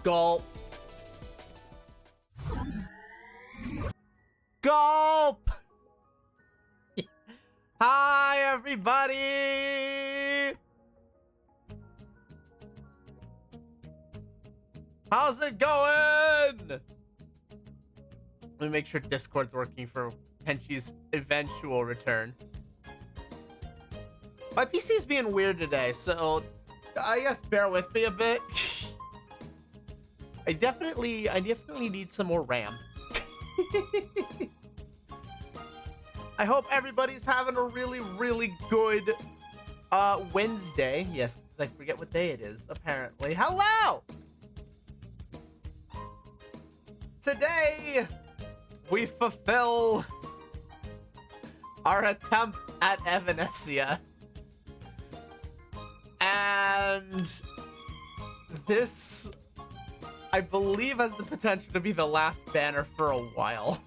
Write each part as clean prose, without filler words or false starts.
Gulp. Gulp! Hi, everybody! How's it going? Let me make sure Discord's working for Tenchi's eventual return. My PC's being weird today, so I guess bear with me a bit. I definitely need some more RAM. I hope everybody's having a really, really good Wednesday. Yes, because I forget what day it is, apparently. Hello! Today, we fulfill our attempt at Evanescia. And this, I believe, has the potential to be the last banner for a while.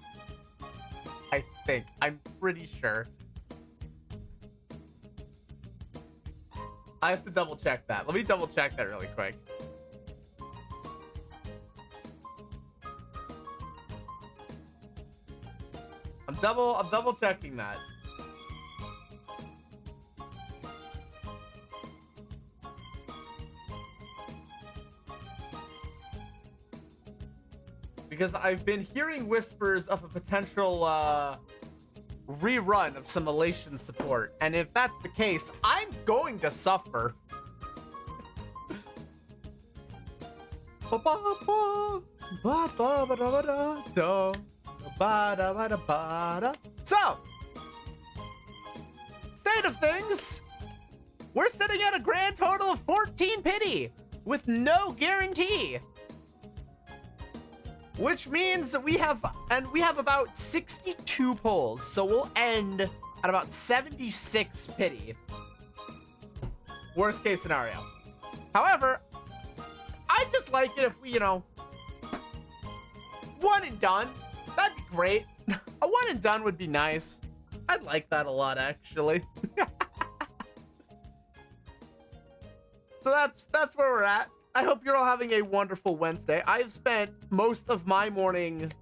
I think. I'm pretty sure. I have to double check that. Let me double check that really quick. I'm double checking that. Because I've been hearing whispers of a potential rerun of some Elation support, and if that's the case, I'm going to suffer. So, state of things, we're sitting at a grand total of 14 pity with no guarantee. Which means that we have about 62 pulls, so we'll end at about 76 pity. Worst case scenario. However, I just like it if we, one and done. That'd be great. A one and done would be nice. I'd like that a lot, actually. So that's where we're at. I hope you're all having a wonderful Wednesday. I've spent most of my morning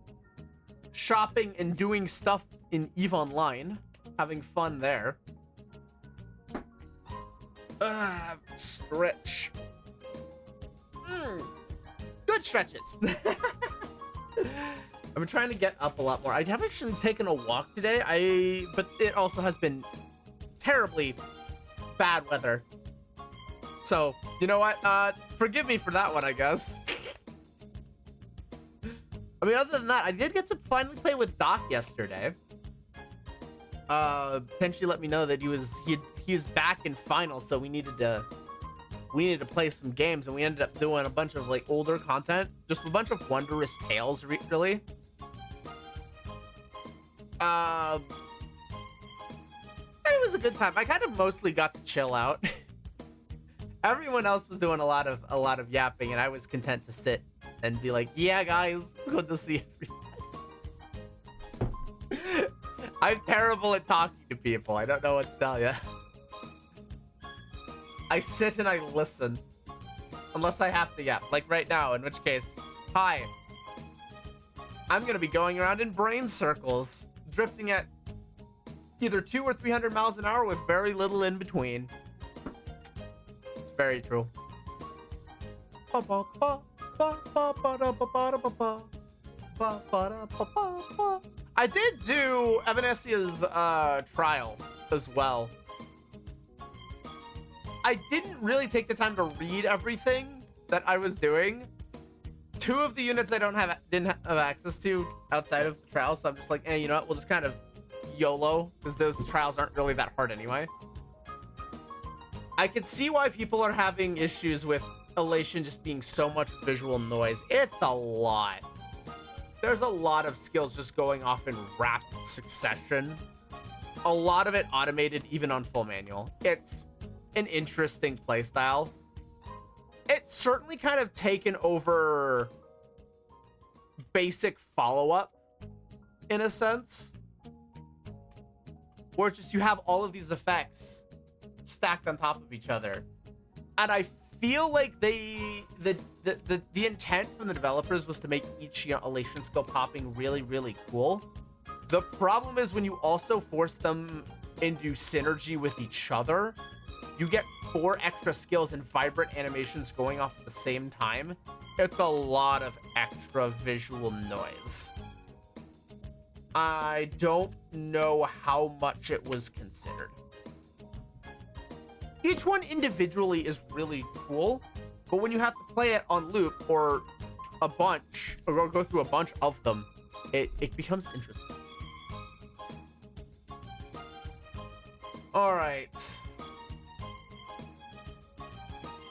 shopping and doing stuff in EVE Online, having fun there. Stretch. Good stretches. I've been trying to get up a lot more. I have actually taken a walk today. But it also has been terribly bad weather. So, you know what? Forgive me for that one, I guess. I mean, other than that, I did get to finally play with Doc yesterday. Tenchi let me know that he was back in finals, so we needed to play some games, and we ended up doing a bunch of like older content, just a bunch of Wondrous Tales, really. It was a good time. I kind of mostly got to chill out. Everyone else was doing a lot of yapping, and I was content to sit and be like, yeah, guys, it's good to see everybody. I'm terrible at talking to people. I don't know what to tell you. I sit and I listen. Unless I have to yap, like right now, in which case, hi. I'm going to be going around in brain circles, drifting at either 200 or 300 miles an hour with very little in between. Very true. I did do Evanescia's trial as well. I didn't really take the time to read everything that I was doing. 2 of the units I didn't have access to outside of the trial, so I'm just like, you know what? We'll just kind of YOLO, because those trials aren't really that hard anyway. I can see why people are having issues with Elation just being so much visual noise. It's a lot. There's a lot of skills just going off in rapid succession. A lot of it automated even on full manual. It's an interesting playstyle. It's certainly kind of taken over basic follow-up in a sense. Where it's just you have all of these effects stacked on top of each other, and I feel like they the intent from the developers was to make each, you know, elation skill popping really, really cool. The problem is when you also force them into synergy with each other, you get 4 extra skills and vibrant animations going off at the same time. It's a lot of extra visual noise. I don't know how much it was considered. Each one individually is really cool, but when you have to play it on loop or a bunch, or go through a bunch of them, it becomes interesting. All right.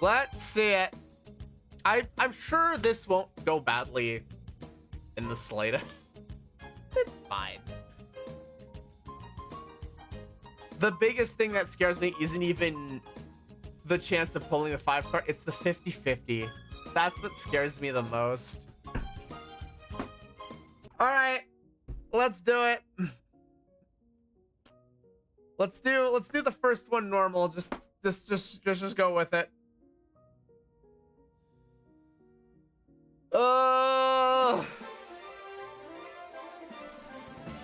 Let's see it. I'm sure this won't go badly in the slightest. It's fine. The biggest thing that scares me isn't even the chance of pulling a 5-star. It's the 50-50. That's what scares me the most. All right, let's do it. Let's do the first one normal. Just go with it.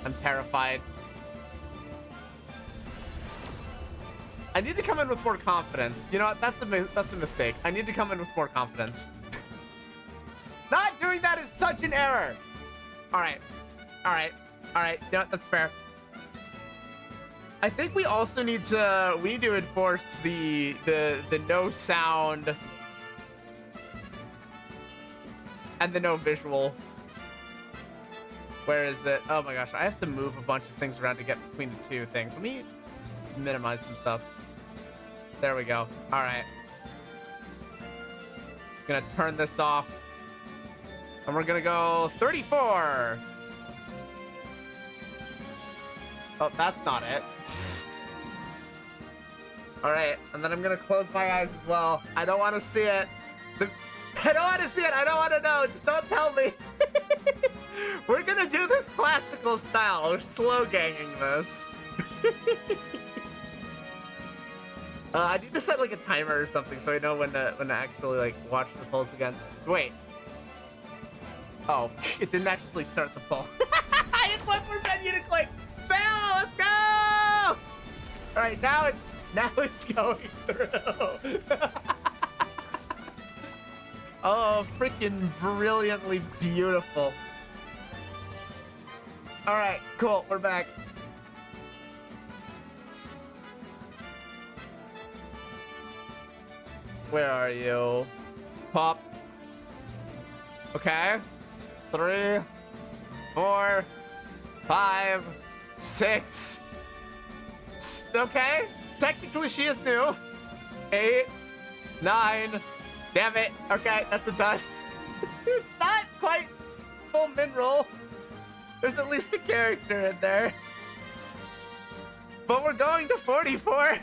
I'm terrified. I need to come in with more confidence. You know what? That's a mistake. I need to come in with more confidence. Not doing that is such an error. All right. Yeah, that's fair. I think we also need to enforce the no sound and the no visual. Where is it? Oh my gosh, I have to move a bunch of things around to get between the two things. Let me minimize some stuff. There we go. All right. Gonna turn this off. And we're gonna go 34. Oh, that's not it. All right, and then I'm gonna close my eyes as well. I don't want to see it. I don't want to see it. I don't want to know. Just don't tell me. We're gonna do this classical style. We're slow ganging this. I need to set like a timer or something so I know when to actually like watch the pulse again. Wait. Oh, it didn't actually start the pull. I had one more menu to click. Fail. Let's go. All right, now it's going through. Oh, freaking brilliantly beautiful. All right, cool. We're back. Where are you? Pop. Okay. 3, 4, 5, 6. Okay. Technically, she is new. 8, 9. Damn it. Okay, that's a done. It's not quite full mineral. There's at least a character in there. But we're going to 44.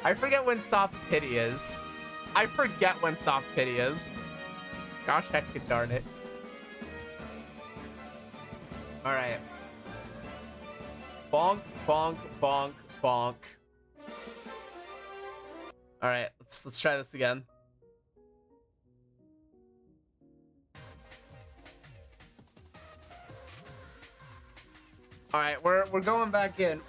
I forget when soft pity is. Gosh, heck darn it. All right. Bonk, bonk, bonk, bonk. All right, let's try this again. All right, we're going back in.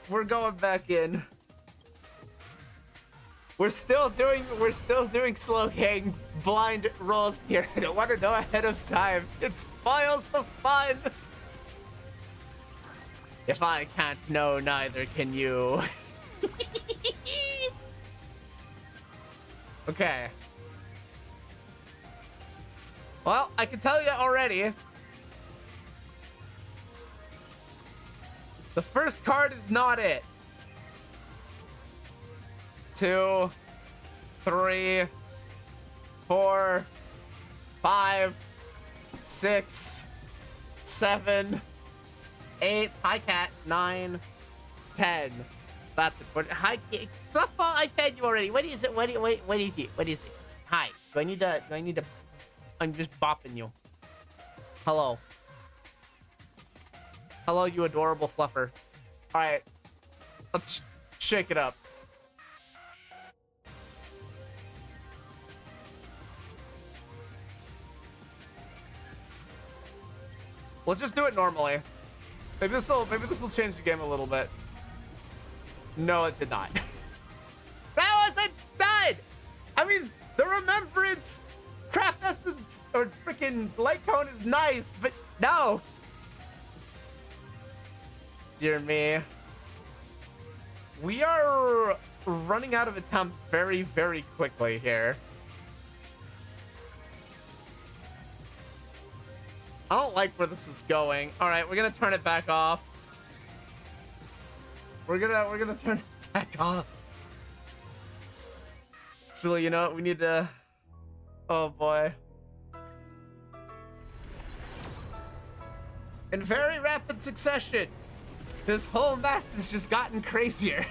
We're still doing slow gang blind rolls here. I don't want to know ahead of time. It spoils the fun. If I can't know, neither can you. Okay. Well, I can tell you already. The first card is not it. 2, 3, 4, 5, 6, 7, 8. Hi, cat. 9, 10. That's it. But hi, Fluffball. I fed you already. What is it? What is it? Hi. Do I need to? I'm just bopping you. Hello. Hello, you adorable fluffer. All right. Let's shake it up. Let's just do it normally. Maybe this will change the game a little bit. No, it did not. That wasn't done! I mean, the Remembrance Craft Essence or freaking Light Cone is nice, but no. Dear me. We are running out of attempts very, very quickly here. I don't like where this is going. All right, we're gonna turn it back off. We're gonna turn it back off. Actually, you know what? We need to. Oh boy. In very rapid succession, this whole mess has just gotten crazier.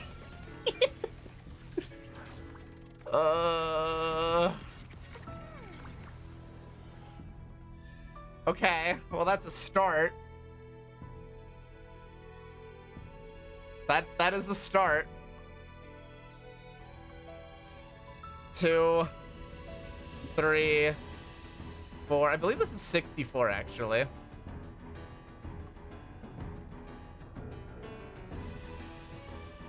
Okay, well that's a start. That is a start. 2, 3, 4. I believe this is 64 actually.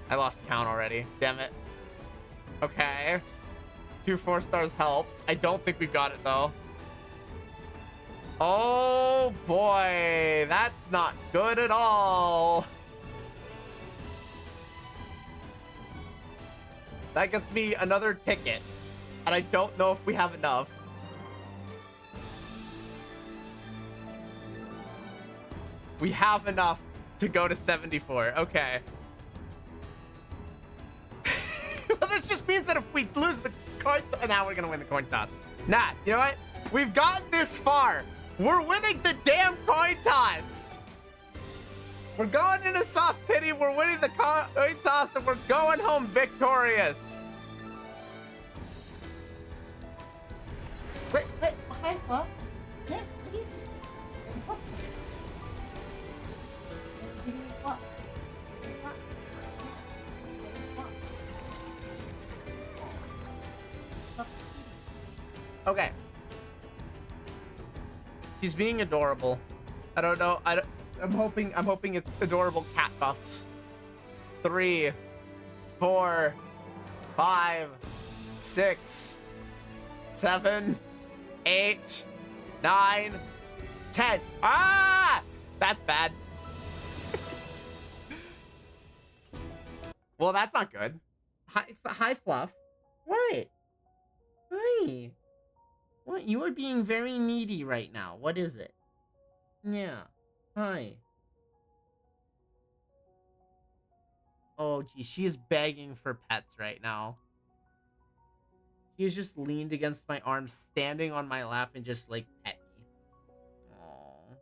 I lost count already. Damn it. Okay. 2 4-stars helps. I don't think we got it though. Oh boy, that's not good at all. That gets me another ticket, and I don't know if we have enough. We have enough to go to 74. Okay. Well, this just means that if we lose the coin toss, now we're gonna win the coin toss. Nah, you know what? We've gotten this far. We're winning the damn coin toss. We're going into soft pity. We're winning the coin toss, and we're going home victorious. Wait, hi, Fluff. Yes, please. Give me what? Okay. She's being adorable. I don't know. I'm hoping it's adorable cat buffs. 3, 4, 5, 6, 7, 8, 9, 10. Ah! That's bad. Well, that's not good. Hi, Fluff. What? Hi. What? You are being very needy right now. What is it? Yeah. Hi. Oh, gee. She is begging for pets right now. She is just leaned against my arm, standing on my lap, and just, like, pet me. Aww.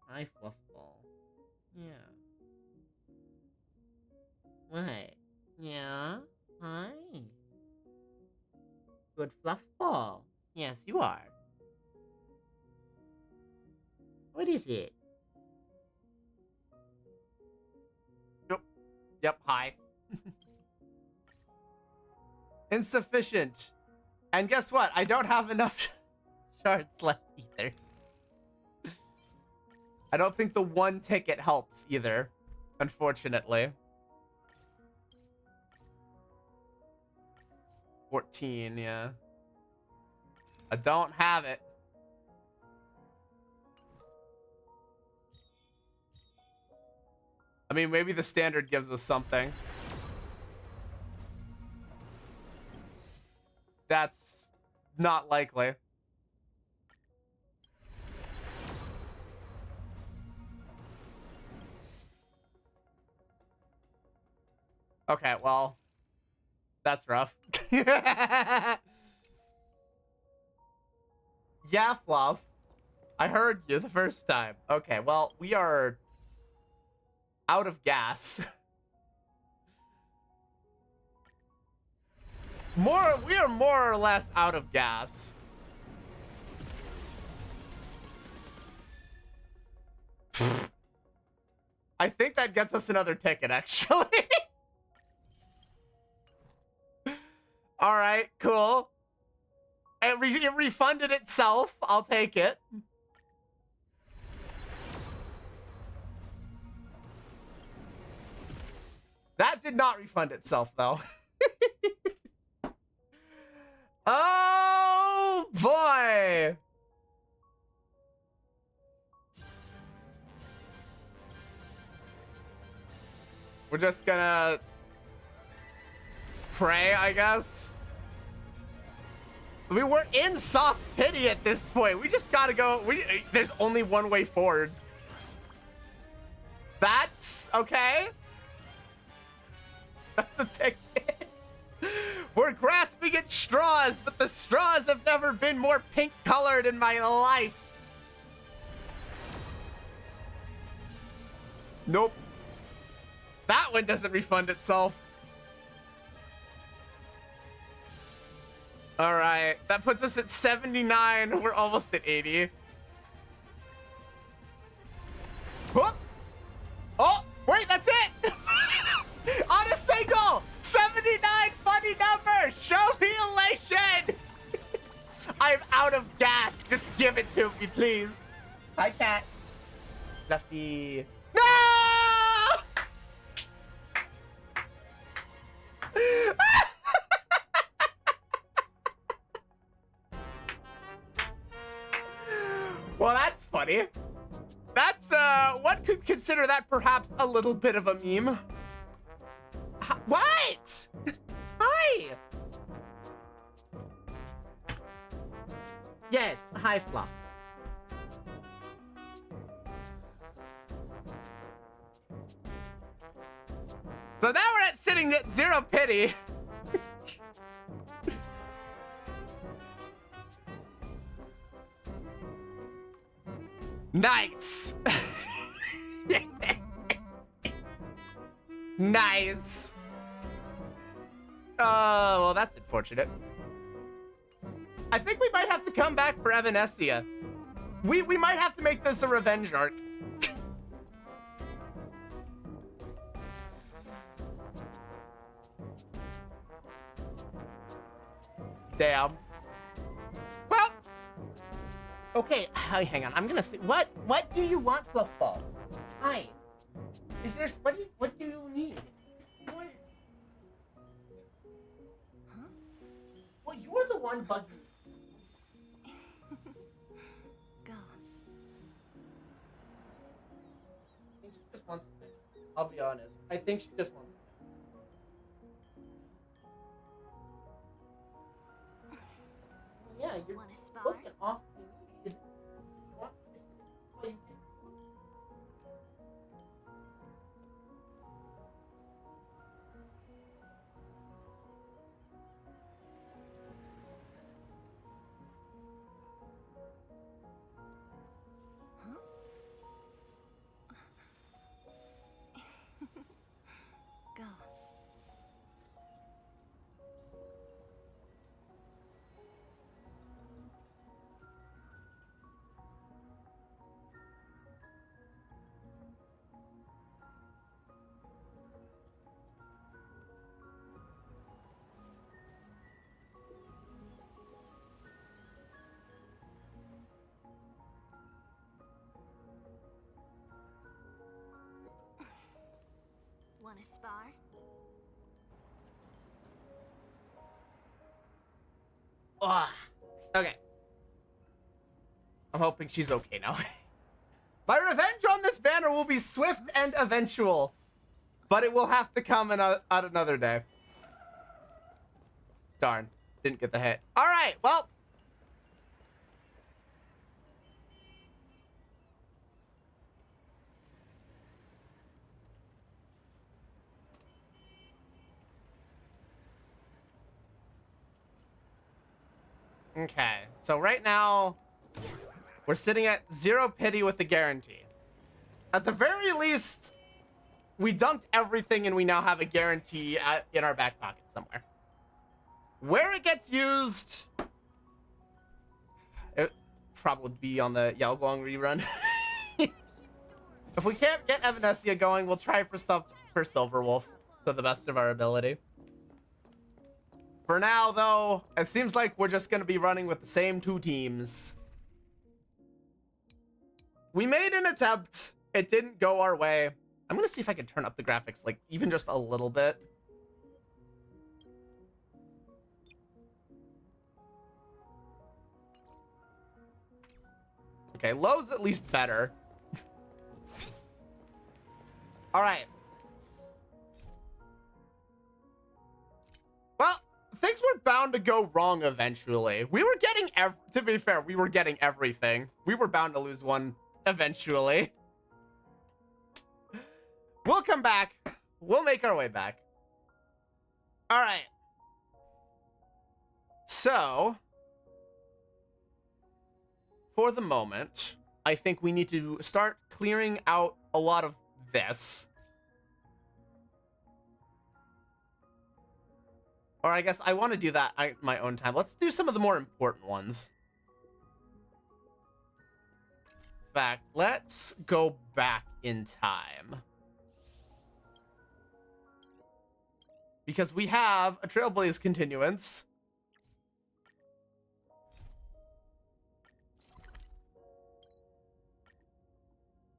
Hi, Fluffball. Yeah. What? Yeah? Hi. Good Fluffball. Yes, you are. What is it? Yep, hi. Insufficient. And guess what? I don't have enough shards left either. I don't think the 1 ticket helps either, unfortunately. 14, yeah. I don't have it. I mean, maybe the standard gives us something. That's not likely. Okay, well, that's rough. Yeah, Fluff. I heard you the first time. Okay, well, we are out of gas. We are more or less out of gas. I think that gets us another ticket, actually. All right, cool. It refunded itself. I'll take it. That did not refund itself, though. Oh, boy. We're just gonna pray, I guess. I mean, we're in soft pity at this point. We just gotta go. There's only one way forward. That's okay. That's a ticket. We're grasping at straws, but the straws have never been more pink colored in my life. Nope. That one doesn't refund itself. All right, that puts us at 79. We're almost at 80. Whoop. Oh, wait, that's it. On a single. 79, funny number. Show me elation. I'm out of gas. Just give it to me, please. Hi, cat. Fluffy. No! Well, that's funny. That's, one could consider that perhaps a little bit of a meme. What? Hi. Yes, hi, Fluff. So now we're sitting at 0 pity. Nice. Nice. Well, that's unfortunate. I think we might have to come back for Evanescia. We might have to make this a revenge arc. Damn. Well. Okay, hang on. I'm gonna see. What do you want, Fluffball? Hi. Is there? What do you need? What? Huh? Well, you're the one bugging. Go. I think she just wants to. I'll be honest. I think she just wants to. Yeah, you're Wanna spar? looking awfully needy. Is it what? Is it, Go. Wanna spar? Okay. I'm hoping she's okay now. My revenge on this banner will be swift and eventual, but it will have to come at another day. Darn, didn't get the hit. All right, well. Okay, so right now, we're sitting at 0 pity with the guarantee. At the very least, we dumped everything and we now have a guarantee in our back pocket somewhere. Where it gets used, it probably be on the Yao Guang rerun. If we can't get Evanescia going, we'll try for stuff for Silverwolf to the best of our ability. For now, though, it seems like we're just going to be running with the same 2 teams. We made an attempt. It didn't go our way. I'm gonna see if I can turn up the graphics, like, even just a little bit. Okay, low's at least better. All right. Well, things were bound to go wrong eventually. We were getting, to be fair, we were getting everything. We were bound to lose one eventually. We'll come back. We'll make our way back. All right. So, for the moment, I think we need to start clearing out a lot of this. Or I guess I want to do that at my own time. Let's do some of the more important ones. In fact, let's go back in time. Because we have a Trailblaze continuance.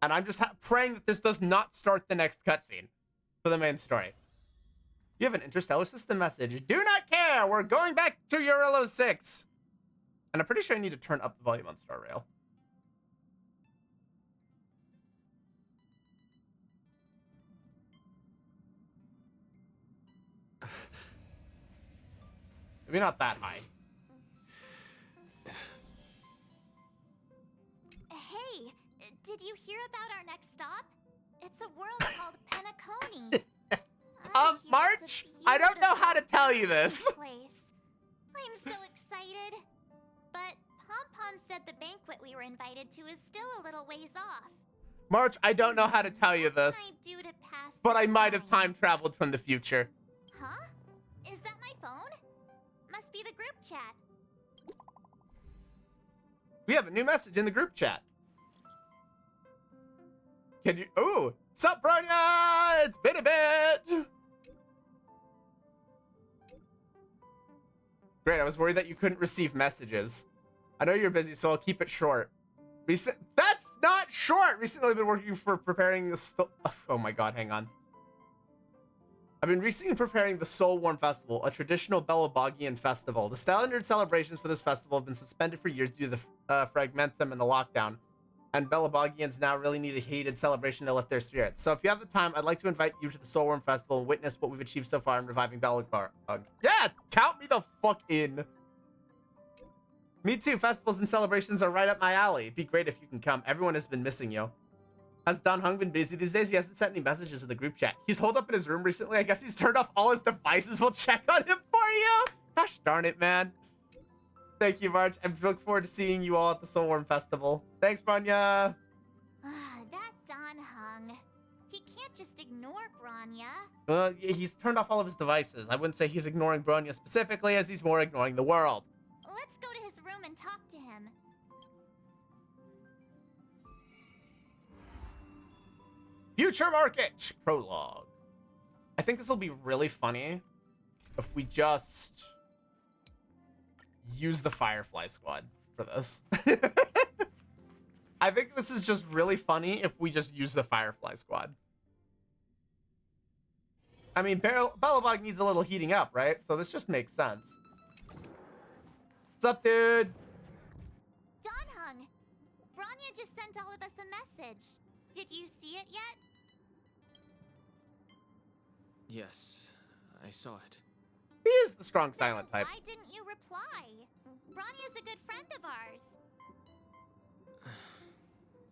And I'm just praying that this does not start the next cutscene for the main story. You have an interstellar system message. Do not care. We're going back to Eurylos 6. And I'm pretty sure I need to turn up the volume on Star Rail. Maybe not that high. Hey, did you hear about our next stop? It's a world called Penaconies. March, I don't know how to tell you this. Place. I'm so excited. But Pom-Pom said the banquet we were invited to is still a little ways off. March, I don't know how to tell you this, What can I do to pass but the I might have time traveled from the future. Huh? Is that my phone? Must be the group chat. We have a new message in the group chat. Can you... Ooh! Sup, Bronya? It's been a bit! Great, I was worried that you couldn't receive messages. I know you're busy, so I'll keep it short. That's not short! Recently I've been working for preparing the... Oh my god, hang on. I've been recently preparing the Soul Warm Festival, a traditional Belabogian festival. The standard celebrations for this festival have been suspended for years due to the Fragmentum and the lockdown. And Belabogians now really need a heated celebration to lift their spirits. So if you have the time, I'd like to invite you to the Soul Worm Festival and witness what we've achieved so far in reviving Belabog. Yeah, count me the fuck in. Me too, festivals and celebrations are right up my alley. It'd be great if you can come. Everyone has been missing you. Has Dan Heng been busy these days? He hasn't sent any messages in the group chat. He's holed up in his room recently. I guess he's turned off all his devices. We'll check on him for you. Gosh darn it, man. Thank you, March. I look forward to seeing you all at the Soul Worm Festival. Thanks, Bronya. That Don Hung. He can't just ignore Bronya. Well, he's turned off all of his devices. I wouldn't say he's ignoring Bronya specifically, as he's more ignoring the world. Let's go to his room and talk to him. Future Market Prologue. I think this will be really funny if we just use the Firefly Squad for this. I think this is just really funny if we just use the Firefly Squad. I mean, Belabog needs a little heating up, right? So this just makes sense. What's up, dude? Don Hung. Bronya just sent all of us a message. Did you see it yet? Yes, I saw it. He is the strong silent type. Why didn't you reply? Bronya's a good friend of ours.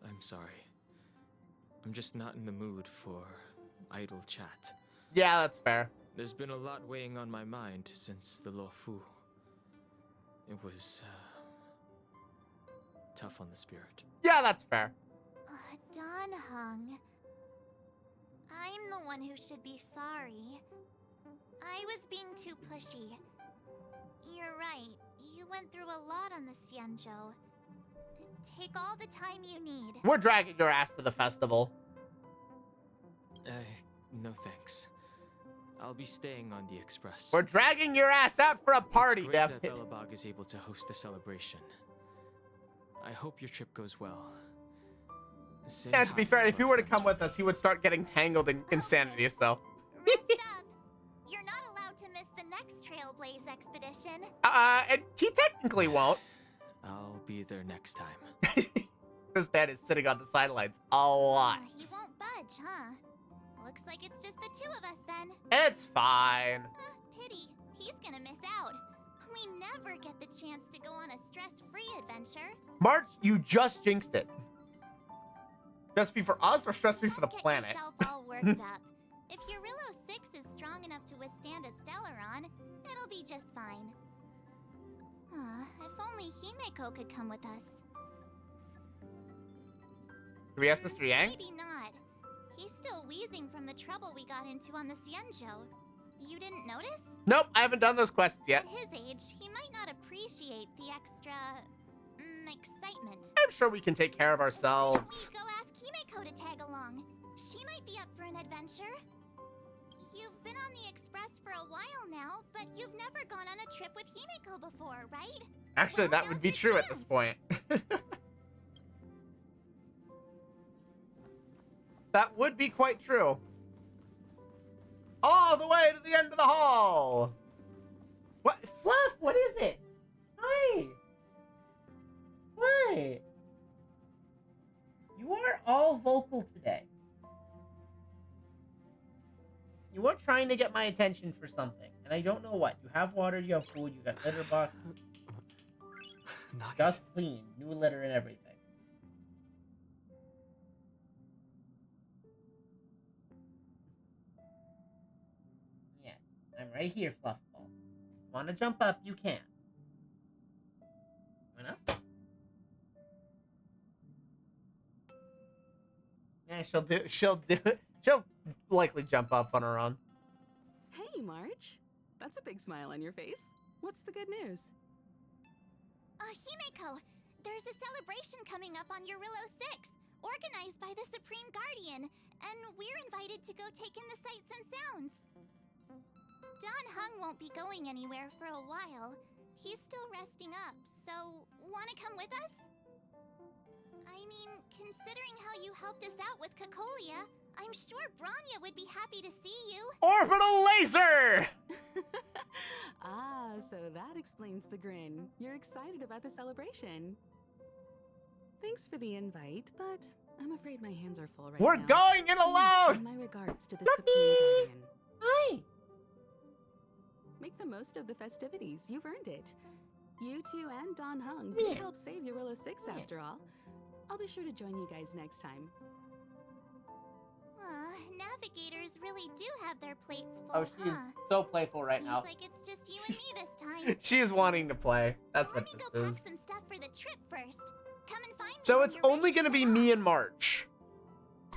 I'm sorry. I'm just not in the mood for idle chat. Yeah, that's fair. There's been a lot weighing on my mind since the Luofu. It was tough on the spirit. Yeah, that's fair. Don Hung. I'm the one who should be sorry. I was being too pushy. You're right. You went through a lot on the Xianzhou. Take all the time you need. We're dragging your ass to the festival. No thanks. I'll be staying on the Express. We're dragging your ass out for a party, It's great Dev. that Belabog is able to host a celebration. I hope your trip goes well. Say And to be hi fair, if he our were to friends come for with us, he would start getting tangled in insanity, so. Rest up. You're not allowed to miss the next Trailblaze expedition. And he technically won't. I'll be there next time. This man is sitting on the sidelines a lot. He won't budge, huh? Looks like it's just the two of us then. It's fine. Pity. He's gonna miss out. We never get the chance to go on a stress-free adventure. March, you just jinxed it. Stress-free for us or stress-free for the Don't planet? Get yourself all worked up. If Eurillo 6 is strong enough to withstand a Stellaron, it'll be just fine. If only Himeko could come with us. Do we ask Mr. Yang? Maybe not. He's still wheezing from the trouble we got into on the Xianzhou. You didn't notice? Nope, I haven't done those quests yet. At his age, he might not appreciate the extra... excitement. I'm sure we can take care of ourselves. Go ask Himeko to tag along. She might be up for an adventure. You've been on the Express for a while now, but you've never gone on a trip with Himeko before, right? Actually, Well, that would now's be your true at this chance. point. That would be quite true. All the way to the end of the hall. What? Fluff, what is it? Hi. What? You are all vocal today. You are trying to get my attention for something, and I don't know what. You have water, you have food, you got litter box, Nice. just clean, new litter and everything. Yeah, I'm right here, Fluffball. Want to jump up? You can. Went up. Yeah, she'll do it. She'll likely jump up on her own. Hey, March. That's a big smile on your face. What's the good news? Himeko, there's a celebration coming up on Eurillo 6, organized by the Supreme Guardian, and we're invited to go take in the sights and sounds. Don Hung won't be going anywhere for a while. He's still resting up, so wanna come with us? I mean, considering how you helped us out with Cocolia, I'm sure Branya would be happy to see you. Orbital laser! Ah, so that explains the grin. You're excited about the celebration. Thanks for the invite, but I'm afraid my hands are full right We're now. going in alone! And my regards to the Fluffy! Supreme Guardian. Hi! Make the most of the festivities. You've earned it. You two and Don Hung Yeah. did help save Eurillo 6 after all. I'll be sure to join you guys next time. Navigators really do have their plates full, Oh, she's huh? so playful right Seems now. like it's just you and me this time. She's wanting to play. That's Let what me go this pack is. some stuff for the trip first. Come and find me So when it's you're only ready gonna to be set me off. and March.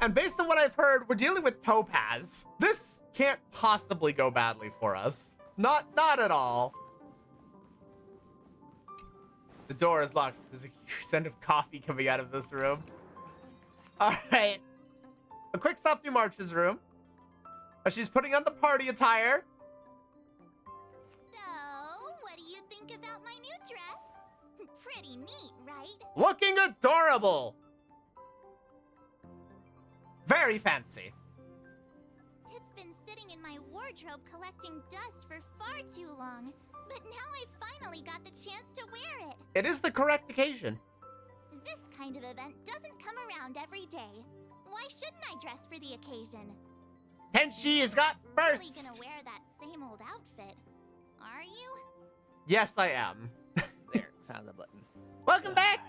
And based on what I've heard, we're dealing with Topaz. This can't possibly go badly for us. Not at all. The door is locked. There's a huge scent of coffee coming out of this room. Alright. A quick stop through March's room. As she's putting on the party attire. So, what do you think about my new dress? Pretty neat, right? Looking adorable. Very fancy. It's been sitting in my wardrobe collecting dust for far too long. But now I finally got the chance to wear it. It is the correct occasion. This kind of event doesn't come around every day. Why shouldn't I dress for the occasion? Tenchi is got Really first. gonna wear that same old outfit, are you? Yes, I am. There, found the button. Welcome back.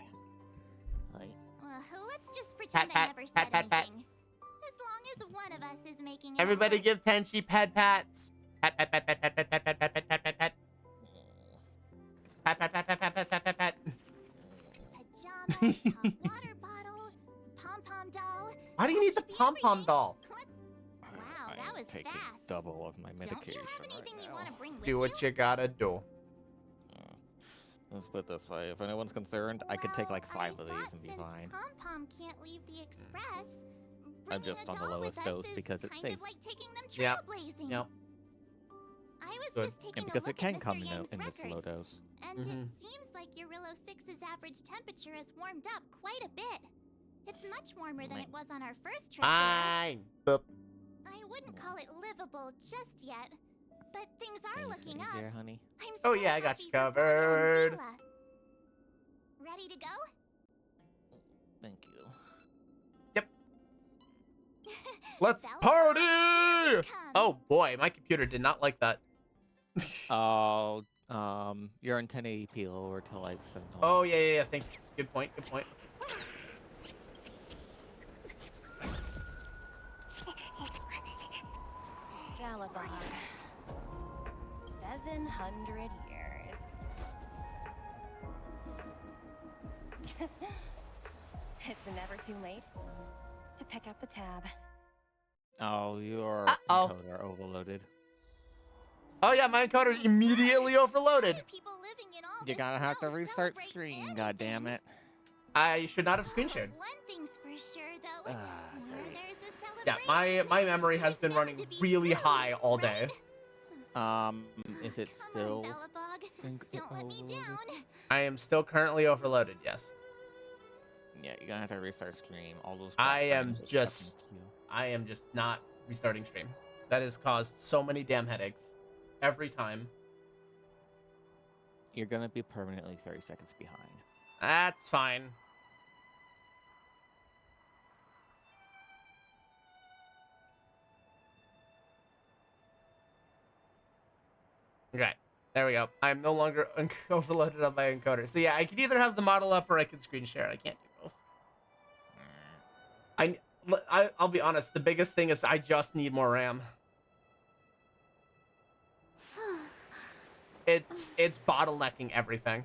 Like, Let's just pretend pat, I never said pat, pat, pat. anything. As long as one of us is making it. Everybody out. give Tenchi pats. Pat, pat, pat, pat, pat, pat, pat, pat, pat, pat, pat, pat, pat. Pat, pat, pat, pat, pat, pat, pat, pat, pat. Pajamas, hot water bottle, pom-pom doll. Why do you That need the should be pom-pom everything. doll? Wow, that was taking fast. double of my Don't medication you have anything right you now. want to bring with Do what you gotta do. Let's put it this way: if anyone's concerned, I could take like 5 of these and be fine. Pom-pom can't leave the express. I'm bringing just a on the doll lowest with dose us is because it's kind safe. of like taking them Yep. trailblazing. Yep. I was Good. just taking And a because look it can at come Mr. in, Yang's in this low records, dose. and Mhm. it seems like Eurillo 6's average temperature has warmed up quite a bit. It's much warmer than it was on our first trip. Fine. Boop. I wouldn't call it livable just yet, but things are looking up. Easier, honey. I'm Oh, so yeah, I got happy you for Paula and covered. Zila. Ready to go? Thank you. Let's Bella, party! here we come. Oh boy, my computer did not like that. Oh, you're in 1080p lower to like 720. Oh yeah. Thank you. Good point. Good point. Galabog. 700 years. It's never too late to pick up the tab. Oh, your Uh-oh. encoder overloaded. Oh yeah, my encoder immediately overloaded. People living in all You this gotta have to snow restart celebrate stream, anything. goddammit. I should not have screen shared. One thing's for sure, though. Ah, Where great. there's a Yeah, celebration, my memory has there's been bound running to be really food, high all day. right? Is it Come still? on, Bellabog. Don't let me overloaded? down. I am still currently overloaded. Yes, Yeah, you're gonna have to restart stream. All those. I crap am frames are stuck just- in the queue. I am just not restarting stream. That has caused so many damn headaches every time. You're gonna be permanently 30 seconds behind. That's fine. Okay, there we go. I'm no longer overloaded on my encoder. So yeah, I can either have the model up or I can screen share. I can't do both. I'll be honest. The biggest thing is I just need more RAM. It's bottlenecking everything,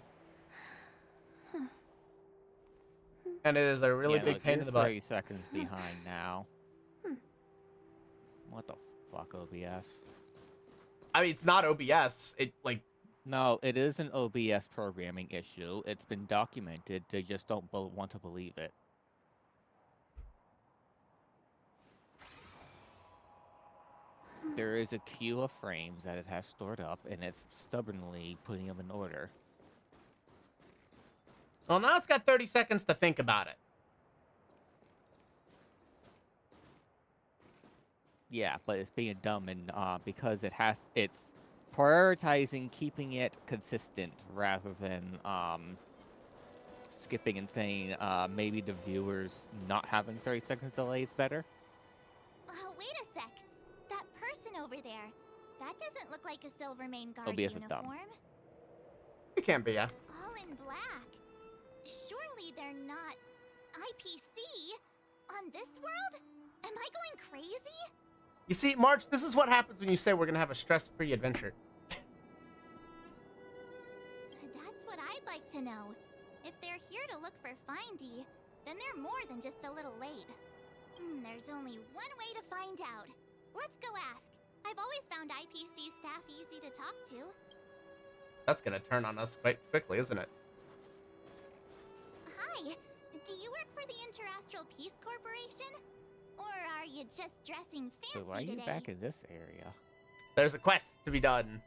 and it is a really Yeah, big look, pain you're in the butt. 30 seconds behind now. What the fuck, OBS? I mean, it's not OBS. It like No, it is an OBS programming issue. It's been documented. They just don't want to believe it. There is a queue of frames that it has stored up, and it's stubbornly putting them in order. well now it's got 30 seconds to think about it. Yeah, but it's being dumb, and because it's prioritizing keeping it consistent rather than skipping and saying maybe the viewers not having 30 seconds delay is better. Wait a sec. That person over there. That doesn't look like a Silvermane Guard OBS is dumb. uniform. It can be, yeah. All in black. Surely they're not IPC on this world? Am I going crazy? You see, March, this is what happens when you say we're gonna have a stress-free adventure. That's what I'd like to know. If they're here to look for Findy, then they're more than just a little late. There's only one way to find out. Let's go ask. I've always found IPC staff easy to talk to. That's gonna turn on us quite quickly, isn't it? Hi, do you work for the Interastral Peace Corporation? Or are you just dressing So fancy why are you today? back in this area? There's a quest to be done.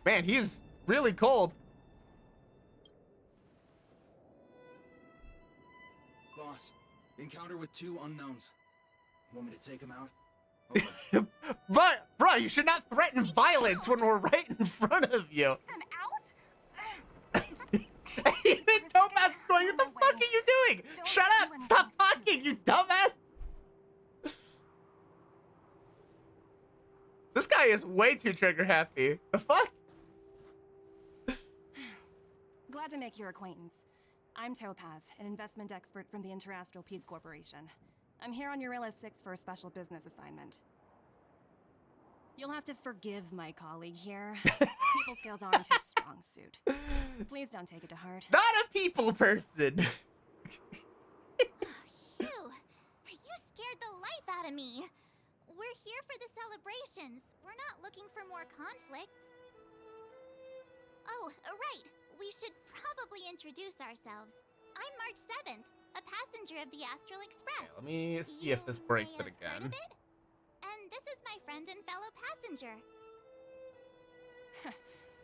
Man, he's really cold. Boss, encounter with 2 unknowns. Want me to take them out? Over. But, bro, you should not threaten violence when we're right in front of you. I'm out? Even Topaz is going, what the fuck are you doing? Don't Shut do up! anything Stop stupid. talking, you dumbass! This guy is way too trigger happy. The fuck? Glad to make your acquaintance. I'm Topaz, an investment expert from the Interastral Peace Corporation. I'm here on Eurilla 6 for a special business assignment. You'll have to forgive my colleague here. People skills aren't his strong suit. Please don't take it to heart. Not a people person. Phew, you scared the life out of me. We're here for the celebrations. We're not looking for more conflicts. Oh, right. We should probably introduce ourselves. I'm March 7th, a passenger of the Astral Express. Let me see if this You breaks may it have heard again. of it? And this is my friend and fellow passenger.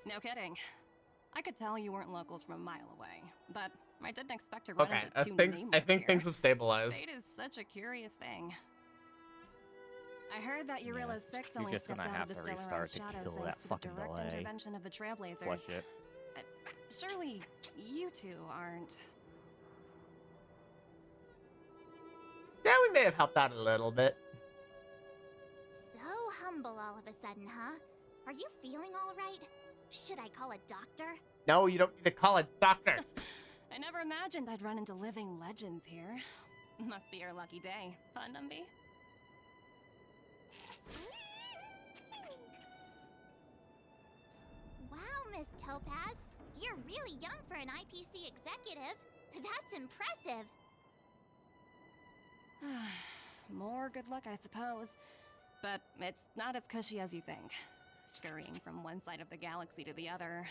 No kidding. I could tell you weren't locals from a mile away, but I didn't expect to run Okay, into two I nameless think here. things have stabilized. Fate is such a curious thing. I heard that Eurilo Yeah, 6 you're only just stepped gonna out have of the to Stellaron restart to shadow kill thanks that to the fucking direct delay. intervention of the Trailblazers. Flush it. Surely you two aren't. Yeah, we may have helped out a little bit. So humble all of a sudden, huh? Are you feeling all right? Should I call a doctor? No, you don't need to call a doctor. I never imagined I'd run into living legends here. Must be your lucky day, huh, Numby? Wow, Miss Topaz. You're really young for an IPC executive. That's impressive. More good luck, I suppose. But it's not as cushy as you think. Scurrying from one side of the galaxy to the other.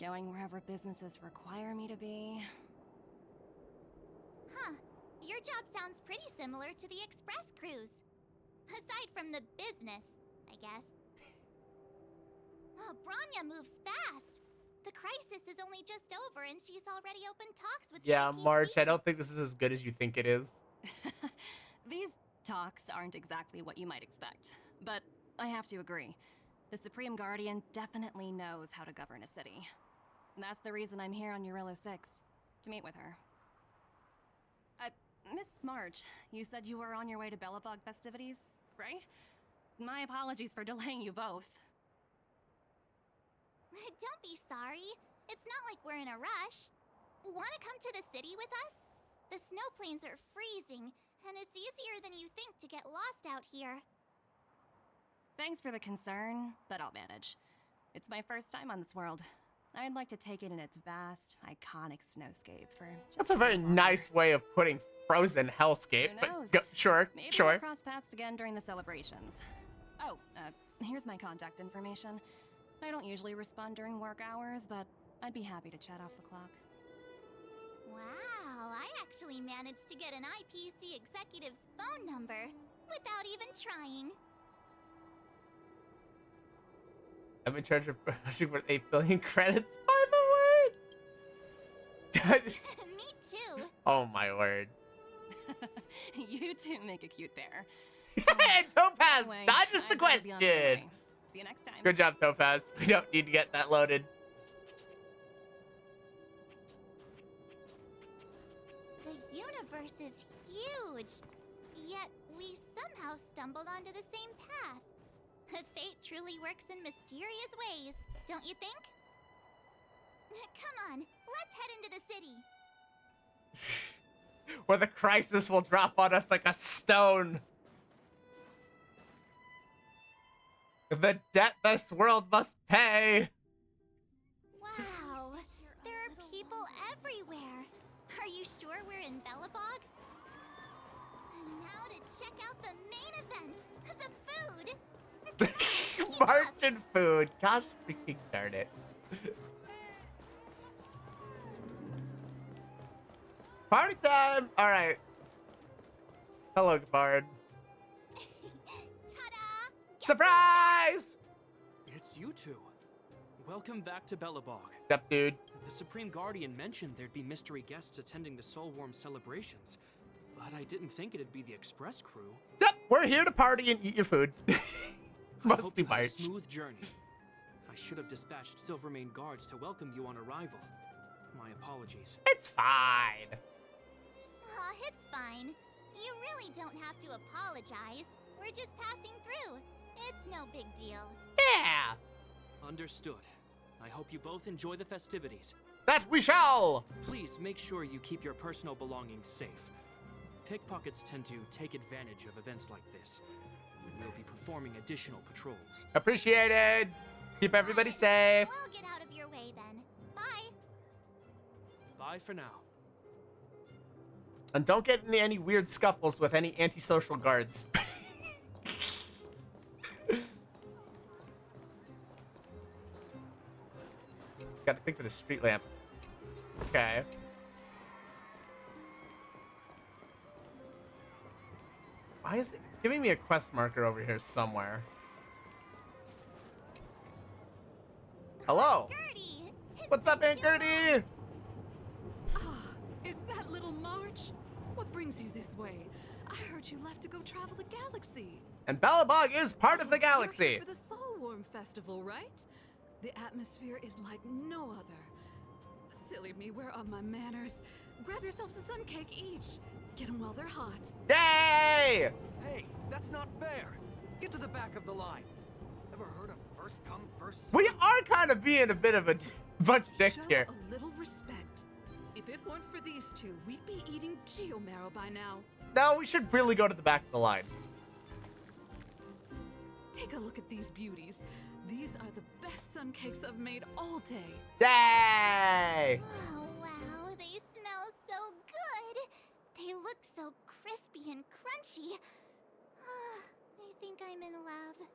Going wherever businesses require me to be. Huh. Your job sounds pretty similar to the express cruise. Aside from the business, I guess. Oh, Branya moves fast. The crisis is only just over and she's already opened talks with the Yeah, IPC. March, I don't think this is as good as you think it is. These talks aren't exactly what you might expect. But I have to agree. The Supreme Guardian definitely knows how to govern a city. That's the reason I'm here on Eurilo 6, to meet with her. Miss March, you said you were on your way to Belobog festivities, right? My apologies for delaying you both. Don't be sorry. It's not like we're in a rush. Wanna come to the city with us? The snow plains are freezing, and it's easier than you think to get lost out here. Thanks for the concern, but I'll manage. It's my first time on this world. I'd like to take it in its vast, iconic snowscape for just That's a very little nice longer. way of putting frozen hellscape. Who But knows? sure, Maybe sure. we'll cross paths again during the celebrations. Oh, here's my contact information. I don't usually respond during work hours, but I'd be happy to chat off the clock. Wow, I actually managed to get an IPC executive's phone number without even trying. I'm in charge of pushing for 8 billion credits, by the way. Me too. Oh my word. You two make a cute pair. Hey, Topaz, Anyway, dodges the I'd better be on my question. way. See you next time. Good job, Topaz. We don't need to get that loaded. The universe is huge, yet we somehow stumbled onto the same path. Fate truly works in mysterious ways, don't you think? Come on, let's head into the city. Where the crisis will drop on us like a stone. The debt this world must pay. Wow, there are people everywhere. Are you sure we're in Belobog? And now to check out the main event, the food. Martian food. Gosh freaking darn it. Party time! Alright. Hello, Bard. Ta-da! Surprise! It's you two. Welcome back to Belobog. What's up, dude? The Supreme Guardian mentioned there'd be mystery guests attending the Soulworm celebrations, but I didn't think it'd be the Express crew. Yep, we're here to party and eat your food. I hope Mostly you had a March. smooth journey. I should have dispatched Silvermane guards to welcome you on arrival. My apologies. It's fine. Aw, it's fine. You really don't have to apologize. We're just passing through. It's no big deal. Yeah, Understood. I hope you both enjoy the festivities. that we shall. Please make sure you keep your personal belongings safe. Pickpockets tend to take advantage of events like this. We'll be performing additional patrols. Appreciated. Keep everybody safe. We'll get out of your way then. Bye. Bye for now. And don't get into any weird scuffles with any antisocial guards. Gotta think for the street lamp. Okay. Why is it? It's giving me a quest marker over here somewhere. Hello. Gertie, What's up, Aunt Gertie? Ah, is that little March? What brings you this way? I heard you left to go travel the galaxy. And Belobog is part of the You're here galaxy. for the Soulworm Festival, right? The atmosphere is like no other. Silly me, where are my manners? Grab yourselves a sun cake each. Get them while they're hot. Yay! Hey, that's not fair. Get to the back of the line. Ever heard of first come, first served? We are kind of being a bit of a bunch of dicks Show here. a little respect. If it weren't for these two, we'd be eating Geomarrow by now. No, we should really go to the back of the line. Take a look at these beauties. These are the best sun cakes I've made all day. Yay! Oh, wow, they smell so good. They look so crispy and crunchy. I think I'm in love.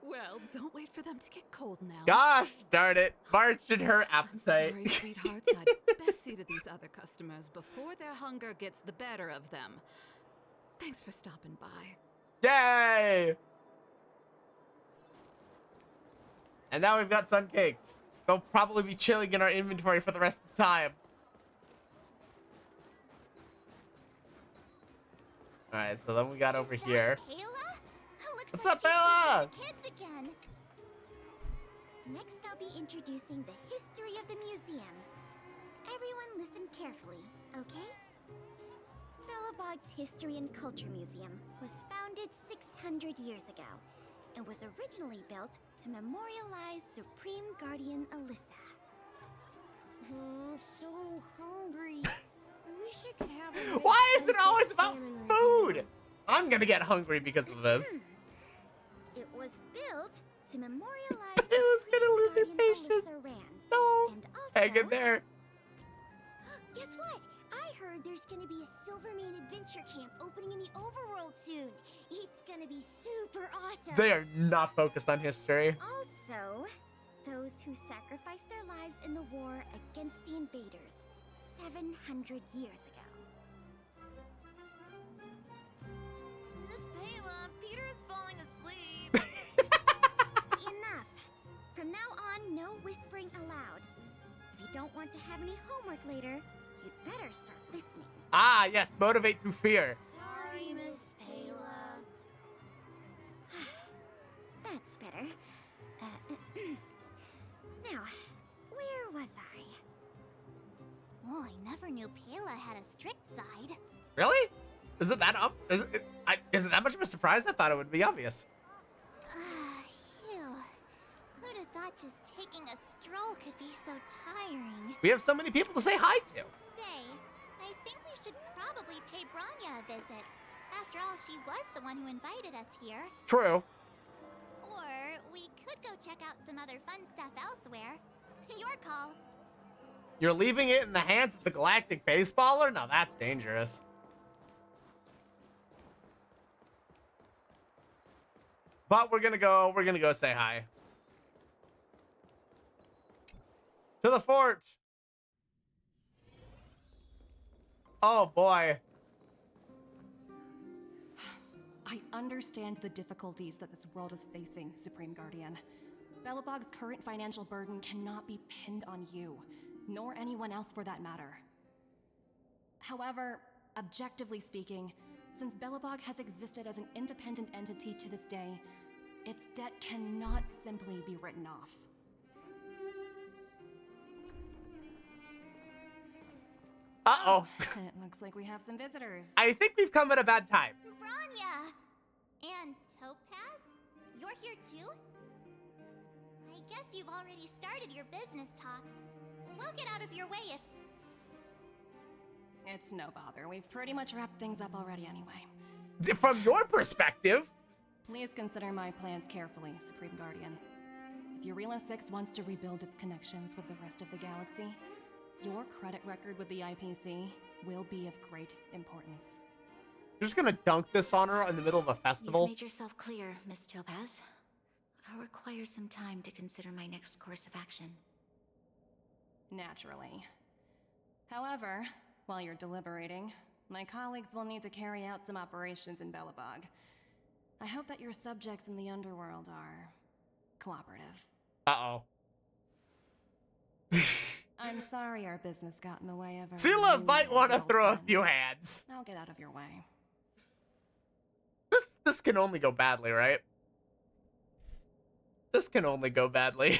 Well, don't wait for them to get cold now. Gosh darn it. March and her I'm appetite. sorry, sweethearts. I'd best see to these other customers before their hunger gets the better of them. Thanks for stopping by. Yay! And now we've got sun cakes. They'll probably be chilling in our inventory for the rest of the time. Alright, so then we got over Is that here. Payla? Looks What's like up, she's Payla? teaching the kids again. Next, I'll be introducing the history of the museum. Everyone listen carefully, okay? Belobog's History and Culture Museum was founded 600 years ago and was originally built to memorialize Supreme Guardian Alyssa. So hungry. I wish I could have a nice Why is it sunset always about salmon right food? now. I'm gonna get hungry because of this. It was built to memorialize Payla's Supreme gonna lose her Guardian patience. Alyssa Rand. No. And also, Hang in there. Guess what? I heard there's gonna be a Silvermane adventure camp opening in the overworld soon. It's gonna be super awesome. They are not focused on history. Also, those who sacrificed their lives in the war against the invaders 700 years ago. Miss Payla, Peter is falling asleep. Enough. From now on, no whispering aloud. If you don't want to have any homework later, you'd better start listening. Ah, yes, motivate through fear. Sorry, Miss Payla. That's better. Now, where was I? Oh, I never knew Payla had a strict side. Really? Is it that up? Is it that much of a surprise? I thought it would be obvious. Phew. Who'd have thought just taking a stroll could be so tiring? We have so many people to say hi to. Say, I think we should probably pay Branya a visit. After all, she was the one who invited us here. True. Or we could go check out some other fun stuff elsewhere. Your call. You're leaving it in the hands of the galactic baseballer? Now that's dangerous. But we're gonna go say hi. To the fort. Oh boy. I understand the difficulties that this world is facing, Supreme Guardian. Belobog's current financial burden cannot be pinned on you, nor anyone else for that matter. However, objectively speaking, since Belobog has existed as an independent entity to this day, its debt cannot simply be written off. Uh-oh. It looks like we have some visitors. I think we've come at a bad time. Branya! And Topaz? You're here too? I guess you've already started your business talks. We'll get out of your way if... It's no bother. We've pretty much wrapped things up already anyway. From your perspective. Please consider my plans carefully, Supreme Guardian. If Eurela 6 wants to rebuild its connections with the rest of the galaxy, your credit record with the IPC will be of great importance. You're just gonna dunk this on her in the middle of a festival? You've made yourself clear, Miss Topaz. I'll require some time to consider my next course of action. Naturally. However, while you're deliberating, my colleagues will need to carry out some operations in Belobog. I hope that your subjects in the underworld are cooperative. Uh-oh. I'm sorry our business got in the way of our Sela new might want to little throw a friends. few hands. I'll get out of your way. This can only go badly, right? This can only go badly.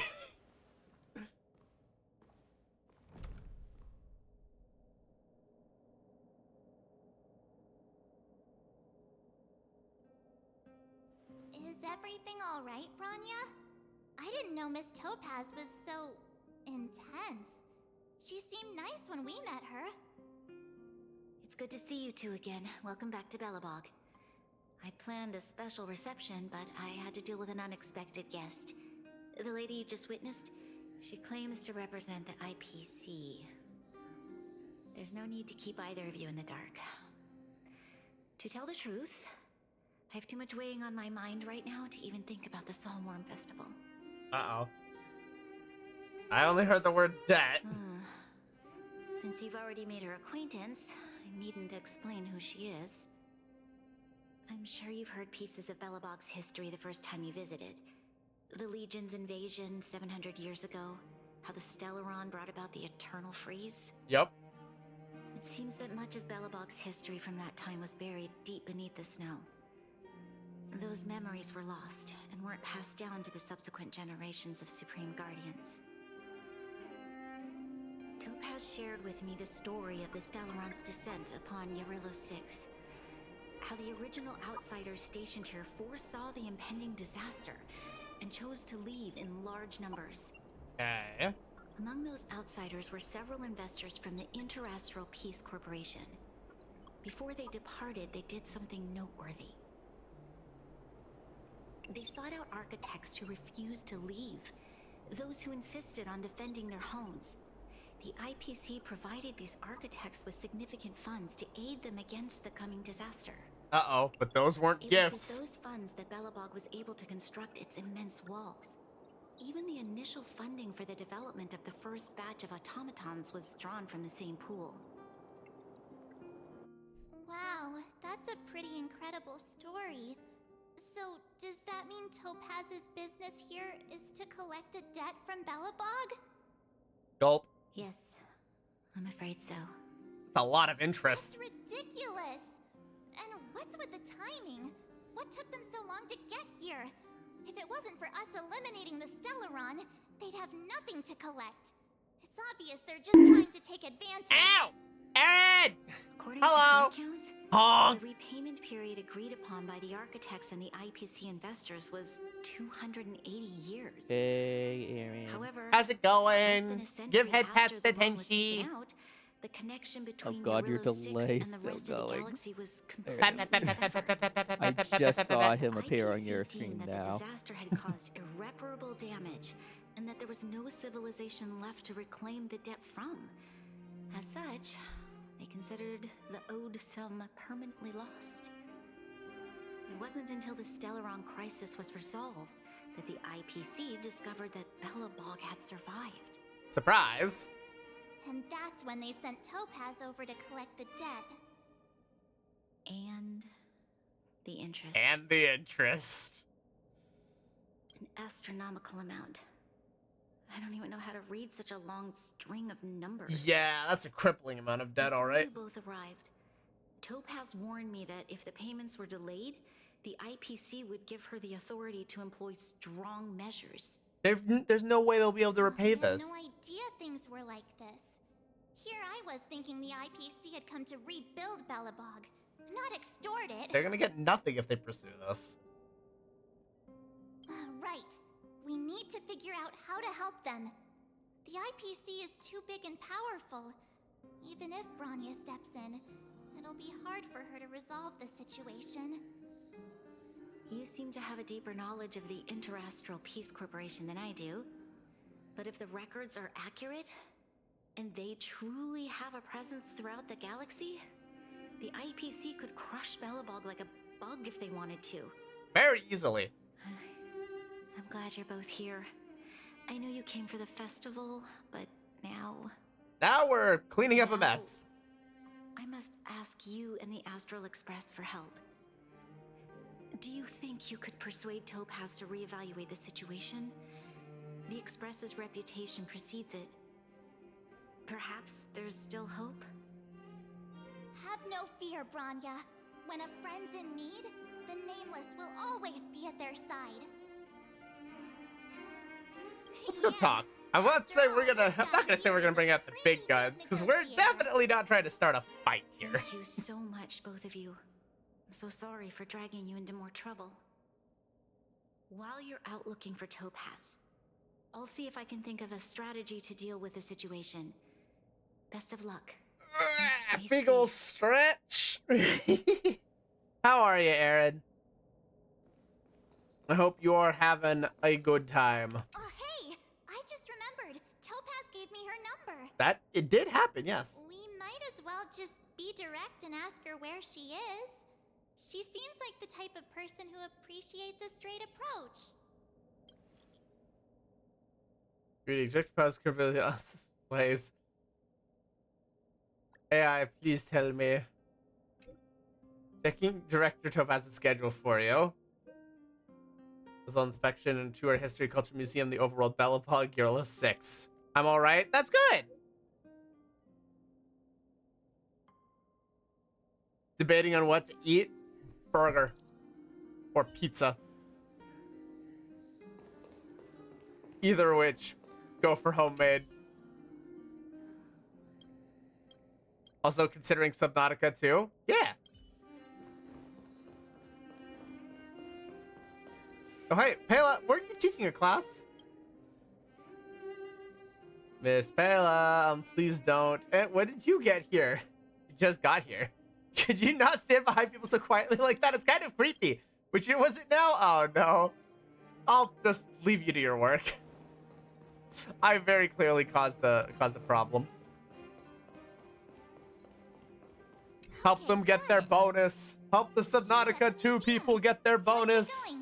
Is everything alright, Branya? I didn't know Miss Topaz was so intense. She seemed nice when we met her. It's good to see you two again. Welcome back to Belobog. I'd planned a special reception, but I had to deal with an unexpected guest. The lady you just witnessed, she claims to represent the IPC. There's no need to keep either of you in the dark. To tell the truth, I have too much weighing on my mind right now to even think about the Psalmworm Festival. Uh-oh. I only heard the word debt. Since you've already made her acquaintance, I needn't explain who she is. I'm sure you've heard pieces of Belobog's history the first time you visited. The Legion's invasion 700 years ago, how the Stellaron brought about the Eternal Freeze. Yep. It seems that much of Belobog's history from that time was buried deep beneath the snow. Those memories were lost and weren't passed down to the subsequent generations of Supreme Guardians. Topaz shared with me the story of the Stellaron's descent upon Yarilo 6. How the original outsiders stationed here foresaw the impending disaster and chose to leave in large numbers. Okay. Among those outsiders were several investors from the Interastral Peace Corporation. Before they departed, they did something noteworthy. They sought out architects who refused to leave, those who insisted on defending their homes. The IPC provided these architects with significant funds to aid them against the coming disaster. Uh-oh, but those weren't It gifts. was with those funds that Belobog was able to construct its immense walls. Even the initial funding for the development of the first batch of automatons was drawn from the same pool. Wow, that's a pretty incredible story. So, does that mean Topaz's business here is to collect a debt from Belobog? Gulp. Yes, I'm afraid so. It's a lot of interest. That's ridiculous! And what's with the timing? What took them so long to get here? If it wasn't for us eliminating the Stellaron, they'd have nothing to collect. It's obvious they're just trying to take advantage. Ow! Ed! According Hello? to my count, Honk! the repayment period agreed upon by the architects and the IPC investors was 280 years. Hey, Aaron. However, How's it going? less than a century Give head pats after to the loan was Tenchi. taken out, the connection between God, your Yarilo 6 delay and the still rest of the going. galaxy was There completely it is. severed. I just saw The him appear on IPC your deemed screen that the now. disaster had caused irreparable damage, and that there was no civilization left to reclaim the debt from. As such, they considered the owed sum permanently lost. It wasn't until the Stellaron crisis was resolved that the IPC discovered that Belobog had survived. Surprise. And that's when they sent Topaz over to collect the debt. And the interest. And the interest. An astronomical amount. I don't even know how to read such a long string of numbers. Yeah, that's a crippling amount of debt, Before alright. you both arrived, Topaz warned me that if the payments were delayed, the IPC would give her the authority to employ strong measures. There's no way they'll be able to repay I had this. no idea things were like this. Here I was thinking the IPC had come to rebuild Belobog, not extort it. They're gonna get nothing if they pursue this. Right. We need to figure out how to help them. The IPC is too big and powerful. Even if Branya steps in, it'll be hard for her to resolve the situation. You seem to have a deeper knowledge of the Interastral Peace Corporation than I do. But if the records are accurate, and they truly have a presence throughout the galaxy, the IPC could crush Belobog like a bug if they wanted to. Very easily. I'm glad you're both here. I know you came for the festival, but now Now we're cleaning up a mess. I must ask you and the Astral Express for help. Do you think you could persuade Topaz to reevaluate the situation? The Express's reputation precedes it. perhaps there's still hope? Have no fear, Branya. When a friend's in need, the Nameless will always be at their side. Let's go talk. I want to say I'm not gonna say we're gonna bring out the big guns, because we're definitely not trying to start a fight here. Thank you so much, both of you. I'm so sorry for dragging you into more trouble. While you're out looking for Topaz, I'll see if I can think of a strategy to deal with the situation. Best of luck. And stay Big ol' safe. stretch. How are you, Aaron? I hope you are having a good time. Oh, hey! I just remembered. Topaz gave me her number. That it did happen, yes. We might as well just be direct and ask her where she is. She seems like the type of person who appreciates a straight approach. Greetings, Topaz plays. AI, please tell me. Checking Director Topaz's schedule for you. Was on inspection and tour History Culture Museum, the overworld Belobog, Euro 6. I'm alright. That's good. Debating on what to eat. Burger. Or pizza. Either which. Go for homemade. Also considering Subnautica too? Yeah. Oh, hey, Pela, weren't you teaching a class? Miss Pela, please don't. And when did you get here? You just got here. Could you not stand behind people so quietly like that? It's kind of creepy. Which it was it now? Oh, no. I'll just leave you to your work. I very clearly caused the problem. Help them get their bonus. Help the Subnautica 2 people get their bonus. We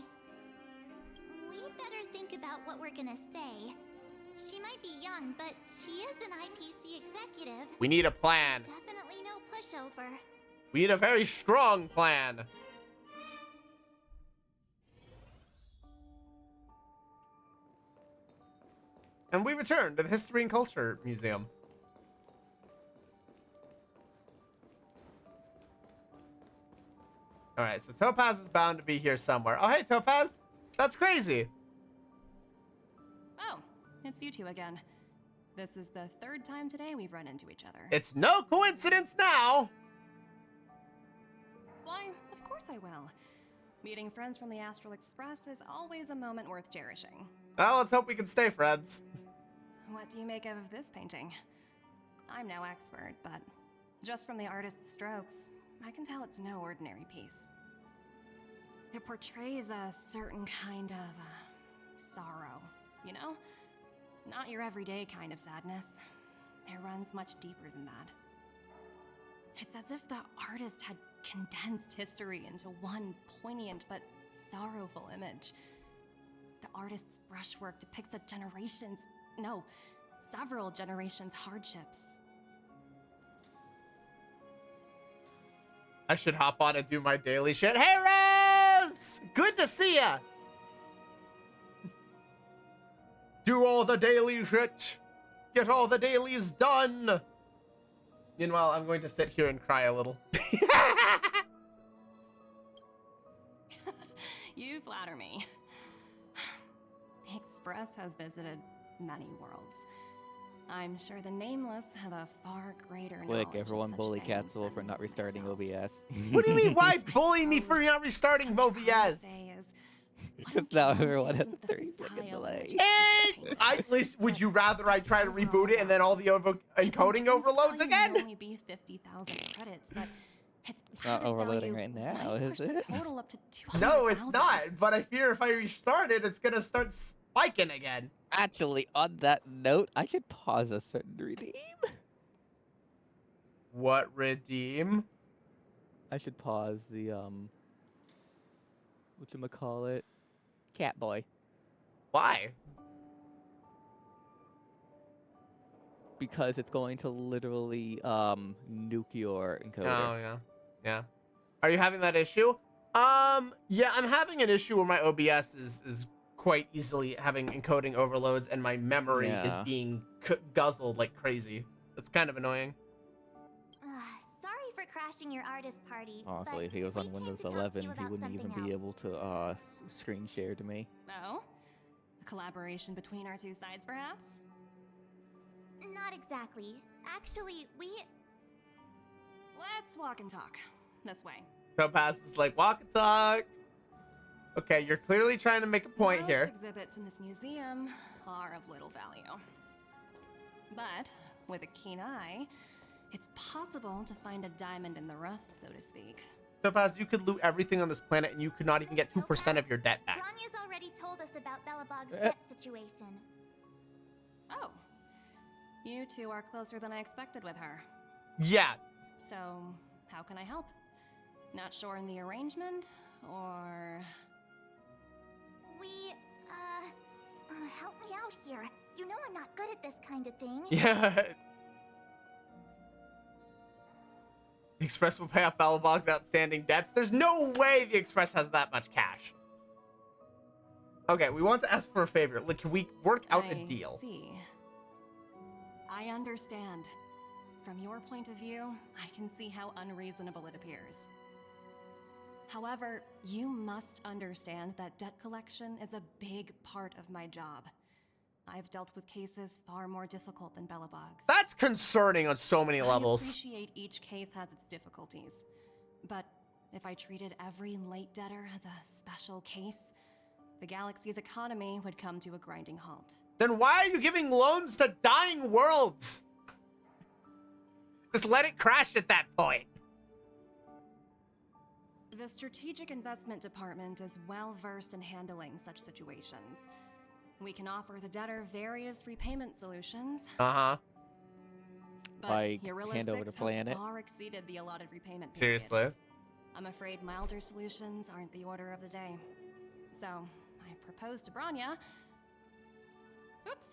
better think about what we're gonna say. She might be young, but she is an IPC executive. We need a plan. Definitely no pushover. We need a very strong plan. And we return to the History and Culture Museum. Alright, so Topaz is bound to be here somewhere. Oh, hey, Topaz! That's crazy! Oh, it's you two again. This is the third time today we've run into each other. It's no coincidence now! Why, of course I will. Meeting friends from the Astral Express is always a moment worth cherishing. Well, let's hope we can stay friends. What do you make of this painting? I'm no expert, but just from the artist's strokes, I can tell it's no ordinary piece. It portrays a certain kind of sorrow, you know? Not your everyday kind of sadness. It runs much deeper than that. It's as if the artist had condensed history into one poignant but sorrowful image. The artist's brushwork depicts several generations' hardships. I should hop on and do my daily shit. Hey, Rose! Good to see ya! Do all the daily shit! Get all the dailies done! Meanwhile, I'm going to sit here and cry a little. You flatter me. The Express has visited many worlds. I'm sure the Nameless have a far greater knowledge Quick, of everyone such bully things Katsuo for than not restarting myself. OBS. What do you mean, why bully me for not restarting What I'm trying to OBS? say is, what Because I'm now drawn to everyone has isn't a the 30-second style delay. in which it's painted. At least, would you rather I try to reboot it and then all the Its encoding intrinsic overloads value again? may only be 50,000 credits, but its not added overloading value right now, might is push the it? total up to No, it's 200,000. not. But I fear if I restart it, it's gonna start spiking again. Actually, on that note, I should pause a certain redeem. What redeem? I should pause the whatchamacallit? Catboy. Why? Because it's going to literally nuke your encoder. Oh yeah, yeah. Are you having that issue? Yeah, I'm having an issue where my OBS is quite easily having encoding overloads and my memory is Yeah. being guzzled like crazy. That's kind of annoying. Sorry for crashing your artist party. Honestly, but if he was we on came Windows to talk to 11, you he about wouldn't even something be else. able to screen share to me. Oh? A collaboration between our two sides, perhaps? Not exactly. Actually, we... Let's walk and talk. This way. Topaz is like, walk and talk. Okay, you're clearly trying to make a point Most here. exhibits in this museum are of little value. But with a keen eye, it's possible to find a diamond in the rough, so to speak. Topaz, you could loot everything on this planet and you could not even get 2% of your debt back. Bronya's already told us about Belobog's debt situation. Oh. You two are closer than I expected with her. Yeah. So, how can I help? Not sure in the arrangement, or... We, help me out here. You know I'm not good at this kind of thing. Yeah. The Express will pay off Belobog's outstanding debts. There's no way the Express has that much cash. Okay, we want to ask for a favor. Like, can we work out a deal? I see. I understand. From your point of view, I can see how unreasonable it appears. However, you must understand that debt collection is a big part of my job. I've dealt with cases far more difficult than Belobog's. That's concerning on so many levels. I appreciate each case has its difficulties. But if I treated every late debtor as a special case, the galaxy's economy would come to a grinding halt. Then why are you giving loans to dying worlds? Just let it crash at that point. The Strategic Investment Department is well versed in handling such situations. We can offer the debtor various repayment solutions. Uh-huh. But Like, Eurilla hand over 6 the planet? has far exceeded the allotted repayment period. Seriously? I'm afraid milder solutions aren't the order of the day. So, I proposed to Bronya. Oops,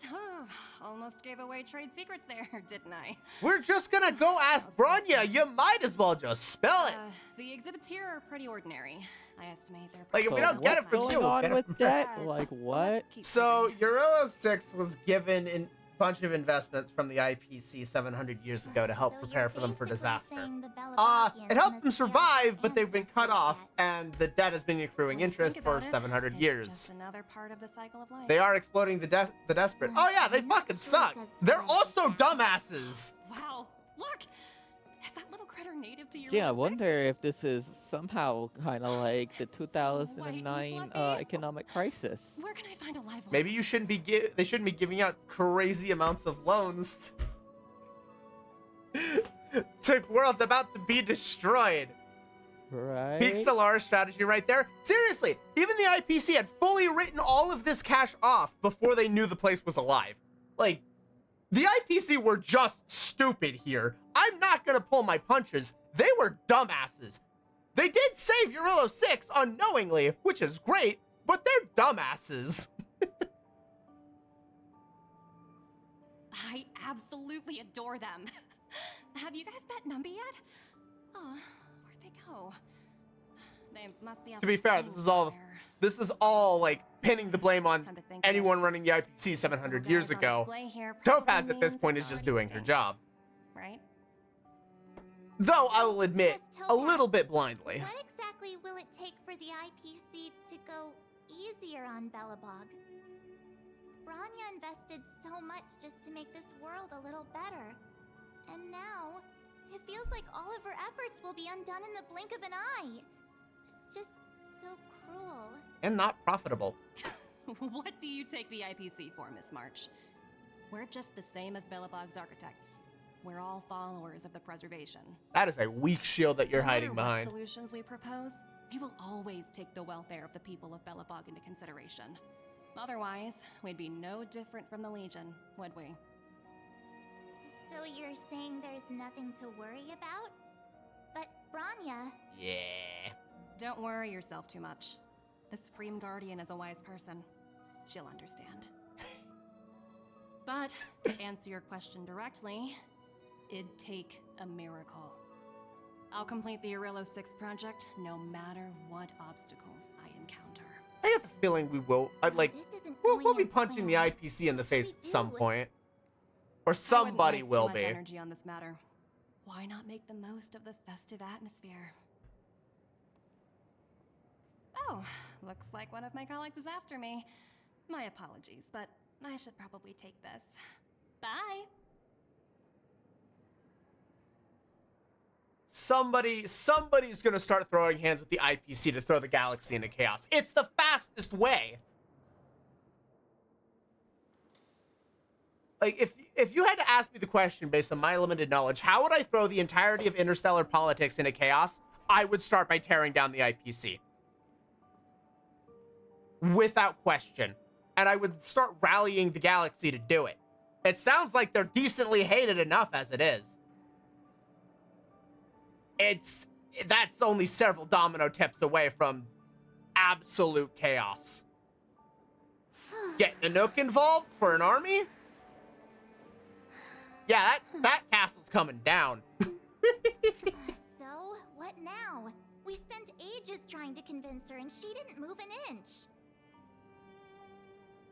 almost gave away trade secrets there, didn't I? We're just gonna go ask Bronya. You might as well just spell it. The exhibits here are pretty ordinary. I estimate they're Like, if we So don't get it what's from going you, we'll on get it with from that? her. Like, what? So, Eurilla 6 was given a bunch of investments from the IPC 700 years ago to help So prepare you're for them for basically disaster. saying the Belabogians It helped them must be our survive, but they've been cut ancestors' off, debt. and the debt has been accruing When you interest think for about it, 700 it's years. just another part of the cycle of life. They are exploiting the desperate. Oh yeah, they I'm not fucking sure it suck. says They're like also that. dumbasses. Wow, look! Is that little critter native to your Yeah, I wonder if this is somehow kind of like the It's so white and 2009 fluffy. equip crisis. Where can I find a live one? Maybe you shouldn't be they shouldn't be giving out crazy amounts of loans to worlds about to be destroyed. Right? Peak Stellaris strategy right there. Seriously, even the IPC had fully written all of this cash off before they knew the place was alive. Like, the IPC were just stupid here. I'm not gonna pull my punches. They were dumbasses. They did save Eurilla 6 unknowingly, which is great, but they're dumbasses. I absolutely adore them. Have you guys met Numby yet? Oh, where'd they go? They must be. To be fair, this is all like pinning the blame on anyone running the IPC 700 years ago. Topaz at this point is just doing her job. Right? Though I will admit, Yes, a little bit blindly. What exactly will it take for the IPC to go easier on Belobog? Bronya invested so much just to make this world a little better. And now, it feels like all of her efforts will be undone in the blink of an eye. It's just so cruel. And not profitable. What do you take the IPC for, Miss March? We're just the same as Belobog's architects. We're all followers of the preservation. That is a weak shield that you're No matter hiding behind. What solutions we propose, we will always take the welfare of the people of Belobog into consideration. Otherwise, we'd be no different from the Legion, would we? So you're saying there's nothing to worry about? But Bronya... Yeah. Don't worry yourself too much. The Supreme Guardian is a wise person. She'll understand. But, to answer your question directly, it'd take a miracle. I'll complete the Eurilla 6 project no matter what obstacles I encounter. I get the feeling we will, we'll be punching the IPC in the face at some point. Or I wouldn't somebody waste will too much be. energy on this matter. Why not make the most of the festive atmosphere? Oh, looks like one of my colleagues is after me. My apologies, but I should probably take this. Bye. Somebody's gonna start throwing hands with the IPC to throw the galaxy into chaos. It's the fastest way. Like, if you had to ask me the question based on my limited knowledge, how would I throw the entirety of interstellar politics into chaos? I would start by tearing down the IPC. Without question. And I would start rallying the galaxy to do it. It sounds like they're decently hated enough as it is. That's only several domino tips away from absolute chaos. Get Nanook involved for an army? Yeah, that castle's coming down. So, what now? We spent ages trying to convince her and she didn't move an inch.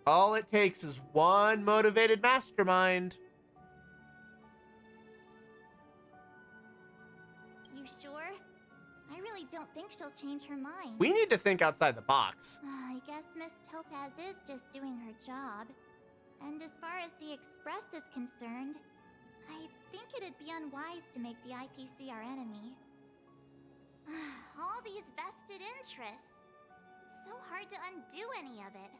All it takes is one motivated mastermind. You sure? I really don't think she'll change her mind. We need to think outside the box. I guess Miss Topaz is just doing her job. And as far as the Express is concerned, I think it'd be unwise to make the IPC our enemy. All these vested interests. So hard to undo any of it.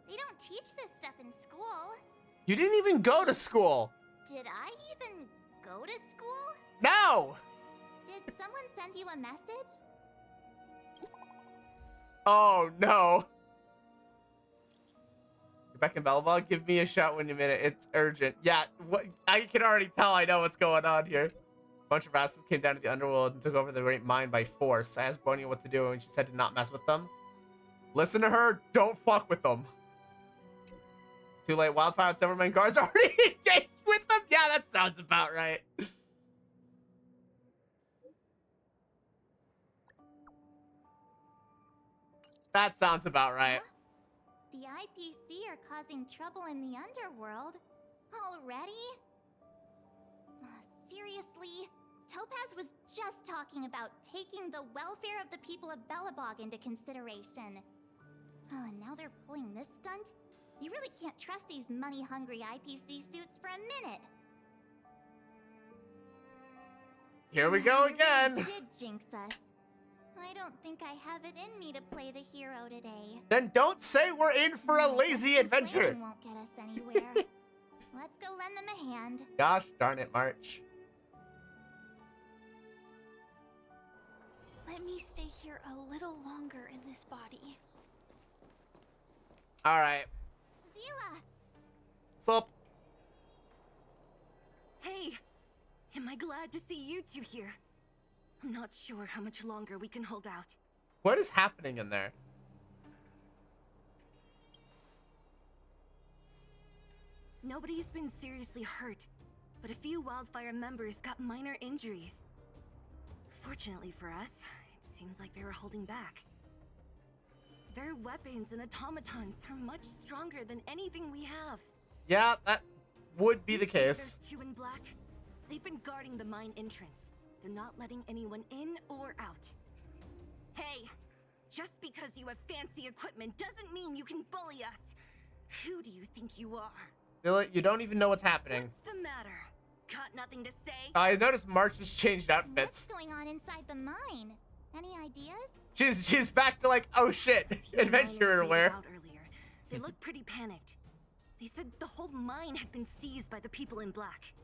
They don't teach this stuff in school. You didn't even go to school. Did I even go to school? No! Did someone send you a message? Oh, no. Back in Belobog, give me a shout when you minute. It's urgent. Yeah, what I can already tell I know what's going on here. A bunch of rascals came down to the underworld and took over the great mine by force. I asked Bonia what to do, and she said to not mess with them. Listen to her. Don't fuck with them. Too late. Wildfire and Silverman guards already engaged with them? Yeah, that sounds about right. That sounds about right. The IPC are causing trouble in the underworld? Already? Seriously? Topaz was just talking about taking the welfare of the people of Belobog into consideration. Oh, and now they're pulling this stunt? You really can't trust these money-hungry IPC suits for a minute. Here we go again. You did jinx us. I don't think I have it in me to play the hero today. Then don't say we're in for a lazy adventure. Complaining won't get us anywhere. Let's go lend them a hand. Gosh darn it, March. Let me stay here a little longer in this body. All right. Zila! Sup? Hey! Am I glad to see you two here? I'm not sure how much longer we can hold out. What is happening in there? Nobody's been seriously hurt, but a few Wildfire members got minor injuries. Fortunately for us, it seems like they were holding back. Their weapons and automatons are much stronger than anything we have. Yeah, that would be the case. There's two in black. They've been guarding the mine entrance. They're not letting anyone in or out. Hey, just because you have fancy equipment doesn't mean you can bully us. Who do you think you are? You don't even know what's happening. What's the matter? Got nothing to say? I noticed March has changed outfits. What's going on inside the mine? Any ideas? She's back to like, oh shit, adventurer wear. They looked pretty panicked. They said the whole mine had been seized by the people in black.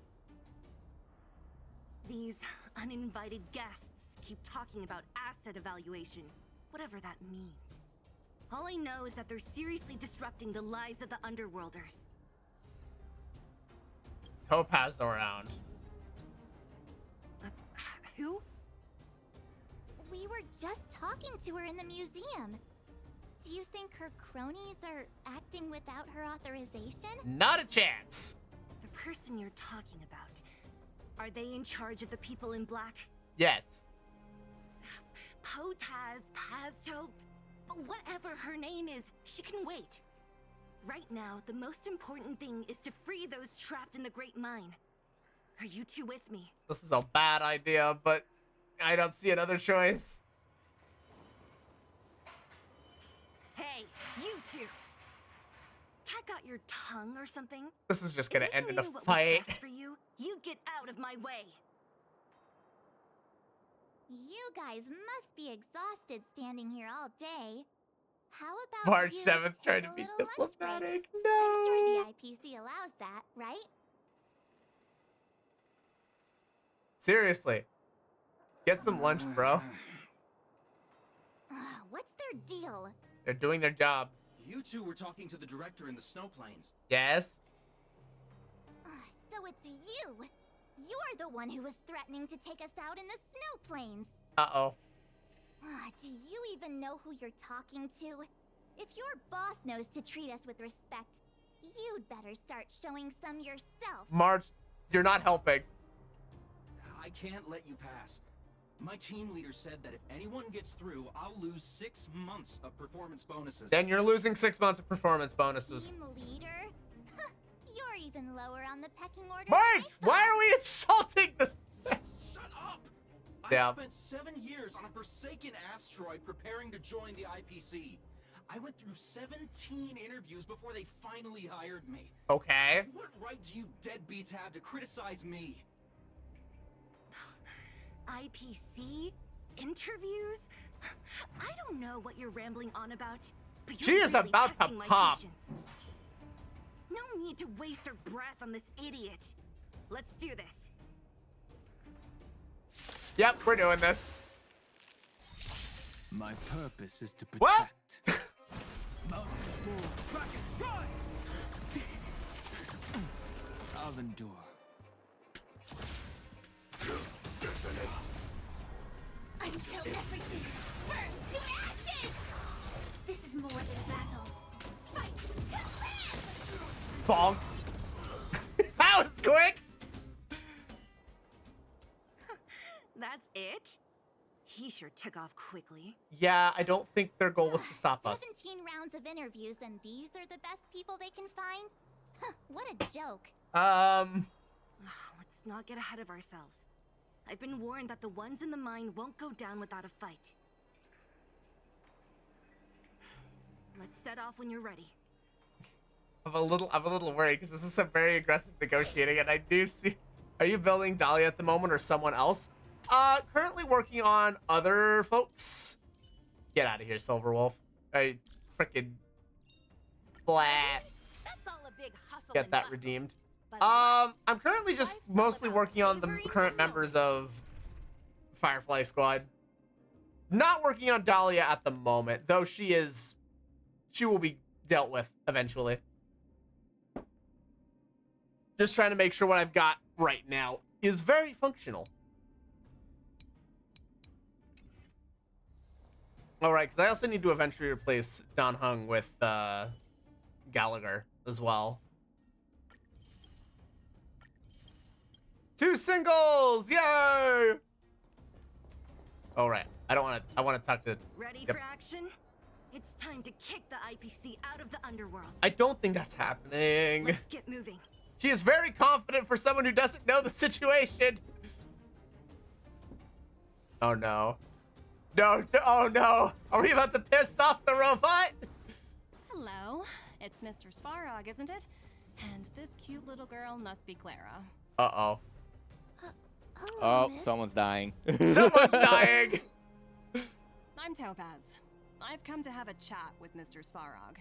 These uninvited guests keep talking about asset evaluation, whatever that means. All I know is that they're seriously disrupting the lives of the Underworlders. Is Topaz around? Who? We were just talking to her in the museum. Do you think her cronies are acting without her authorization? Not a chance. The person you're talking about. Are they in charge of the people in black? Yes. Potaz, Pazto, whatever her name is, she can wait. Right now, the most important thing is to free those trapped in the Great Mine. Are you two with me? This is a bad idea, but I don't see another choice. Hey, you two! Cat got your tongue or something? This is just gonna end in a What was fight. best for you, you'd get out of my way. You guys must be exhausted standing here all day. How about March you 7th take trying a to be little lunch break? diplomatic. I'm No. sure the IPC allows that, right? Seriously. Get some lunch, bro. What's their deal? They're doing their job. You two were talking to the director in the snow plains. Yes? So it's you. You're the one who was threatening to take us out in the snow plains. Uh-oh. Do you even know who you're talking to? If your boss knows to treat us with respect, you'd better start showing some yourself. March, you're not helping. I can't let you pass. My team leader said that if anyone gets through, I'll lose 6 months of performance bonuses. Then you're losing 6 months of performance bonuses. Team leader? You're even lower on the pecking order. March, why are we insulting this? Shut up! Yeah. I spent 7 years on a forsaken asteroid preparing to join the IPC. I went through 17 interviews before they finally hired me. Okay. What right do you deadbeats have to criticize me? IPC? Interviews? I don't know what you're rambling on about, but She you're is really about to testing my pop. patience. No need to waste our breath on this idiot. Let's do this. Yep, we're doing this. My purpose is to What? protect. Mountain Bull, Bracket, rise! I'll endure. Until everything burns to ashes! This is more than a battle. Fight to live! Bonk. That was quick. That's it? He sure took off quickly. Yeah, I don't think their goal was to stop us. 17 rounds of interviews and these are the best people they can find? What a joke. Let's not get ahead of ourselves. I've been warned that the ones in the mine won't go down without a fight. Let's set off when you're ready. I'm a little worried because this is some very aggressive negotiating, and I do see. Are you building Dahlia at the moment or someone else? Currently working on other folks. Get out of here, Silverwolf. I freaking flat. That's all a big hustle. Get that redeemed. I'm currently just mostly working on the current members of Firefly Squad. Not working on Dahlia at the moment, though she will be dealt with eventually. Just trying to make sure what I've got right now is very functional. Alright, because I also need to eventually replace Don Hung with Gallagher as well. 2 singles! Yay! Alright, I want to talk to... Ready Yep. for action? It's time to kick the IPC out of the underworld. I don't think that's happening. Let's get moving. She is very confident for someone who doesn't know the situation. Oh no. No, oh no. Are we about to piss off the robot? Hello, it's Mr. Svarog, isn't it? And this cute little girl must be Clara. Uh-oh. Oh, someone's dying. Someone's dying. I'm Topaz. I've come to have a chat with Mr. Svarog.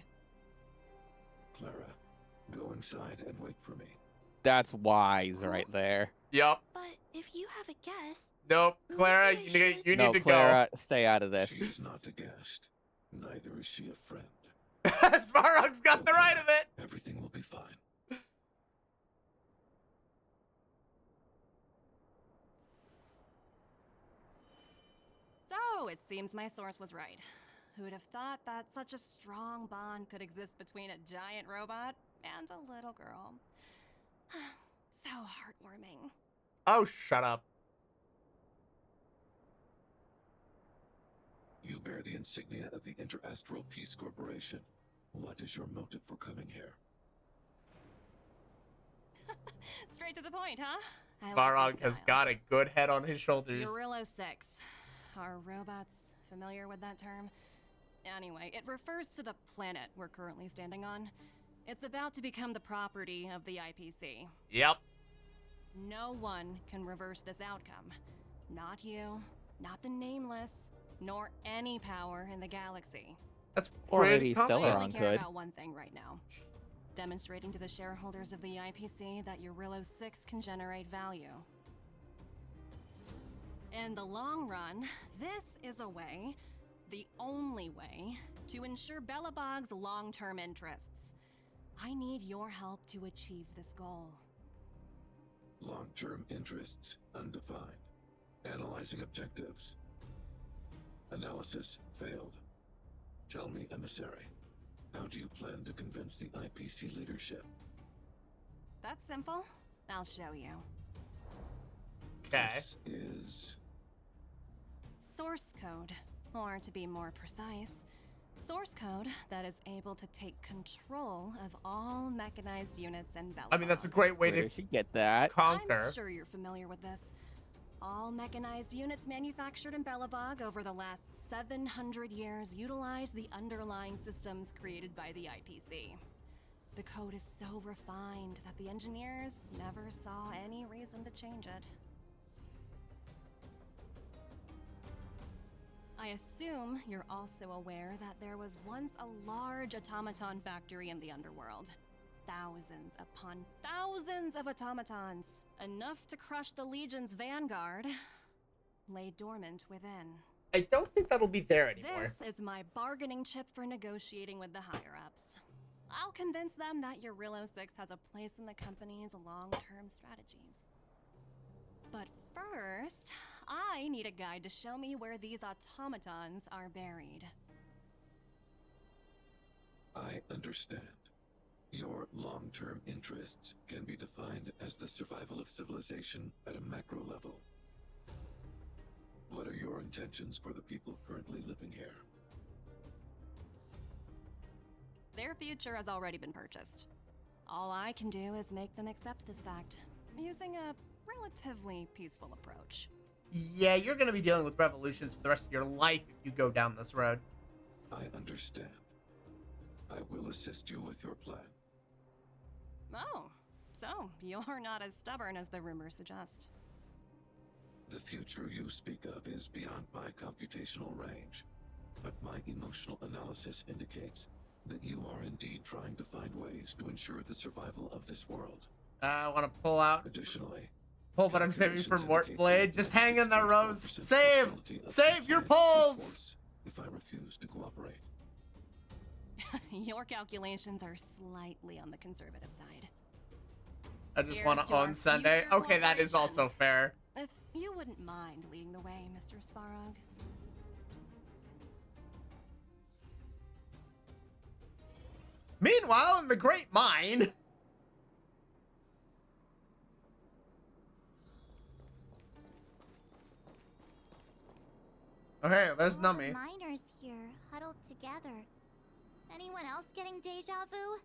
Clara, go inside and wait for me. That's wise right there. Yup. But if you have a guest... Nope. Clara, you need to Clara, stay out of this. She is not a guest. Neither is she a friend. go. Svarog's got the right of it. Everything will be fine. So, it seems my source was right. Who would have thought that such a strong bond could exist between a giant robot and a little girl? So heartwarming. Oh, shut up. You bear the insignia of the Interastral Peace Corporation. What is your motive for coming here? Straight to the point, huh? I like Svarog your has style. got a good head on his shoulders. Eurillo 6. Are robots familiar with that term? Anyway, it refers to the planet we're currently standing on. It's about to become the property of the IPC. Yep. No one can reverse this outcome. Not you, not the Nameless, nor any power in the galaxy. That's Or maybe I Stellaron only care could. about one thing right now. Demonstrating to the shareholders of the IPC that Eurillo 6 can generate value. In the long run, this is a way, the only way, to ensure Belobog's long-term interests. I need your help to achieve this goal. Long-term interests undefined. Analyzing objectives. Analysis failed. Tell me, emissary, how do you plan to convince the IPC leadership? That's simple. I'll show you. Okay. This is... Source code, or to be more precise, source code that is able to take control of all mechanized units in Belobog. I mean, that's a great way Where to did she get that? conquer. I'm sure you're familiar with this. All mechanized units manufactured in Belobog over the last 700 years utilize the underlying systems created by the IPC. The code is so refined that the engineers never saw any reason to change it. I assume you're also aware that there was once a large automaton factory in the underworld. Thousands upon thousands of automatons, enough to crush the Legion's vanguard, lay dormant within. I don't think that'll be there anymore. This is my bargaining chip for negotiating with the higher-ups. I'll convince them that Eurillo 6 has a place in the company's long-term strategies. But first, I need a guide to show me where these automatons are buried. I understand. Your long-term interests can be defined as the survival of civilization at a macro level. What are your intentions for the people currently living here? Their future has already been purchased. All I can do is make them accept this fact, using a relatively peaceful approach. Yeah, you're gonna be dealing with revolutions for the rest of your life if you go down this road. I understand. I will assist you with your plan. Oh, so you're not as stubborn as the rumors suggest. The future you speak of is beyond my computational range, but my emotional analysis indicates that you are indeed trying to find ways to ensure the survival of this world. I want to pull out. Additionally, pull what I'm saving for Mort Blade. Just hang in there, Rose. 64% Save! probability of Save your deploying pulls! force if I refuse to cooperate. Your calculations are slightly on the conservative side. I just Here's want to to our own Sunday. future Okay, that is cooperation. also fair. If you wouldn't mind leading the way, Mr. Svarog. Meanwhile, in the Great Mine. Okay, there's A lot of Nummy. miners here, huddled together. Anyone else getting deja vu?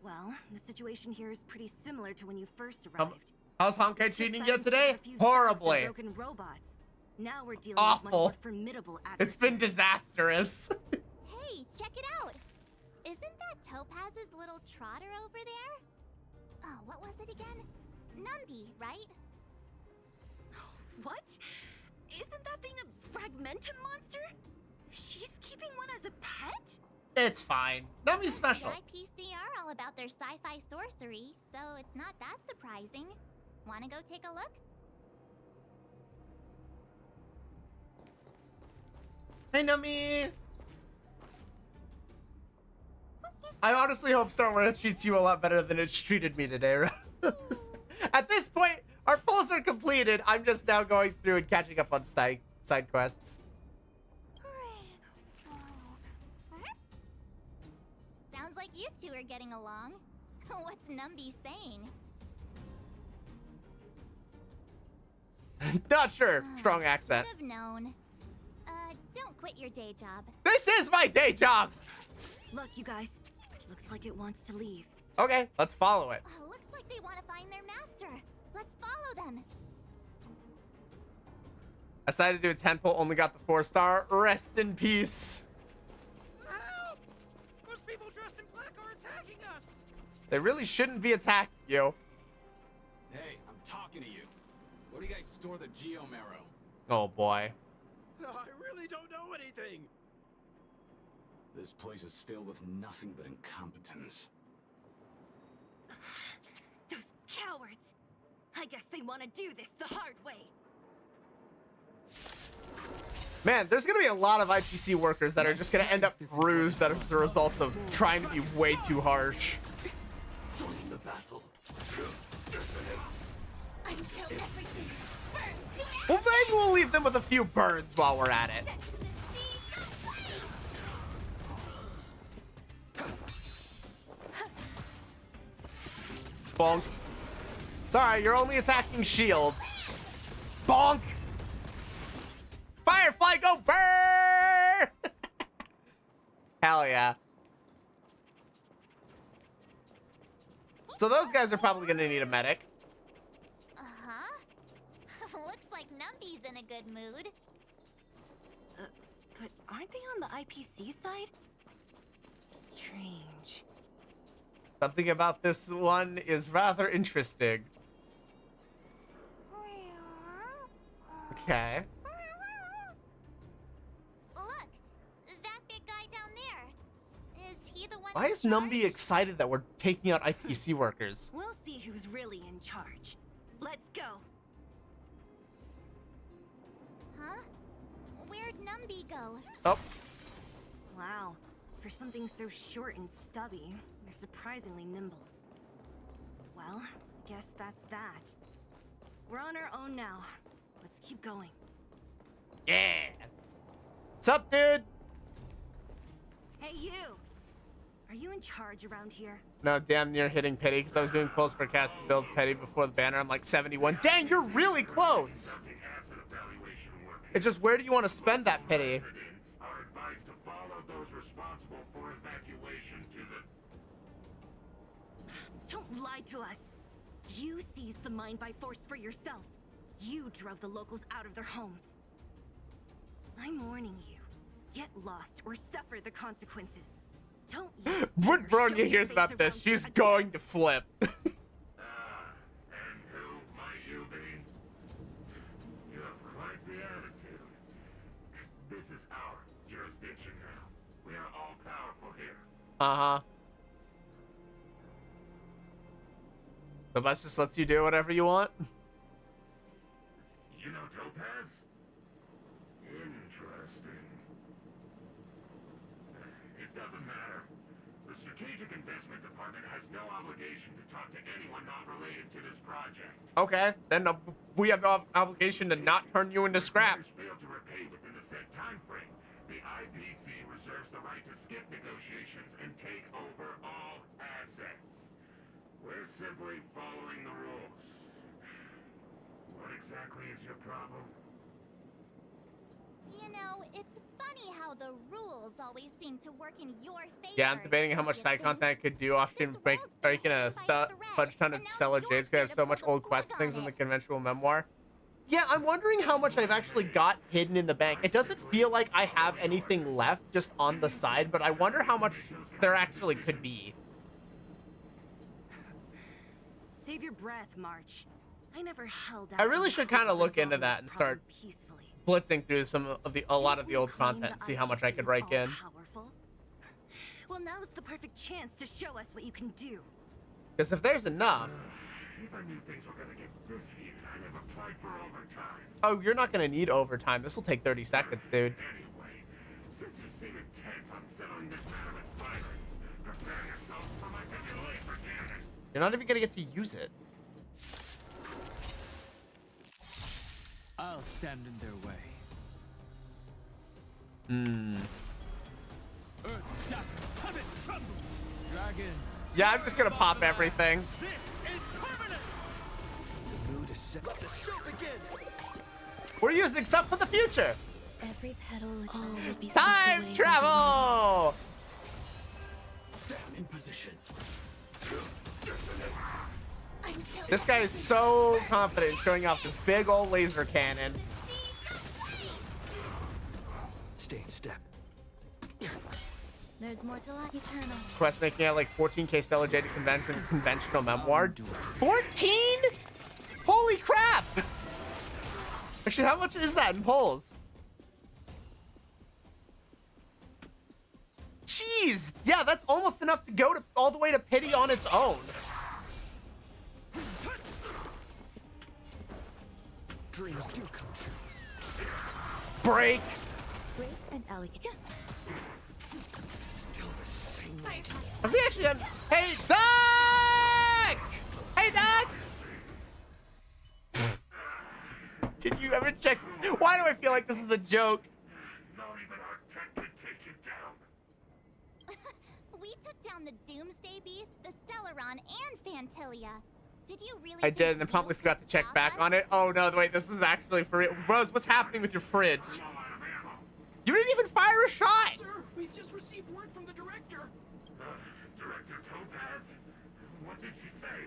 Well, the situation here is pretty similar to when you first How- arrived. How's Honkai This cheating time, yet we today? had a few stops and Horribly. Broken robots. Now we're dealing with Awful. much more formidable It's been disastrous. Hey, check it out! Isn't that Topaz's little trotter over there? Oh, what was it again? Numby, right? What? Isn't that thing a Fragmentum monster? She's keeping one as a pet? It's fine. Nummy's special. The IPC are all about their sci-fi sorcery, so it's not that surprising. Wanna go take a look? Hey, Nummy. I honestly hope Star Wars treats you a lot better than it's treated me today, Rose. At this point, our pulls are completed. I'm just now going through and catching up on side quests. Sounds like you two are getting along. What's Numby saying? Not sure. Strong accent. Should have known. Don't quit your day job. This is my day job. Look, you guys. Looks like it wants to leave. Okay, let's follow it. Looks like they want to find their master. Let's follow them. I decided to do a 10 pull, only got the 4-star. Rest in peace. Help! Those people dressed in black are attacking us! They really shouldn't be attacking you. Hey, I'm talking to you. Where do you guys store the Geomarrow? Oh boy. I really don't know anything. This place is filled with nothing but incompetence. Those cowards! I guess they want to do this the hard way. Man, there's gonna be a lot of IPC workers that are just gonna end up bruised as a result of trying to be way too harsh. Joining the battle. Until everything burns to ash. Well, maybe we'll leave them with a few burns while we're at it. Bonk. Sorry, you're only attacking shield. Bonk. Firefly, go burn! Hell yeah. So those guys are probably gonna need a medic. Looks like Numby's in a good mood. But aren't they on the IPC side? Strange. Something about this one is rather interesting. Okay. Look, that big guy down there. Is he the one? Why is Numby excited that we're taking out IPC workers? We'll see who's really in charge. Let's go. Huh? Where'd Numby go? Oh. Wow. For something so short and stubby, they're surprisingly nimble. Well, guess that's that. We're on our own now. Let's keep going. Yeah. What's up, dude? Hey, you! Are you in charge around here? No, damn near hitting Petty because I was doing pulls for cast to build Petty before the banner. I'm like 71. Dang, you're really close. It's just, where do you want to spend that Petty? Are advised to follow those responsible for evacuation to the... Don't lie to us! You seized the mine by force for yourself. You drove the locals out of their homes. I'm warning you. Get lost or suffer the consequences. Don't you When dare Bronya show your hears face about this, around she's here going to flip. And who might you be? You have quite the attitude. This is our jurisdiction now. We are all powerful here. Uh-huh. The bus just lets you do whatever you want. You know Topaz? Interesting. It doesn't matter. The Strategic Investment Department has no obligation to talk to anyone not related to this project. Okay, then we have an obligation to not turn you into scrap. If fail to repay within the set time frame, the IPC reserves the right to skip negotiations and take over all assets. We're simply following the rules. What exactly is your problem? You know, it's funny how the rules always seem to work in your favor. Yeah, I'm debating how much side content I could do. Often breaking a fudge ton of Stellar Jades because I have so much old quest things in the conventional memoir. Yeah, I'm wondering how much I've actually got hidden in the bank. It doesn't feel like I have anything left just on the side, but I wonder how much there actually could be. Save your breath, March. I never held out. I really should kind of look into that and start blitzing through a lot of the old content and see how much I could rake in. Powerful? Well, now's the perfect chance to show us what you can do. Because if there's enough... If I knew things were gonna get this heated, I'd have applied for overtime. Oh, you're not going to need overtime. This will take 30 seconds, dude. Anyway, since you seem intent on settling this matter with violence, prepare yourself for my laser cannon. You're not even going to get to use it. I'll stand in their way. Hmm. Earth shatters, heaven trembles. Dragons. Yeah, I'm just going to pop everything. This is permanent. The mood is set. Let the show begin. We're using stuff for the future. Every petal would be Time travel! Set in position. This guy is so confident in showing off this big old laser cannon. Stay in step. There's more to life. Eternal. Quest making out like 14K Stellar Jade conventional memoir. 14? Holy crap! Actually, how much is that in polls? Jeez! Yeah, that's almost enough to go to all the way to Pity on its own. Dreams do come true. Break! Grace and elegance. Still the same way. Has he actually done? Hey, Doc! Hey, Doc! Did you ever check? Why do I feel like this is a joke? We took down the Doomsday Beast, the Stellaron, and Phantilia. Did you really? I did, and I promptly forgot to check back on it. Oh no, wait, this is actually for real. Rose, what's happening with your fridge? You didn't even fire a shot! Sir, we've just received word from the director. Director Topaz? What did she say?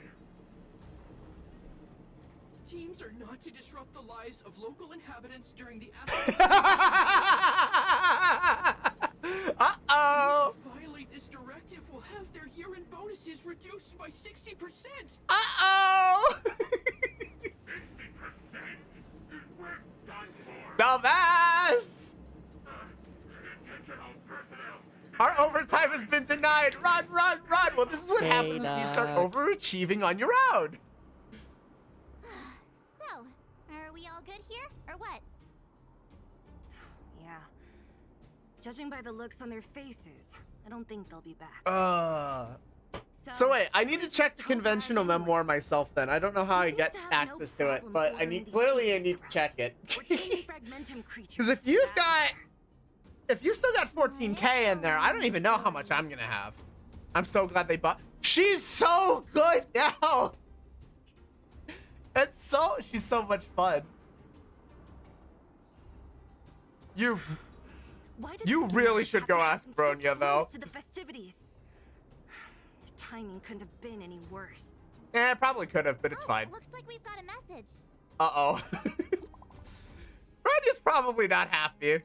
Teams are not to disrupt the lives of local inhabitants during the Uh-oh! Violate this directive will have their year-end bonuses reduced by 60%. Uh-oh! 60%? We're done for. Dumbass! Intentional personnel. Our overtime has been denied. Run, run, run! Well, this is what happens when you start overachieving on your own. So, are we all good here, or what? Yeah. Judging by the looks on their faces, I don't think they'll be back. So wait, I need to check the conventional memoir myself then. I don't know how I get access to it, but I need to check it. Because if you've still got 14K in there, I don't even know how much I'm gonna have. I'm so glad they bought. She's so good now. She's so much fun. You really should go ask Bronya though. To the festivities. The timing couldn't have been any worse. Yeah, it probably could have, but it's fine. Looks like we've got a message. Uh-oh. Bronya's probably not happy.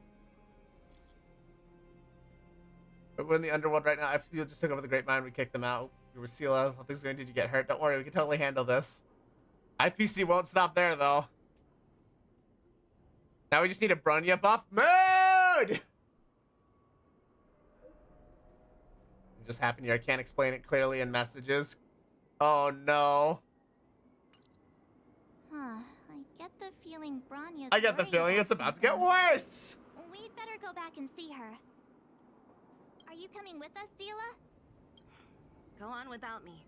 But we're in the underworld right now. I feel just took over the Great Mine. We kicked them out. We were Sela. Nothing's going to do you get hurt. Don't worry, we can totally handle this. IPC won't stop there, though. Now we just need a Bronya buff. Mood! It just happened here. I can't explain it clearly in messages. Oh, no. Huh. I get the feeling Bronya's I get the feeling it's about to get worse. We'd better go back and see her. Are you coming with us, Sela? Go on without me.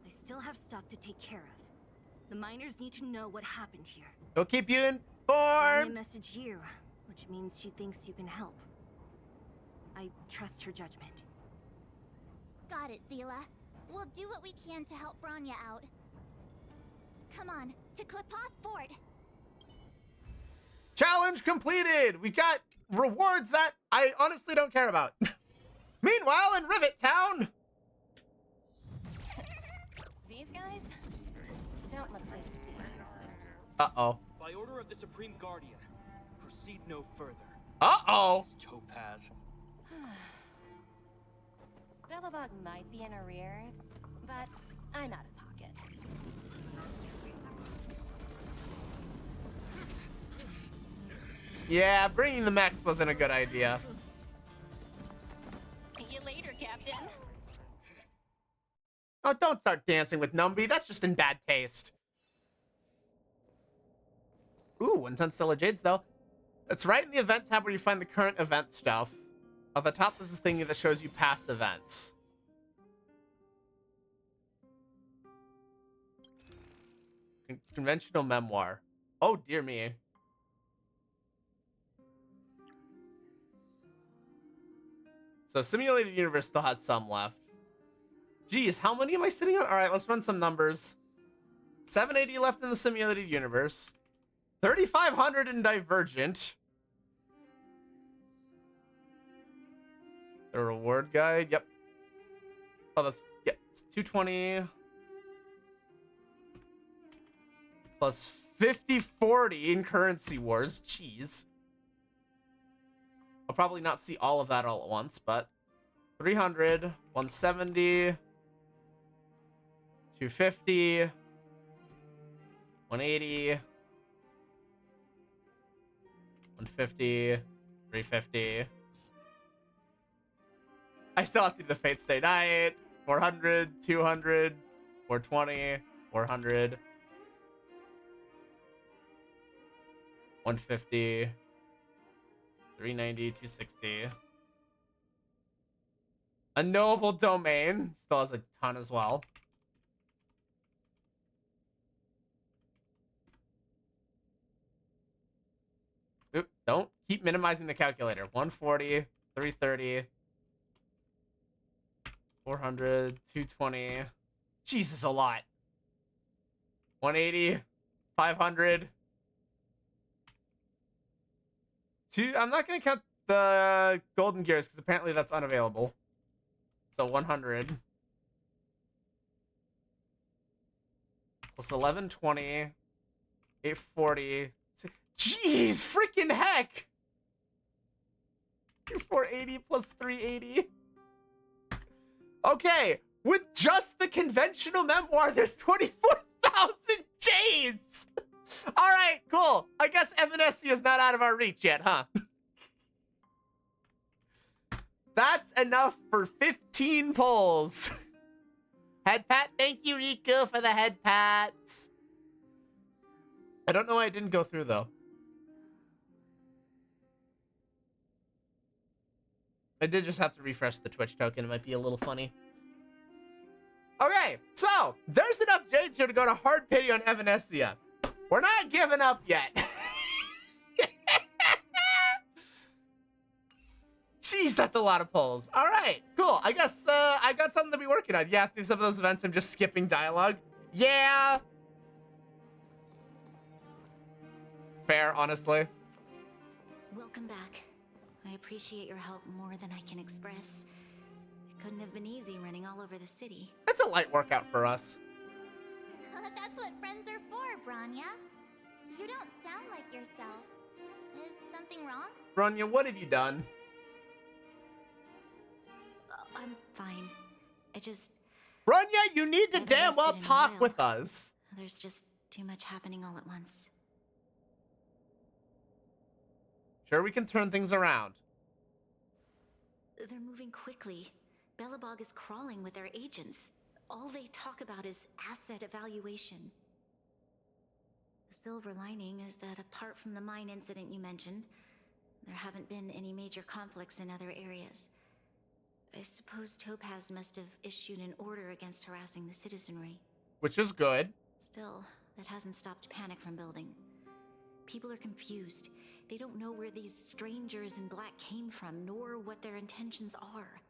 I still have stuff to take care of. The miners need to know what happened here. We'll keep you Bronya informed. messaged you, which means she thinks you can help. I trust her judgment. Got it, Sela. We'll do what we can to help Bronya out. Come on, to Klipoth Fort. Challenge completed. We got rewards that I honestly don't care about. Meanwhile, in Rivet Town. These guys don't look like Uh-oh. By order of the Supreme Guardian, proceed no further. Uh-oh. Miss Topaz. Belobog might be in arrears, but I'm out of pocket. Yeah, bringing the mechs wasn't a good idea. See you later, Captain. Oh, don't start dancing with Numby. That's just in bad taste. Ooh, 110 Stellar Jades, though. It's right in the event tab where you find the current event stuff. At the top, there's this thing that shows you past events. Conventional memoir. Oh, dear me. So Simulated Universe still has some left. Geez, how many am I sitting on? All right, let's run some numbers. 780 left in the Simulated Universe. 3,500 in Divergent. The reward guide, yep. Oh, that's, yeah, it's 220 plus 5040 in currency wars. Jeez. I'll probably not see all of that all at once, but 300, 170, 250, 180, 150, 350. I still have to do the Fate Stay Night. 400, 200, 420, 400, 150, 390, 260. A Noble Domain still has a ton as well. Oop, don't keep minimizing the calculator. 140, 330, 400, 220. Jesus, a lot. 180, 500. I'm not going to count the golden gears because apparently that's unavailable. So 100. Plus 1120. 840. Jeez, freaking heck! 480 plus 380. Okay, with just the conventional memoir, there's 24,000 J's! Alright, cool. I guess Evanescia is not out of our reach yet, huh? That's enough for 15 polls. Head pat, thank you, Riku, for the head pats. I don't know why I didn't go through, though. I did just have to refresh the Twitch token. It might be a little funny. Okay, so there's enough Jades here to go to hard pity on Evanescia. We're not giving up yet. Jeez, that's a lot of polls. All right, cool. I guess I got something to be working on. Yeah, through some of those events, I'm just skipping dialogue. Yeah. Fair, honestly. Welcome back. I appreciate your help more than I can express. It couldn't have been easy running all over the city. It's a light workout for us. That's what friends are for, Bronya. You don't sound like yourself. Is something wrong? Bronya, what have you done? I'm fine. I just... Bronya, you need to I've damn well rested in a talk while. with us. There's just too much happening all at once. Sure, we can turn things around. They're moving quickly. Belobog is crawling with their agents. All they talk about is asset evaluation. The silver lining is that apart from the mine incident you mentioned, there haven't been any major conflicts in other areas. I suppose Topaz must have issued an order against harassing the citizenry. Which is good. Still, that hasn't stopped panic from building. People are confused. They don't know where these strangers in black came from, nor what their intentions are.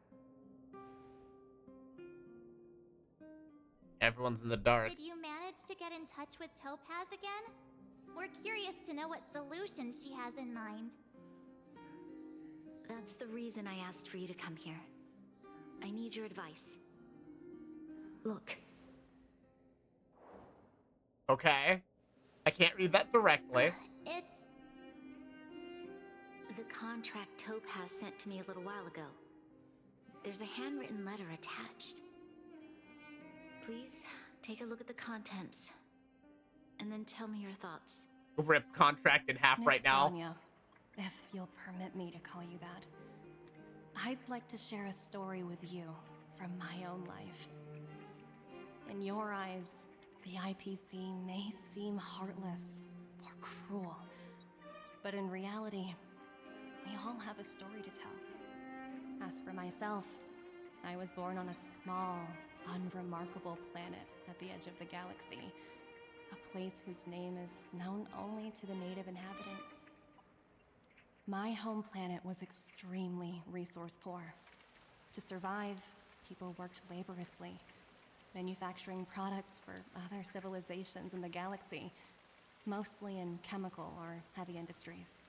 Everyone's in the dark. Did you manage to get in touch with Topaz again? We're curious to know what solution she has in mind. That's the reason I asked for you to come here. I need your advice. Look. Okay. I can't read that directly. It's... The contract Topaz sent to me a little while ago. There's a handwritten letter attached. Please, take a look at the contents. And then tell me your thoughts. Rip contract in half right now. Bronya, if you'll permit me to call you that. I'd like to share a story with you from my own life. In your eyes, the IPC may seem heartless or cruel. But in reality, we all have a story to tell. As for myself, I was born on a small, unremarkable planet at the edge of the galaxy. A place whose name is known only to the native inhabitants. My home planet was extremely resource poor. To survive, people worked laboriously, manufacturing products for other civilizations in the galaxy, mostly in chemical or heavy industries.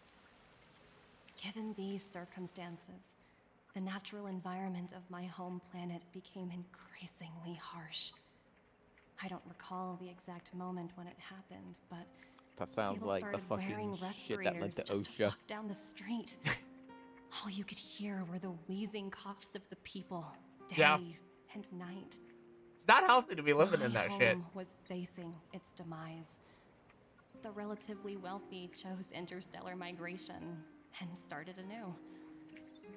Given these circumstances, the natural environment of my home planet became increasingly harsh. I don't recall the exact moment when it happened, but That sounds people like the started wearing fucking shit that led respirators to just to OSHA. walk down the street. All you could hear were the wheezing coughs of the people, day Yeah. and night. It's not healthy to be living in My that shit. home was facing its demise. The relatively wealthy chose interstellar migration and started anew.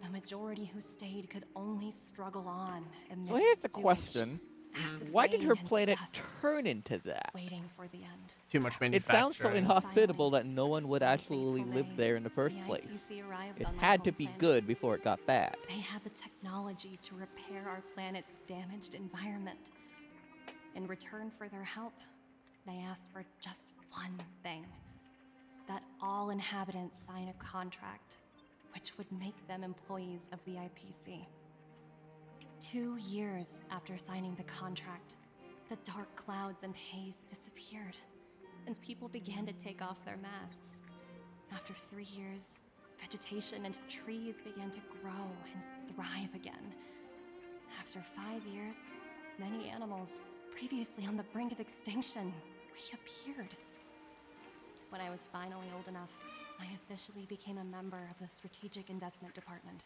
The majority who stayed could only struggle on amidst So here's the sewage, question. acid Why did rain, her and planet dust, turn into that? waiting for the end. Too much It sounds so manufacturing. inhospitable that no one would actually live there in the first The place. IPC arrived It on my had to home be planet. good before it got bad. They had the technology to repair our planet's damaged environment. In return for their help, they asked for just one thing: that all inhabitants sign a contract which would make them employees of the IPC. 2 years after signing the contract, the dark clouds and haze disappeared, and people began to take off their masks. After 3 years, vegetation and trees began to grow and thrive again. After 5 years, many animals, previously on the brink of extinction, reappeared. When I was finally old enough, I officially became a member of the Strategic Investment Department.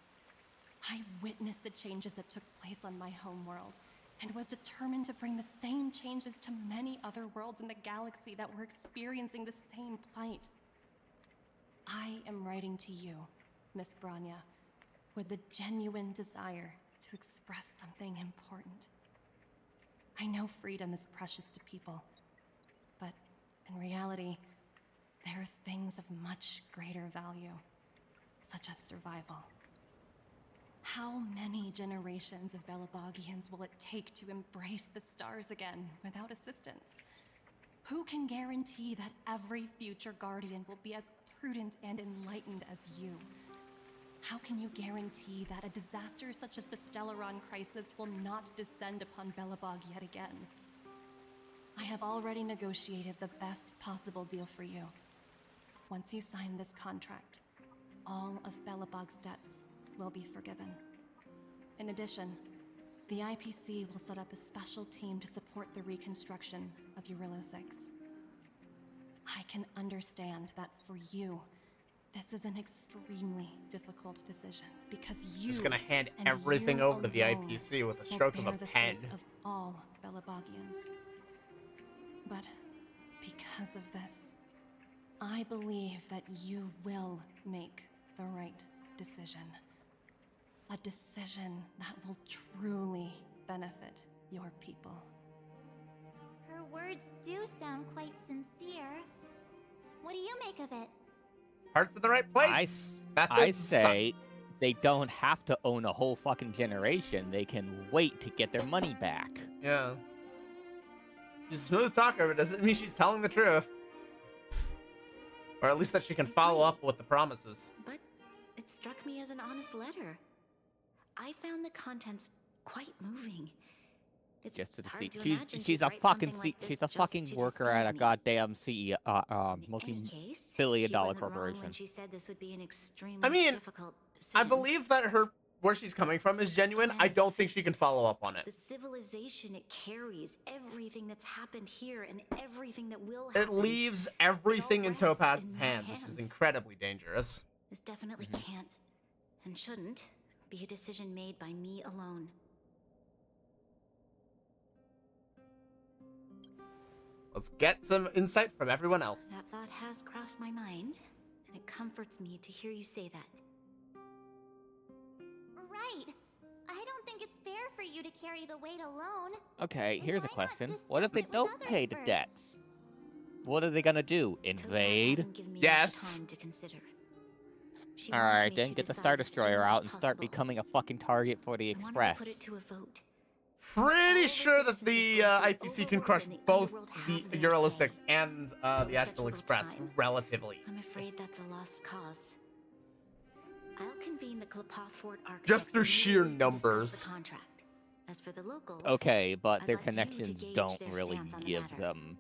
I witnessed the changes that took place on my home world, and was determined to bring the same changes to many other worlds in the galaxy that were experiencing the same plight. I am writing to you, Miss Bronya, with the genuine desire to express something important. I know freedom is precious to people, but in reality, there are things of much greater value, such as survival. How many generations of Belabogians will it take to embrace the stars again without assistance? Who can guarantee that every future Guardian will be as prudent and enlightened as you? How can you guarantee that a disaster such as the Stellaron crisis will not descend upon Belobog yet again? I have already negotiated the best possible deal for you. Once you sign this contract, all of Belobog's debts will be forgiven. In addition, the IPC will set up a special team to support the reconstruction of Eurilo 6. I can understand that for you, this is an extremely difficult decision, because you Just gonna hand and everything you over to the alone IPC with a will stroke of bear a the pen. fate of all Belabogians. But because of this, I believe that you will make the right decision. A decision that will truly benefit your people. Her words do sound quite sincere. What do you make of it? Heart's in the right place. I Methods suck. say they don't have to own a whole fucking generation. They can wait to get their money back. Yeah. She's a smooth talker, but doesn't mean she's telling the truth. Or at least that she can follow up with the promises. But it struck me as an honest letter. I found the contents quite moving. It's Just to hard to see, imagine she's she'd a write fucking something like this she's a just fucking to worker at a deceive me. goddamn In any multi-billion case, dollar she wasn't wrong corporation. when she said this would be an extremely I mean, difficult decision. I believe that where she's coming from is genuine. I don't think she can follow up on it. The civilization it carries, everything that's happened here, and everything that will happen. It leaves everything in rests Topaz's in my hands, which is hands. incredibly dangerous. This definitely can't, and shouldn't, be a decision made by me alone. Let's get some insight from everyone else. That thought has crossed my mind, and it comforts me to hear you say that. Right. I don't think it's fair for you to carry the weight alone. Okay, here's a Why not question. What if they discuss it with don't others pay the first? debts? What are they gonna do? Invade? Hasn't given me much Yes. time to consider. She wants Alright, me then to get the decide Star as soon Destroyer as out and start possible. becoming a fucking target for the I wanted to Express. put it to a vote. Pretty sure that the IPC can crush both the Eurolo 6 and the Astral Express relatively. I'm afraid that's a lost cause. I'll convene the Klapothfort architects Just through sheer immediately to discuss numbers. the contract. As for the locals, Okay, but I'd their like you to connections gauge don't their really stance on the give matter. them...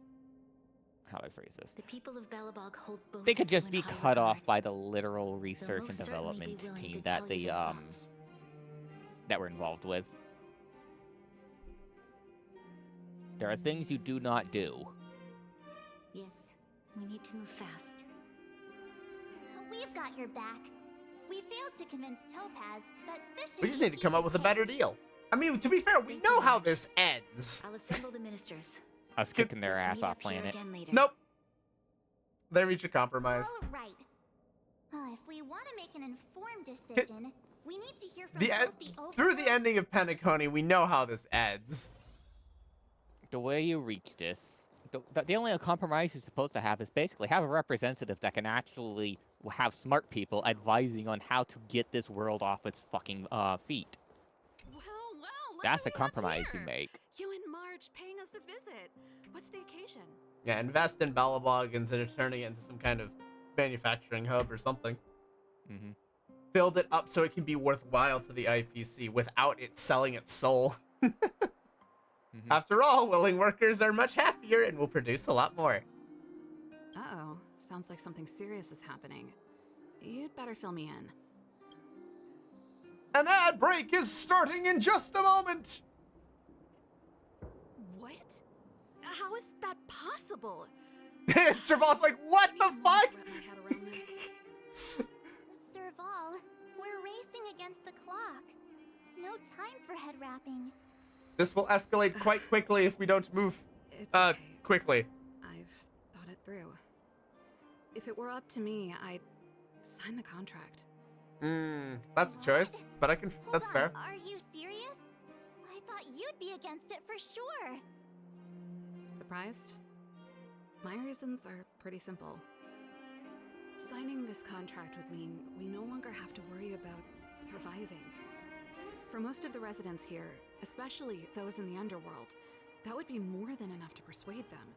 How do I phrase this? The people of Belobog hold both They could of you just in be high cut off regard. by the literal They'll research and most certainly be development willing team to that tell you the their thoughts. that we're involved with. There are things you do not do. Yes, we need to move fast. We've got your back. We failed to convince Topaz, but this should We just need to come up with a better deal. I mean, to be fair, we know how this ends. I'll assemble the ministers. Us kicking their Let's ass meet off up here planet. again later. Nope. They reach a compromise. All right. If we want to make an informed decision, we need to hear from both Through the ending of Penacony, we know how this ends. The way you reach this, the only compromise you're supposed to have is basically have a representative that can actually have smart people advising on how to get this world off its fucking feet. Well, look That's what a we have compromise you here. make. You and Marge paying us a visit. What's the occasion? Yeah, invest in Belobog instead of turning it into some kind of manufacturing hub or something. Mm-hmm. Build it up so it can be worthwhile to the IPC without it selling its soul. After all, willing workers are much happier and will produce a lot more. Uh-oh. Sounds like something serious is happening. You'd better fill me in. An ad break is starting in just a moment. What? How is that possible? Serval's like, what the fuck? Serval, we're racing against the clock. No time for head wrapping. This will escalate quite quickly if we don't move quickly. I've thought it through. If it were up to me, I'd sign the contract. That's a choice, but I can. That's fair. Are you serious? I thought you'd be against it for sure. Surprised? My reasons are pretty simple. Signing this contract would mean we no longer have to worry about surviving. For most of the residents here, especially those in the underworld, that would be more than enough to persuade them.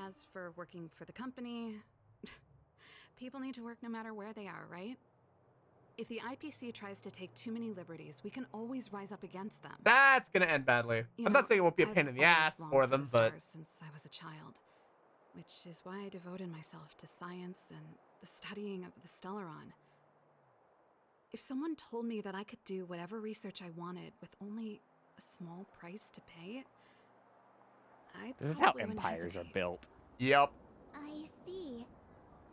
As for working for the company, people need to work no matter where they are, right? If the IPC tries to take too many liberties, we can always rise up against them. That's gonna end badly. You I'm know, not saying it won't be a pain in the I've ass always for longed them, the but stars since I was a child, which is why I devoted myself to science and the studying of the Stellaron. If someone told me that I could do whatever research I wanted with only a small price to pay, I This is how probably wouldn't empires are hesitate. built. Yep. I see.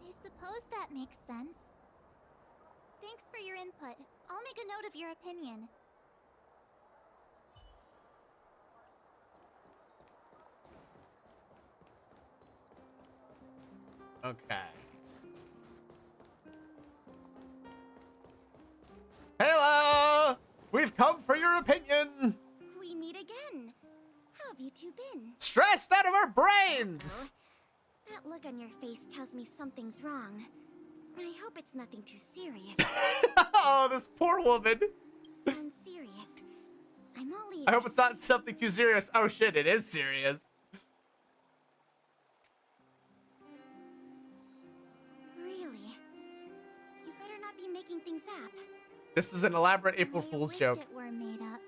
I suppose that makes sense. Thanks for your input. I'll make a note of your opinion. Okay. Hello! We've come for your opinion! We meet again. How have you two been? Stressed out of our brains! That look on your face tells me something's wrong. I hope it's nothing too serious. Oh, this poor woman. Sounds serious. I'm all ears. I hope it's not something too serious. Oh shit, it is serious. Really? You better not be making things up. This is an elaborate April Fool's joke. It were made up.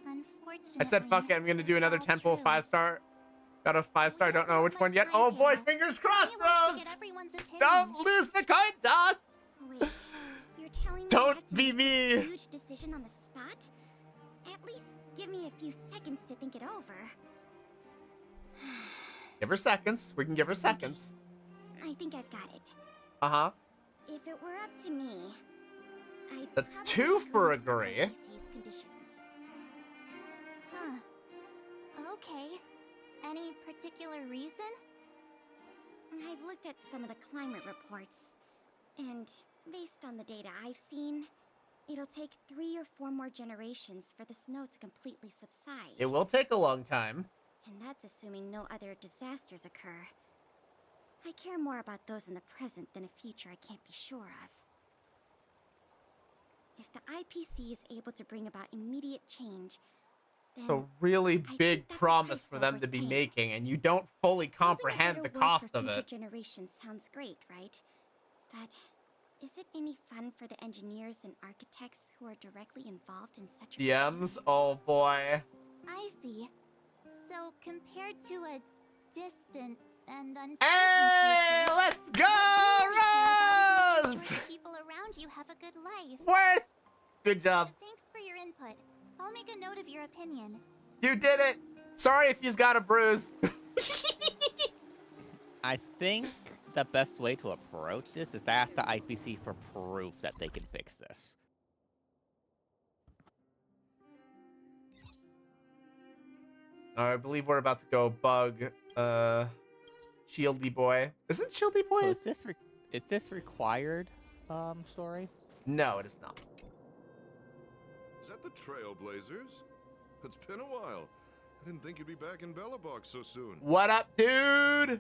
Unfortunately, I said, fuck it, I'm gonna do another temple 5-star. Got a 5-star, don't know which one yet. Oh boy, fingers crossed, Rose! Don't lose the coin toss! Wait, you're telling me Don't be me! a huge decision on the spot? At least give me a few seconds to think it over. Give her seconds. We can give her seconds. I think I've got it. Uh-huh. If it were up to me, I'd That's probably 2 go for with the agree. IPC's conditions. Huh. Okay. Any particular reason? I've looked at some of the climate reports, and based on the data I've seen, it'll take 3 or 4 more generations for the snow to completely subside. It will take a long time. And that's assuming no other disasters occur. I care more about those in the present than a future I can't be sure of. If the IPC is able to bring about immediate change, then It's a really I big think that's a promise price for well them worth to be paying. making, and you don't fully comprehend the Better cost world for of future it. generations sounds great, right? But is it any fun for the engineers and architects who are directly involved in such a DMs? Oh boy. I see. So compared to a distant and uncertain Hey, future, let's what do you care about is go, making Rose! sure the people around you have a good life. Worth Good job. Thanks for your input. I'll make a note of your opinion. You did it. Sorry if you've got a bruise. I think the best way to approach this is to ask the IPC for proof that they can fix this. I believe we're about to go bug Shieldy Boy. Isn't Shieldy Boy? So is this required, story? No, it is not. Is that the Trailblazers? It's been a while. I didn't think you'd be back in Belobog so soon. What up, dude?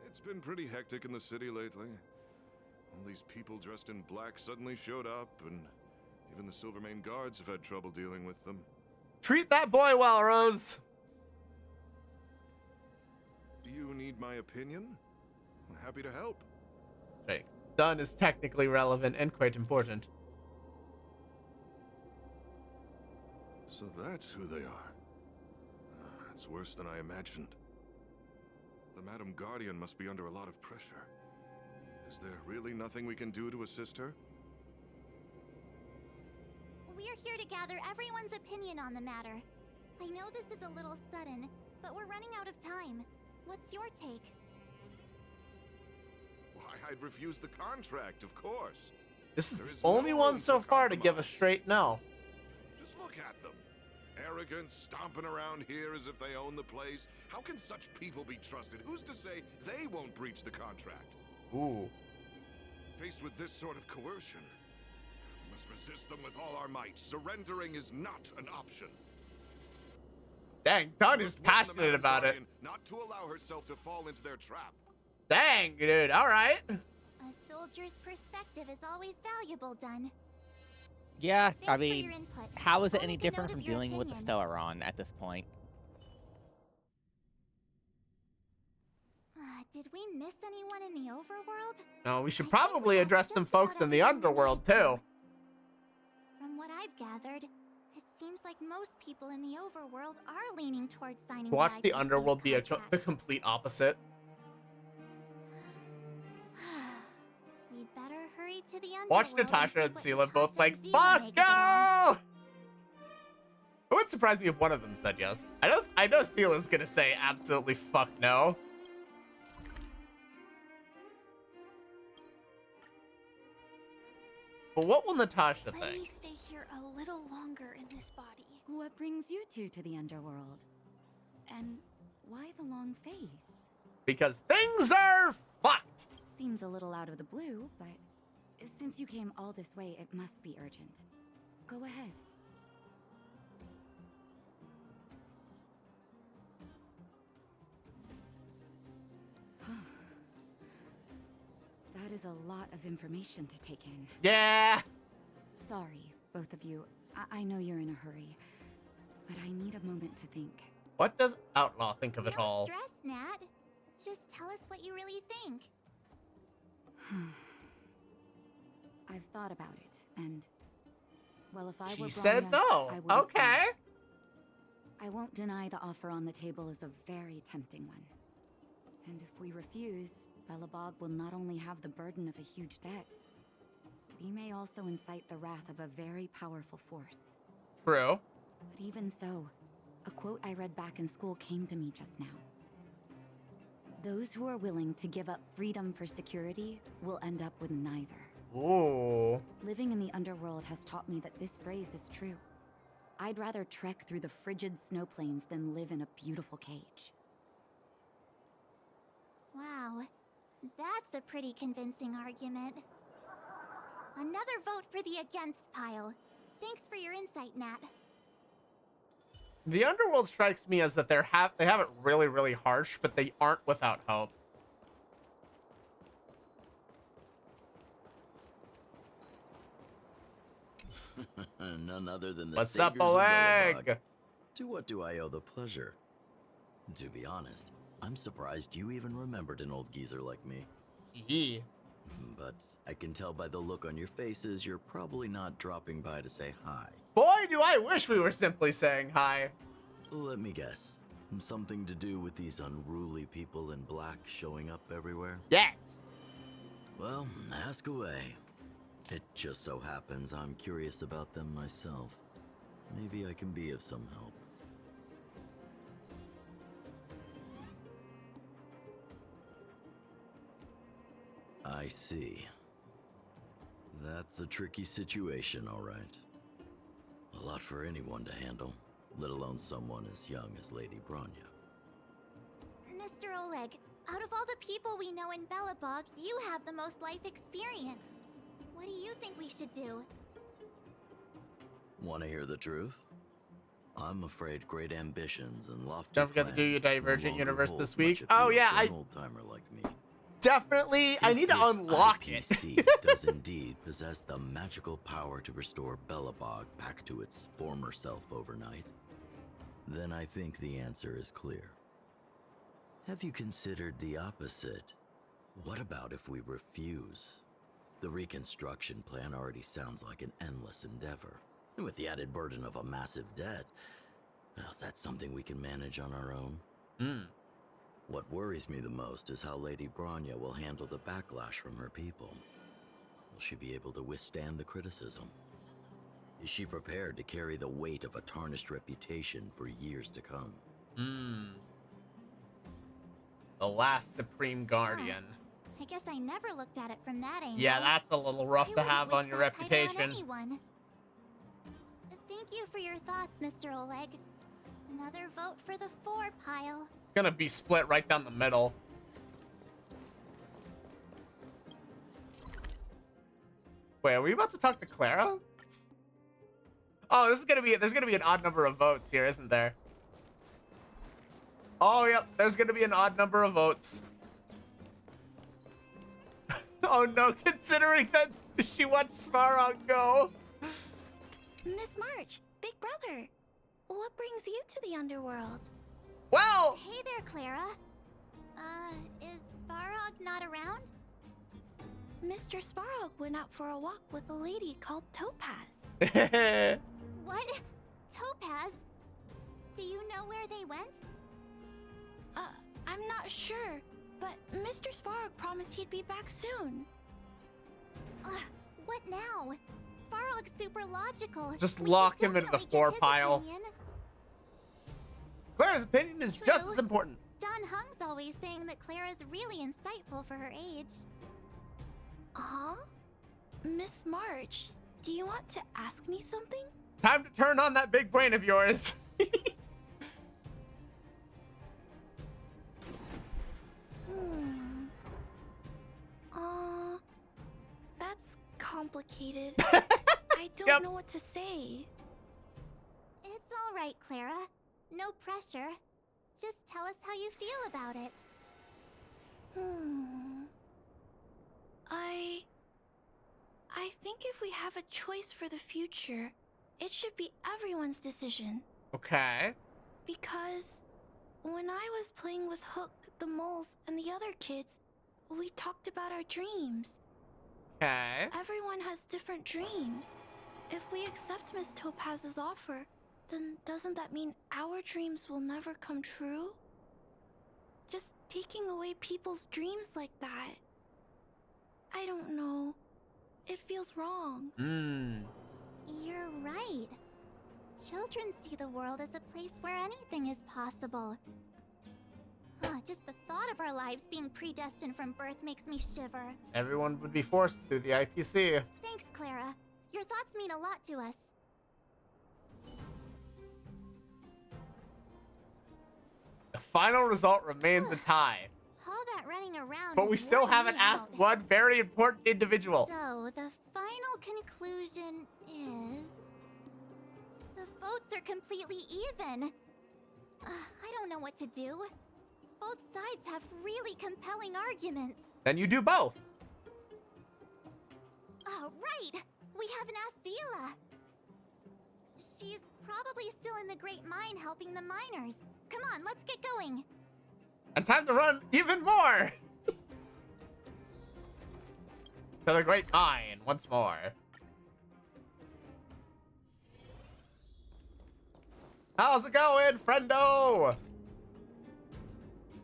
It's been pretty hectic in the city lately. All these people dressed in black suddenly showed up, and even the Silvermane guards have had trouble dealing with them. Treat that boy well, Rose. Do you need my opinion? I'm happy to help. Right. Done is technically relevant and quite important. So that's who they are. It's worse than I imagined. The Madam Guardian must be under a lot of pressure. Is there really nothing we can do to assist her? We're here to gather everyone's opinion on the matter. I know this is a little sudden, but we're running out of time. What's your take? Why, I'd refuse the contract, of course. This is There the is only no one room so for far to give a compromise. straight no. Just look at them. Arrogant, stomping around here as if they own the place. How can such people be trusted? Who's to say they won't breach the contract? Ooh. Faced with this sort of coercion, we must resist them with all our might. Surrendering is not an option. Dang, Dunn is passionate about it. Not to allow herself to fall into their trap. Dang, dude. All right. A soldier's perspective is always valuable, Dunn. Yeah, Thanks I for your mean, input. how is it I'll any make a note different of from your dealing with the opinion. Stellaron at this point? Did we miss anyone in the overworld? No, we should probably address some folks in the underworld too. From what I've gathered, it seems like most people in the overworld are leaning towards signing Watch the IPC's underworld be contract. the complete opposite. We'd better hurry to the underworld. Watch Natasha and see Seela both like, Zeela fuck make of it all." no! It would surprise me if one of them said yes. I know Seela's gonna say absolutely fuck no. But what will Natasha Let me think? stay here a little longer in this body. What brings you two to the underworld? And why the long face? Because things are fucked! Seems a little out of the blue, but since you came all this way, it must be urgent. Go ahead. That is a lot of information to take in. Yeah! Sorry, both of you. I know you're in a hurry, but I need a moment to think. What does Outlaw think of it No all? stress, Nat. Just tell us what you really think. I've thought about it, and well, if I She were said Bronya, no. I would've Okay. said- I won't deny the offer on the table is a very tempting one. And if we refuse, Belobog will not only have the burden of a huge debt, we may also incite the wrath of a very powerful force. True. But even so, a quote I read back in school came to me just now. Those who are willing to give up freedom for security will end up with neither. Ooh. Living in the underworld has taught me that this phrase is true. I'd rather trek through the frigid snow plains than live in a beautiful cage. Wow, that's a pretty convincing argument. Another vote for the against pile. Thanks for your insight, Nat. The underworld strikes me as that they have it really, really harsh, but they aren't without hope. None other than the What's up, saviors of Oleg? Belobog. To what do I owe the pleasure? To be honest, I'm surprised you even remembered an old geezer like me. Yeah. But I can tell by the look on your faces you're probably not dropping by to say hi. Boy, do I wish we were simply saying hi. Let me guess. Something to do with these unruly people in black showing up everywhere? Yes. Well, ask away. It just so happens I'm curious about them myself. Maybe I can be of some help. I see. That's a tricky situation, all right. A lot for anyone to handle, let alone someone as young as Lady Bronya. Mr. Oleg, out of all the people we know in Belobog, you have the most life experience. What do you think we should do? Want to hear the truth? I'm afraid great ambitions and lofty Don't forget to do your plans no Divergent longer Universe hold this much week. appeal Oh yeah, to I an old-timer like me. definitely. I need to unlock it. IPC does indeed possess the magical power to restore Belobog back to its former self overnight, then I think the answer is clear. Have you considered the opposite? What about if we refuse? The reconstruction plan already sounds like an endless endeavor. And with the added burden of a massive debt, well, is that something we can manage on our own? What worries me the most is how Lady Bronya will handle the backlash from her people. Will she be able to withstand the criticism? Is she prepared to carry the weight of a tarnished reputation for years to come? The last Supreme Guardian. I guess I never looked at it from that angle. Yeah, that's a little rough I to wouldn't have wish on your that title on reputation. anyone. Thank you for your thoughts, Mr. Oleg. Another vote for the 4 pile. Gonna be split right down the middle. Wait, are we about to talk to Clara? Oh, there's gonna be an odd number of votes here, isn't there? Oh, yep, there's gonna be an odd number of votes. Oh no, considering that she watched Svarog go. Miss March, big brother, what brings you to the underworld? Well, Hey there, Clara. Is Svarog not around? Mr. Svarog went out for a walk with a lady called Topaz. What? Topaz? Do you know where they went? I'm not sure, but Mr. Svarog promised he'd be back soon. What now? Svarog's super logical. Just We lock should him into the definitely get 4 his pile. opinion. Clara's opinion is just True. as important. Don Hung's always saying that Clara's really insightful for her age. Huh? Miss March, do you want to ask me something? Time to turn on that big brain of yours. That's complicated. I don't know what to say. It's all right, Clara. No pressure. Just tell us how you feel about it. I think if we have a choice for the future, it should be everyone's decision. Okay. Because when I was playing with Hook, the moles, and the other kids, we talked about our dreams. Okay. Everyone has different dreams. If we accept Miss Topaz's offer, then doesn't that mean our dreams will never come true? Just taking away people's dreams like that. I don't know. It feels wrong. You're right. Children see the world as a place where anything is possible. Just the thought of our lives being predestined from birth makes me shiver. Everyone would be forced through the IPC. Thanks, Clara. Your thoughts mean a lot to us. The final result remains a tie. All that running around But we is still worn haven't me asked out. one very important individual. So, the final conclusion is... the votes are completely even. I don't know what to do. Both sides have really compelling arguments. Then you do both. Oh, right! We haven't asked Zila. She's probably still in the Great Mine helping the miners. Come on, let's get going. And time to run even more. To the Great Mine once more. How's it going, friendo?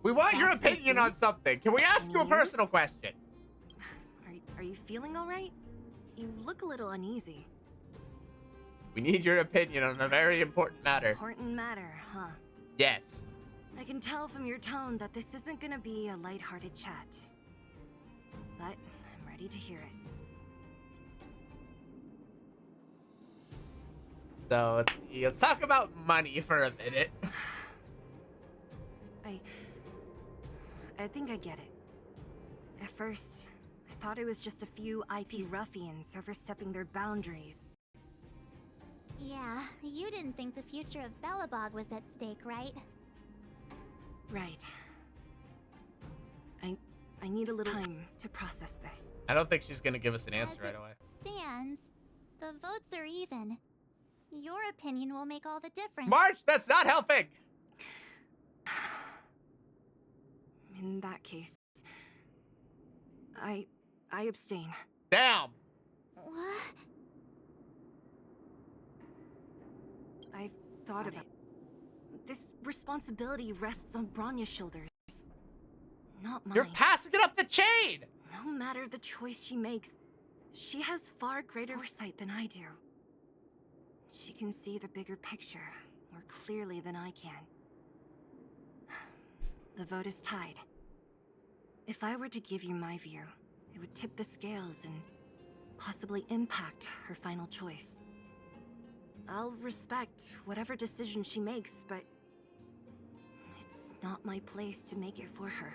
We want your That's so opinion on something. Can we ask you a News? personal question? Are you feeling all right? You look a little uneasy. We need your opinion on a very important matter. Important matter, huh? Yes. I can tell from your tone that this isn't gonna be a lighthearted chat. But I'm ready to hear it. So let's talk about money for a minute. I think I get it. At first, I thought it was just a few IP ruffians overstepping their boundaries. Yeah, you didn't think the future of Belobog was at stake, right? Right. I need a little time to process this. I don't think she's gonna give us an answer As right it away. stands, the votes are even. Your opinion will make all the difference. March, that's not helping! In that case, I abstain. Damn! What? I've thought about it. This responsibility rests on Bronya's shoulders, not mine. You're passing it up the chain! No matter the choice she makes, she has far greater foresight than I do. She can see the bigger picture more clearly than I can. The vote is tied. If I were to give you my view, it would tip the scales and possibly impact her final choice. I'll respect whatever decision she makes, but it's not my place to make it for her.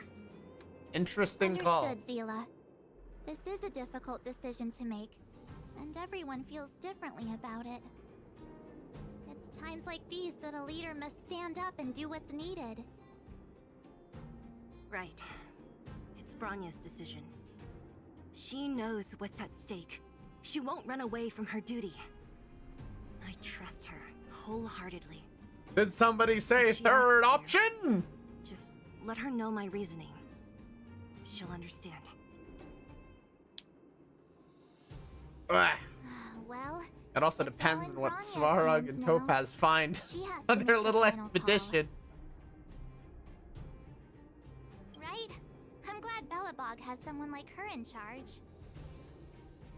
Interesting call. Understood, Zila. This is a difficult decision to make, and everyone feels differently about it. It's times like these that a leader must stand up and do what's needed. Right. It's Bronya's decision. She knows what's at stake. She won't run away from her duty. I trust her wholeheartedly. Did somebody say third option? Just let her know my reasoning. She'll understand. Ugh. Well, It also depends on what Bronya's Svarog hands and now. Topaz find She has to on make their the little final call. expedition. Right? I'm glad Belobog has someone like her in charge.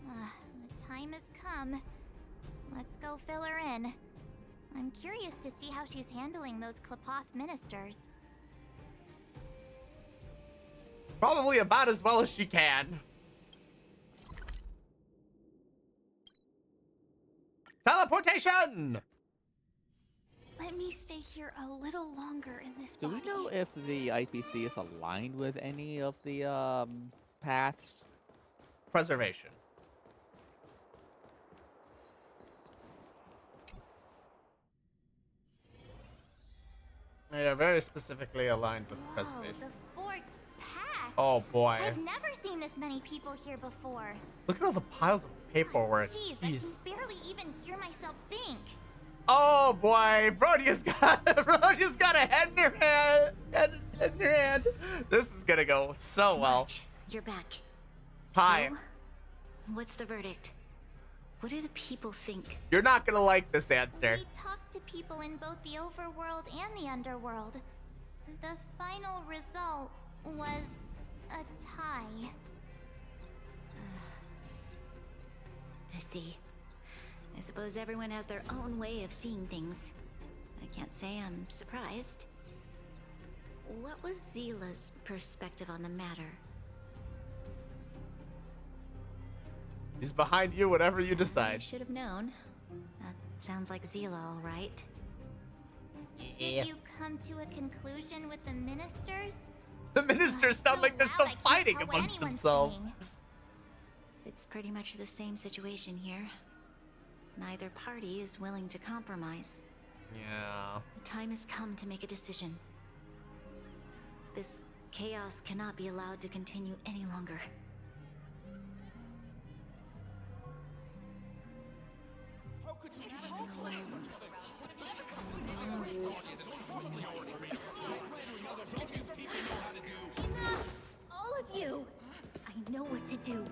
The time has come. Let's go fill her in. I'm curious to see how she's handling those Klapoth ministers. Probably about as well as she can. Teleportation! Let me stay here a little longer in this Do body. we know if the IPC is aligned with any of the paths? Preservation. They are very specifically aligned with preservation. The fort's packed. Oh boy. I've never seen this many people here before. Look at all the piles of paperwork. Jeez, I can barely even hear myself think. Oh boy, Bronya's got a head in her hand. Head in her hand. This is gonna go so well. You're back. Hi. So, what's the verdict? What do the people think? You're not gonna like this answer. We talked to people in both the overworld and the underworld. The final result was a tie. I see. I suppose everyone has their own way of seeing things. I can't say I'm surprised. What was Zila's perspective on the matter? He's behind you, whatever you I decide. should have known. That sounds like Zila, all right. Did you come to a conclusion with the ministers? The ministers sound like they're loud, still I can't fighting tell what amongst anyone's themselves. saying. It's pretty much the same situation here. Neither party is willing to compromise. Yeah. The time has come to make a decision. This chaos cannot be allowed to continue any longer. Enough! All of you! I know what to do.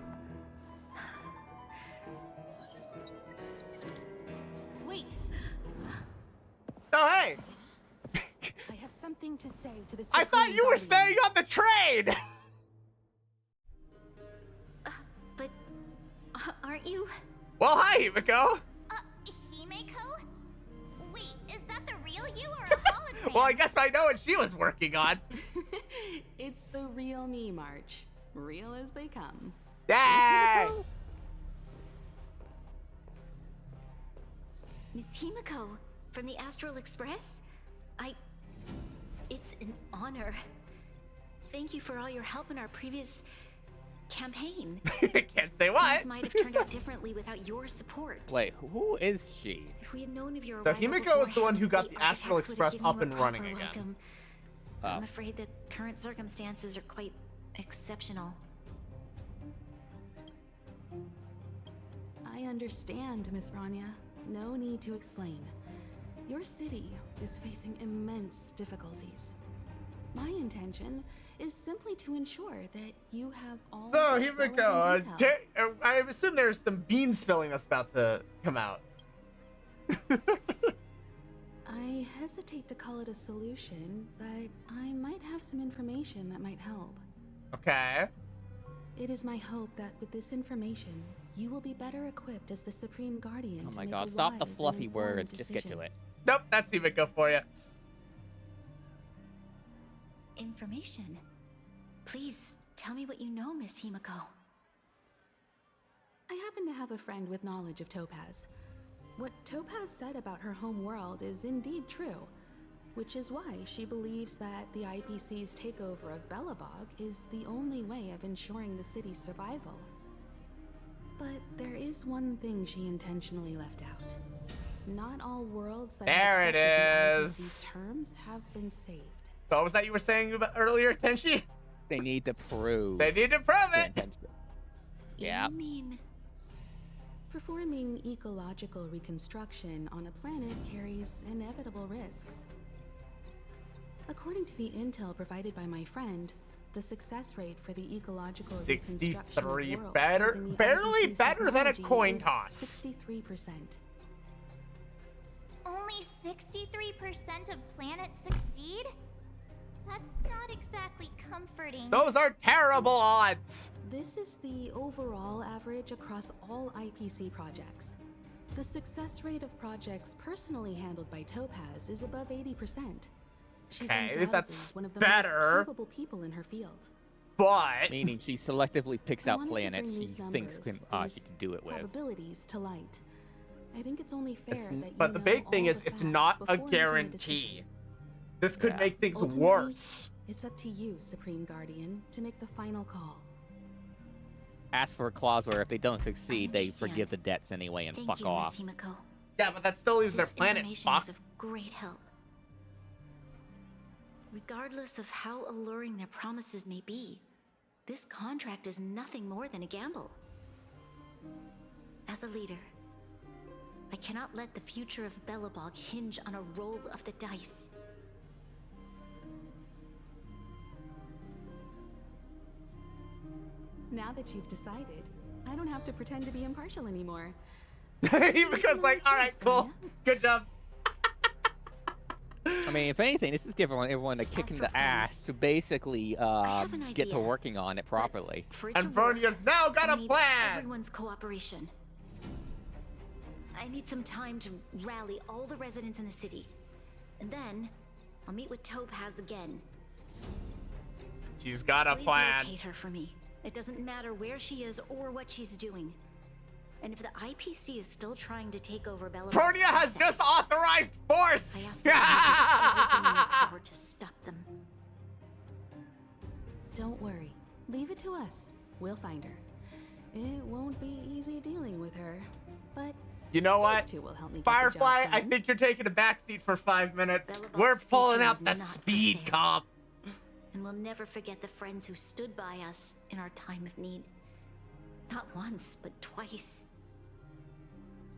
Wait! Oh, hey! I have something to say to the I thought Supreme you were Guardian. staying on the train! But aren't you? Well, hi, Himiko. Himeko? Wait, is that the real you or a hologram? Well, I guess I know what she was working on. It's the real me, March. Real as they come. Yay! Miss Himiko, from the Astral Express? It's an honor. Thank you for all your help in our previous campaign. Can't say what. Things might have turned out differently without your support. Wait, who is she? If we had known of your So arrival Himiko is the one who got beforehand, the Astral architects would have Express given up you a and running proper again. welcome. I'm afraid the current circumstances are quite exceptional. I understand, Miss Rania. No need to explain. Your city is facing immense difficulties. My intention is simply to ensure that you have all. So the Himiko, relevant details. I assume there's some bean spilling that's about to come out. I hesitate to call it a solution, but I might have some information that might help. Okay. It is my hope that with this information, you will be better equipped as the Supreme Guardian. Oh to my make god, a stop the wise and fluffy informed words. Just get to decision. it. Nope, that's Himiko for you. Information. Please tell me what you know, Miss Himiko. I happen to have a friend with knowledge of Topaz. What Topaz said about her home world is indeed true, which is why she believes that the IPC's takeover of Belobog is the only way of ensuring the city's survival. But there is one thing she intentionally left out. Not all worlds that There have it accepted the is. IPC's terms have been saved. So what was that you were saying about earlier, Tenchi? They need to prove. They need to prove it. Yeah. You mean Performing ecological reconstruction on a planet carries inevitable risks. According to the intel provided by my friend, the success rate for the ecological reconstruction of 63 worlds better, using the barely IPC's better than a technology coin is toss. 63%. Only 63% of planets succeed? That's not exactly comforting. Those are terrible odds. This is the overall average across all IPC projects. The success rate of projects personally handled by Topaz is above 80%. She's Okay, undoubtedly that's one of the better. most capable people in her field. But Meaning she selectively picks I out wanted to planets bring she these thinks numbers, she can do it with. probabilities to light. I think it's only fair it's, that you but the know big thing all is the it's facts not a before making guarantee. decision. This could Yeah. make things Ultimately, worse. It's up to you, Supreme Guardian, to make the final call. Ask for a clause where if they don't succeed, they understand. forgive the debts anyway and Thank fuck you, off. Miss Himiko. Yeah, but that still leaves their This planet information fucked. is of great help. Regardless of how alluring their promises may be, this contract is nothing more than a gamble. As a leader, I cannot let the future of Belobog hinge on a roll of the dice. Now that you've decided, I don't have to pretend to be impartial anymore. Because like, all right, cool, good job. I mean, if anything, this is giving everyone a kick in the ass to basically have an get to idea, working on it properly. For it to And work, Vernia's now got I a need plan. everyone's cooperation. I need some time to rally all the residents in the city. And then, I'll meet with Topaz again. She's got a Please plan. locate her for me. It doesn't matter where she is or what she's doing. And if the IPC is still trying to take over Belobog, Vernia has just authorized force. I ask that you do everything in your power to stop them. Don't worry. Leave it to us. We'll find her. It won't be easy dealing with her, but You know these what? two will help me get the Firefly, job I done. think you're taking a backseat for 5 minutes. Belobog's We're pulling future out is the not for speed sale. comp. And we'll never forget the friends who stood by us in our time of need. Not once, but twice.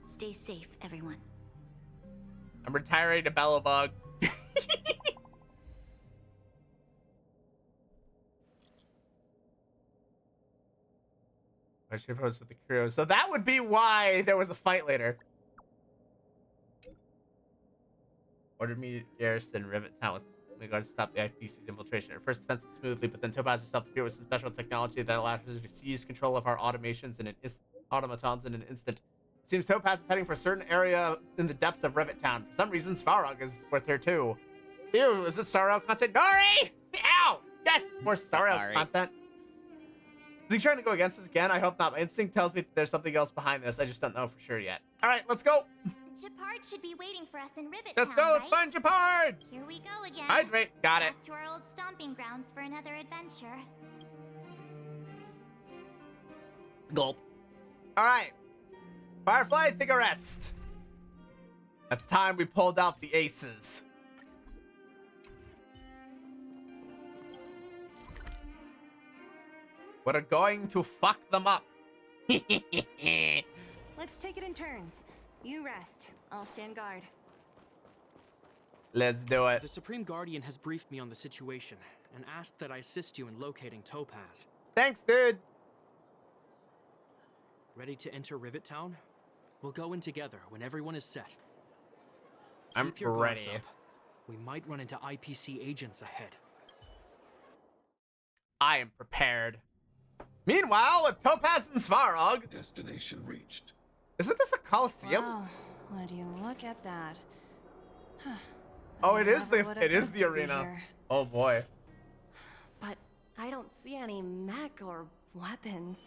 Stay safe, everyone. I'm retiring to Belobog. I should post with the crew. So that would be why there was a fight later. Ordered me garrison Rivet Town with regards to stop the IPC's infiltration. At first, defense went smoothly, but then Topaz herself appeared with some special technology that allowed her to seize control of our automations in an automatons in an instant. Seems Topaz is heading for a certain area in the depths of Rivet Town. For some reason, Svarog is with her too. Ew, is this Starro content? Nori! Ow! Yes! More Starro content. Is he trying to go against us again? I hope not. My instinct tells me that there's something else behind this. I just don't know for sure yet. Alright, let's go! Gepard should be waiting for us in Rivet Let's Town, go! right? Let's find Gepard! Here we go again. Hydrate! Got it. Back to our old stomping grounds for another adventure. Gulp. Alright. Firefly, take a rest. It's time we pulled out the aces. We're going to fuck them up. Let's take it in turns. You rest. I'll stand guard. Let's do it. The Supreme Guardian has briefed me on the situation and asked that I assist you in locating Topaz. Thanks, dude. Ready to enter Rivet Town? We'll go in together when everyone is set. I'm Keep your guards ready. up. We might run into IPC agents ahead. I am prepared. Meanwhile, with Topaz and Svarog. Destination reached. Isn't this a Coliseum? Wow, would you look at that? Huh. Oh, it is Never would've the guessed to be arena. here. Oh boy. But I don't see any mech or weapons.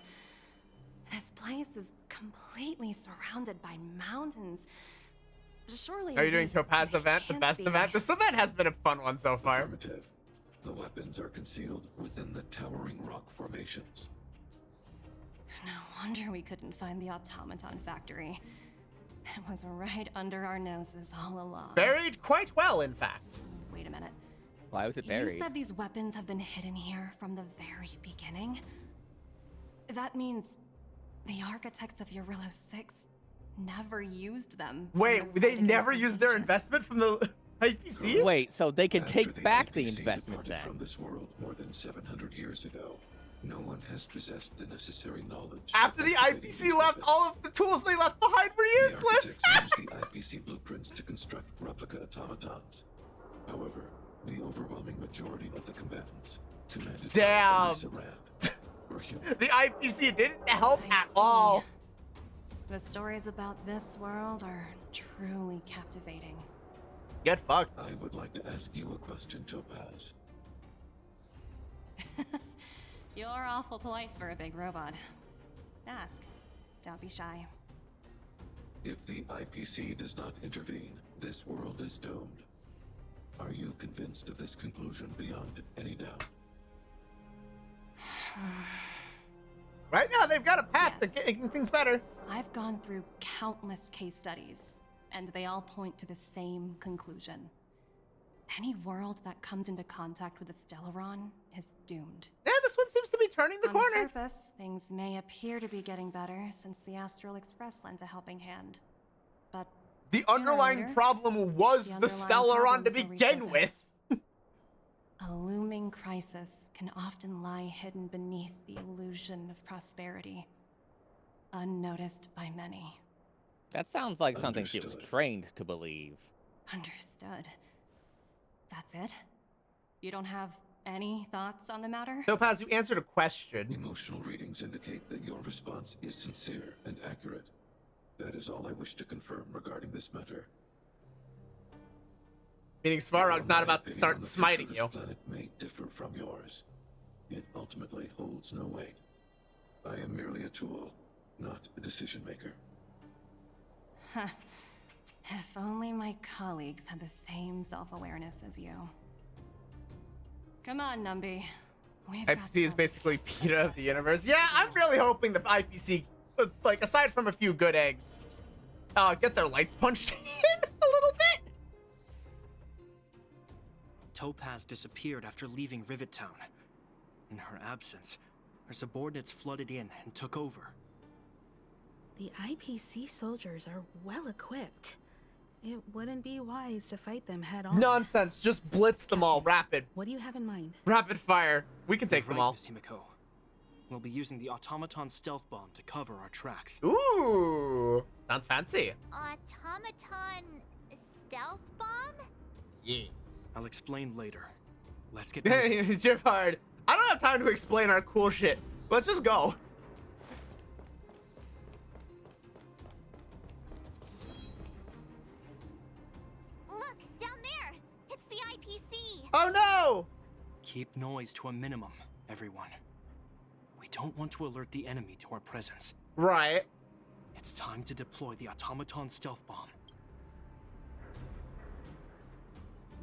This place is completely surrounded by mountains. Surely. Are you doing Topaz event, the can't best be. event? This event has been a fun one so far. Affirmative. The weapons are concealed within the towering rock formations. No wonder we couldn't find the automaton factory. It was right under our noses all along. Buried quite well, in fact. Wait a minute. Why was it buried? You said these weapons have been hidden here from the very beginning? That means the architects of Eurillo 6 never used them. Wait, they never used their investment from the IPC? Wait, so they can After take back the IPC investment departed then? from this world more than 700 years ago, no one has possessed the necessary knowledge. After the IPC left, all of the tools they left behind were useless. The architects used the IPC blueprints to construct replica automatons. However, the overwhelming majority of the combatants, commanded Damn. by Sarand, were human. The IPC didn't help at all. The stories about this world are truly captivating. Get fucked. I would like to ask you a question, Topaz. You're awful polite for a big robot. Ask. Don't be shy. If the IPC does not intervene, this world is doomed. Are you convinced of this conclusion beyond any doubt? Right now, they've got a path to making things better. I've gone through countless case studies, and they all point to the same conclusion. Any world that comes into contact with a Stellaron is doomed. Yeah, this one seems to be turning the On corner. the surface, things may appear to be getting better since the Astral Express lent a helping hand. But The sooner or underlying later, problem was the underlying Stellaron to problems will begin with. A looming crisis can often lie hidden beneath the illusion of prosperity, unnoticed by many. That sounds like something she was Understood. trained to believe. Understood. That's it? You don't have any thoughts on the matter? Topaz, you answered a question. Emotional readings indicate that your response is sincere and accurate. That is all I wish to confirm regarding this matter. Meaning Svarog's not My about to opinion start on the future smiting of this you. planet may differ from yours. It ultimately holds no weight. I am merely a tool, not a decision maker. Huh. If only my colleagues had the same self-awareness as you. Come on, Numby. We've got IPC is basically PETA of the universe. Yeah, I'm really hoping the IPC, like, aside from a few good eggs, get their lights punched in a little bit. Topaz disappeared after leaving Rivet Town. In her absence, her subordinates flooded in and took over. The IPC soldiers are well equipped. It wouldn't be wise to fight them head on. Nonsense. Just blitz them all. Rapid. What do you have in mind? Rapid fire. We can take You're them right, all. Miss Himiko. We'll be using the automaton stealth bomb to cover our tracks. Ooh. Sounds fancy. Automaton stealth bomb? Yes. I'll explain later. Let's get Hey, Gepard. I don't have time to explain our cool shit. Let's just go. Keep noise to a minimum, everyone. We don't want to alert the enemy to our presence. Right. It's time to deploy the automaton stealth bomb.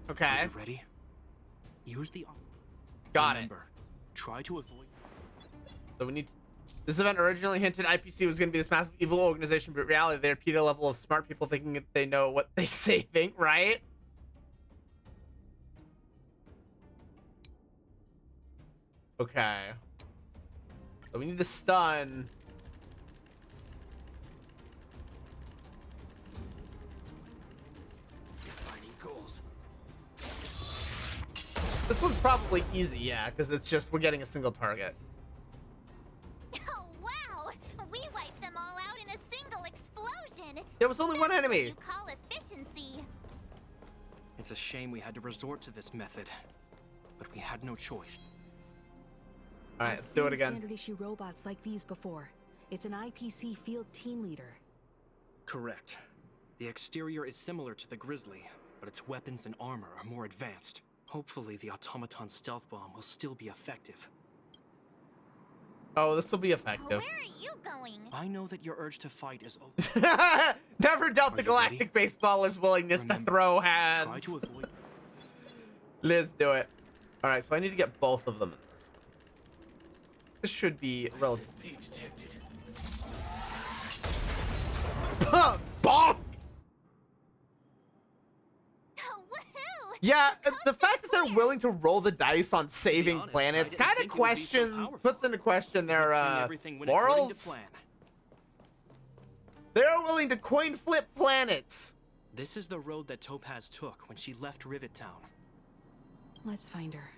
Okay. Are you ready? Use the... Got it. Remember, try to avoid... So we need to... This event originally hinted IPC was going to be this massive evil organization, but in reality, they're a level of smart people thinking that they know what they saving, right? Okay. So we need to stun. Defining goals. This one's probably easy, yeah, because it's just we're getting a single target. Oh, wow! We wiped them all out in a single explosion! There was only one That's what enemy. you call efficiency. It's a shame we had to resort to this method, but we had no choice. All right, I've let's do it seen again. Standard issue robots like these before. It's an IPC field team leader. Correct. The exterior is similar to the Grizzly, but its weapons and armor are more advanced. Hopefully the automaton stealth bomb will still be effective. Oh, this will be effective. Where are you going? I know that your urge to fight is over. Never doubt the you Galactic Baseballer's willingness to throw hands. Try to avoid... Let's do it. All right, so I need to get both of them in this. This should be relatively detected. Bonk! Woohoo! Yeah, the fact that they're willing to roll the dice on saving planets kind of puts into question their morals. They're willing to coin flip planets. This is the road that Topaz took when she left Rivet Town. Let's find her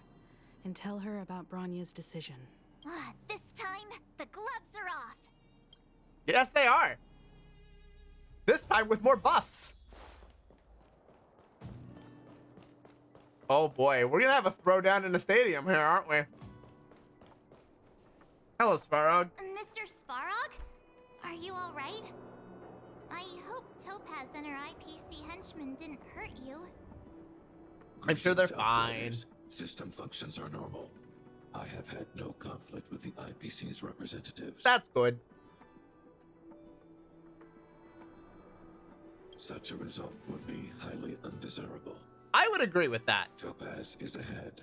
and tell her about Bronya's decision. This time, the gloves are off. Yes, they are. This time with more buffs. Oh boy, we're gonna have a throwdown in the stadium here, aren't we? Hello, Svarog. Mr. Svarog? Are you alright? I hope Topaz and her IPC henchmen didn't hurt you. I'm sure they're Greetings, fine. outsiders. System functions are normal. I have had no conflict with the IPC's representatives. That's good. Such a result would be highly undesirable. I would agree with that. Topaz is ahead.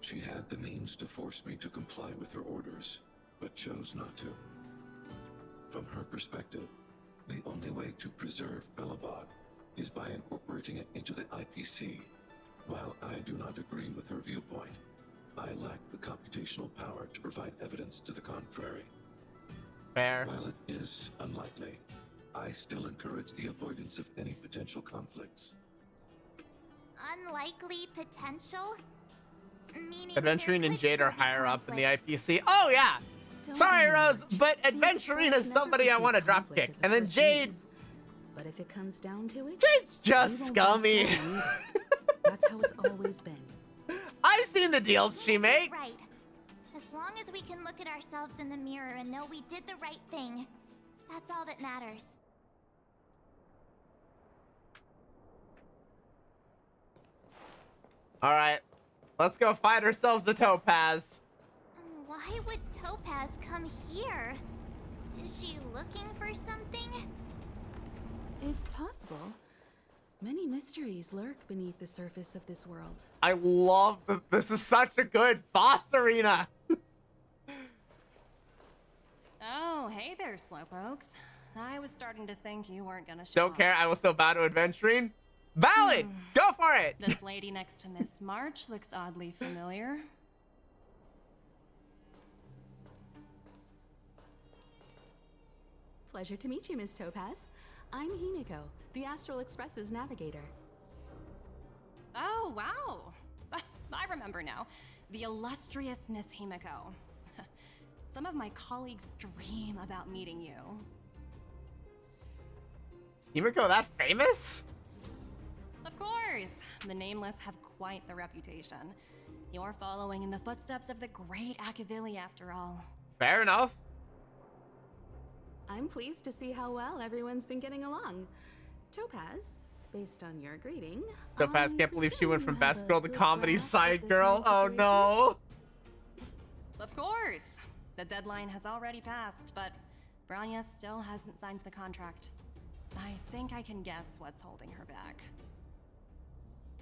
She had the means to force me to comply with her orders, but chose not to. From her perspective, the only way to preserve Belobog is by incorporating it into the IPC. While I do not agree with her viewpoint, I lack the computational power to provide evidence to the contrary. Fair. While it is unlikely, I still encourage the avoidance of any potential conflicts. Unlikely potential? Meaning Adventuring there and could Jade are still be higher up in the conflicts. IPC. Oh yeah. Don't Sorry, worry, Rose, but Felix Adventuring is never somebody I pushes want to drop conflict kick. as a And then first Jade, means. But if it comes down to it, Jade's just we won't scummy. back down either. That's how it's always been. I've seen the deals she makes. Right. As long as we can look at ourselves in the mirror and know we did the right thing, that's all that matters. All right, let's go find ourselves a Topaz. Why would Topaz come here? Is she looking for something? It's possible. Many mysteries lurk beneath the surface of this world. I love that this is such a good boss arena. Oh, hey there, Slowpokes. I was starting to think you weren't gonna show Don't up. care, I was so bad at Adventuring. Valid, go for it. This lady next to Miss March looks oddly familiar. Pleasure to meet you, Miss Topaz. I'm Himiko, the Astral Express's navigator. Oh, wow. I remember now. The illustrious Miss Himiko. Some of my colleagues dream about meeting you. Himiko that famous? Of course. The Nameless have quite the reputation. You're following in the footsteps of the great Akavili, after all. Fair enough. I'm pleased to see how well everyone's been getting along. Topaz, based on your greeting, Topaz can't believe she went from presume you best have girl a to good comedy grasp of side the girl. current Oh situation? no. Of course! The deadline has already passed, but Branya still hasn't signed the contract. I think I can guess what's holding her back.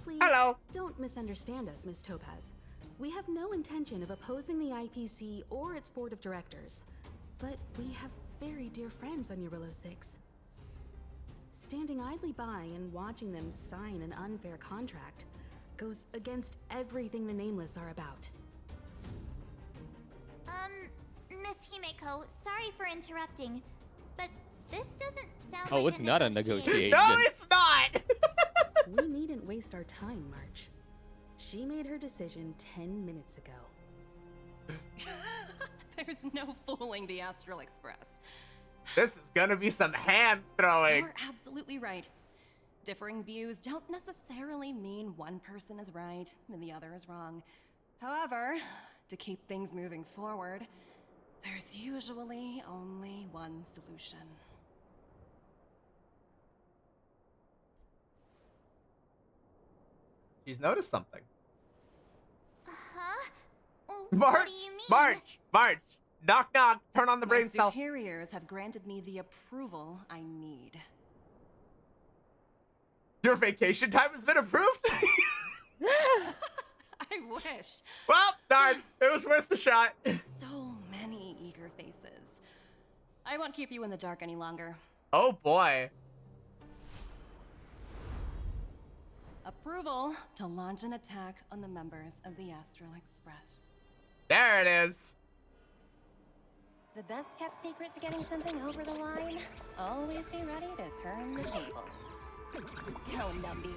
Please, Hello. don't misunderstand us, Miss Topaz. We have no intention of opposing the IPC or its board of directors, but we have very dear friends on Eurillo 6. Standing idly by and watching them sign an unfair contract goes against everything the Nameless are about. Miss Himeko, sorry for interrupting, but this doesn't sound Oh, like it's not a negotiation. No, it's not. We needn't waste our time, March. She made her decision 10 minutes ago. There's no fooling the Astral Express. This is gonna be some hands throwing. You're absolutely right. Differing views don't necessarily mean one person is right and the other is wrong. However, to keep things moving forward, there's usually only one solution. She's noticed something. Huh? March, What do you mean? March. Knock, knock. Turn on the brain My cell. superiors have granted me the approval I need. Your vacation time has been approved. I wish. Well, darn. It was worth the shot. So many eager faces. I won't keep you in the dark any longer. Oh boy. Approval to launch an attack on the members of the Astral Express. There it is. The best kept secret to getting something over the line? Always be ready to turn the tables. Go, Numby.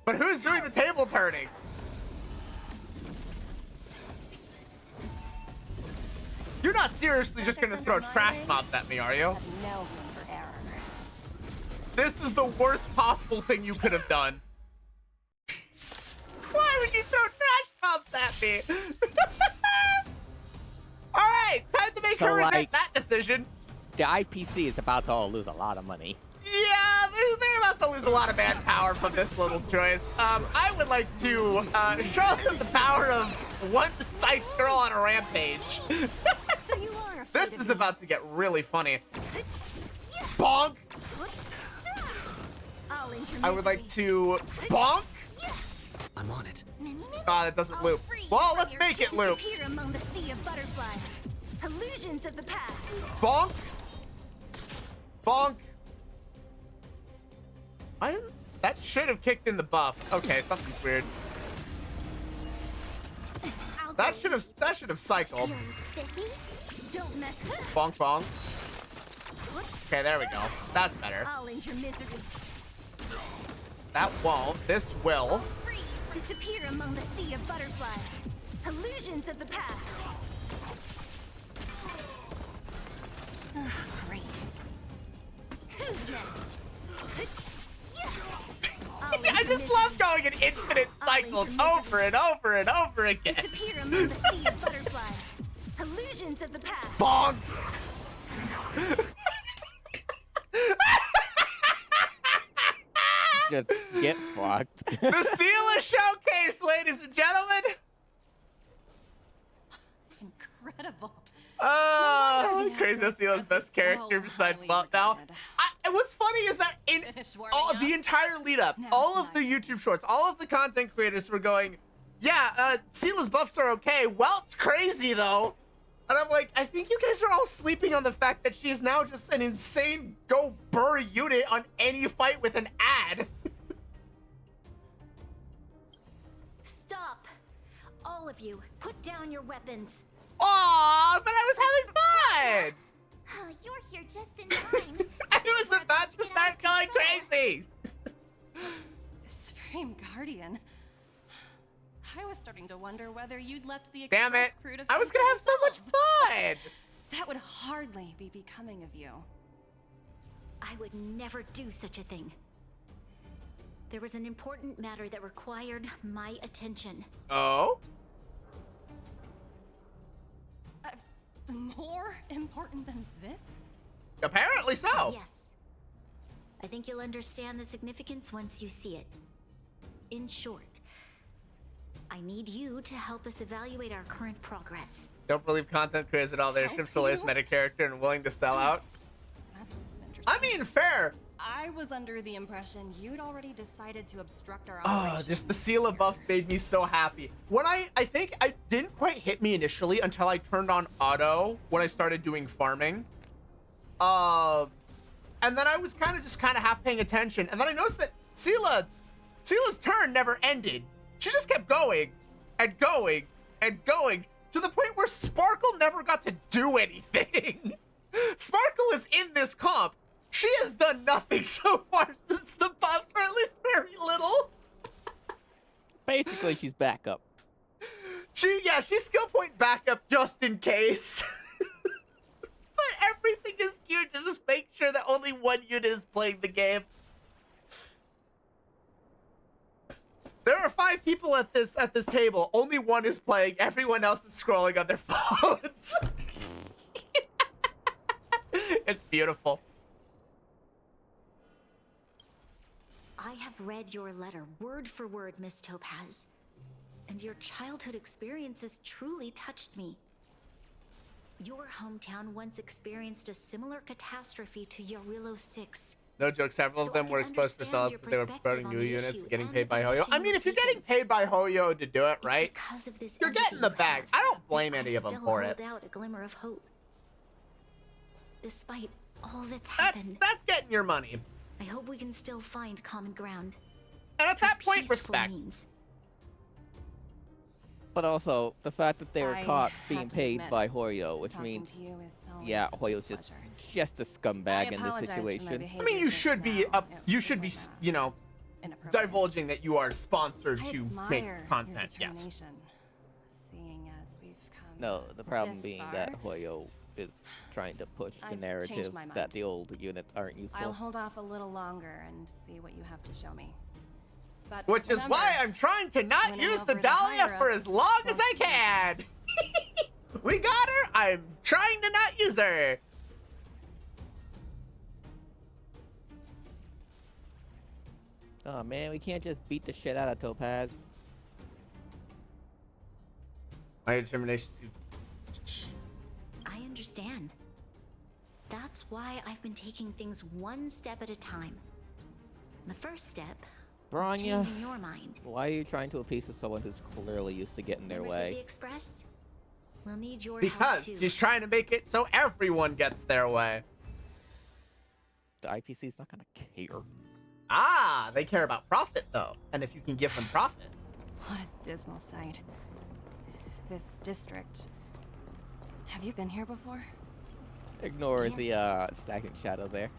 But who's doing the table turning? You're not seriously just gonna throw trash mobs at me, are you? No room for error. This is the worst possible thing you could have done. Why would you throw trash mobs at me? Alright, time to make So, her regret like- that decision. The IPC is about to lose a lot of money. Yeah, they're about to lose a lot of manpower from this little choice. I would like to show them the power of one scythe girl on a rampage. This is about to get really funny. Bonk! I would like to bonk. I'm on it. Ah, that doesn't loop. Well, let's make it loop. Disappear among the sea of butterflies. Illusions of the past. Bonk. Bonk. That should have kicked in the buff. Okay, something's weird. That should have cycled. Don't mess. Bonk bonk. Okay, there we go. That's better. I'll end your misery. That won't. This will. Disappear among the sea of butterflies. Illusions of the past. Great. Who's next? I just love going in infinite cycles over and over and over again. Disappear among the sea of butterflies. Illusions of the past. Bonk. Just get fucked. The Seala Showcase, ladies and gentlemen. Incredible. Crazy Seala's best character besides Meltdown. And what's funny is that in all the entire lead up, all of the YouTube shorts, all of the content creators were going, yeah, Seala's buffs are okay. Welt's crazy though. And I'm like, I think you guys are all sleeping on the fact that she is now just an insane go burr unit on any fight with an ad. Stop! All of you, put down your weapons. Aw, but I was having fun! Oh, you're here just in time. I was about to start going crazy! Supreme Guardian. I was starting to wonder whether you'd left the Damn Express it! crew to I was fend gonna for have so much themselves. fun! That would hardly be becoming of you. I would never do such a thing. There was an important matter that required my attention. Oh? More important than this? Apparently so. Yes. I think you'll understand the significance once you see it. In short, I need you to help us evaluate our current progress. Don't believe content creators at all. They're shift for latest meta character and willing to sell out. That's interesting. I mean, fair. I was under the impression you'd already decided to obstruct our Oh, operation. just the Sela buffs made me so happy. When I think I didn't quite hit me initially until I turned on auto when I started doing farming. And then I was kind of half paying attention. And then I noticed that Sela's turn never ended. She just kept going and going and going to the point where Sparkle never got to do anything. Sparkle is in this comp. She has done nothing so far since the buffs, or at least very little. Basically, she's backup. She's skill point backup just in case. But everything is geared to just make sure that only one unit is playing the game. There are 5 people at this table. Only one is playing. Everyone else is scrolling on their phones. It's beautiful. I have read your letter word for word, Miss Topaz. And your childhood experiences truly touched me. Your hometown once experienced a similar catastrophe to Yarillo 6. No joke, several of them were exposed to sellers because they were promoting new units and getting paid by Hoyo. I mean, if you're getting paid by Hoyo to do it, right? You're getting the bag. I don't blame any of them for it. Still hold out a glimmer of hope. Despite all that's happened. That's getting your money. I hope we can still find common ground. And at that point, respect. But also, the fact that they were I caught have being to paid admit, by Hoyo, which talking means, to you is always yeah, such a Hoyo's just a scumbag in this apologize for my situation. behavior I mean, you just should be now. you should be, you know, divulging that you are sponsored I to admire make your content. Yes. determination, seeing as we've come No, the problem this being far. that Hoyo is trying to push the I've changed narrative my mind. that the old units aren't useful. I'll hold off a little longer and see what you have to show me. But Which is remember, why I'm trying to not winning use the over the Dahlia for higher-ups as long as won't I be can. We got her. I'm trying to not use her. Oh man, we can't just beat the shit out of Topaz. My determination. I understand. That's why I've been taking things one step at a time. The first step was Bronya, changing your mind. why are you trying to appease to someone who's clearly used to getting their Members of the way? Express, we'll need your help Because too. she's trying to make it so everyone gets their way. The IPC's not gonna care. Ah, they care about profit though, and if you can give them profit. What a dismal sight. This district. Have you been here before? Ignore the stagnant shadow there.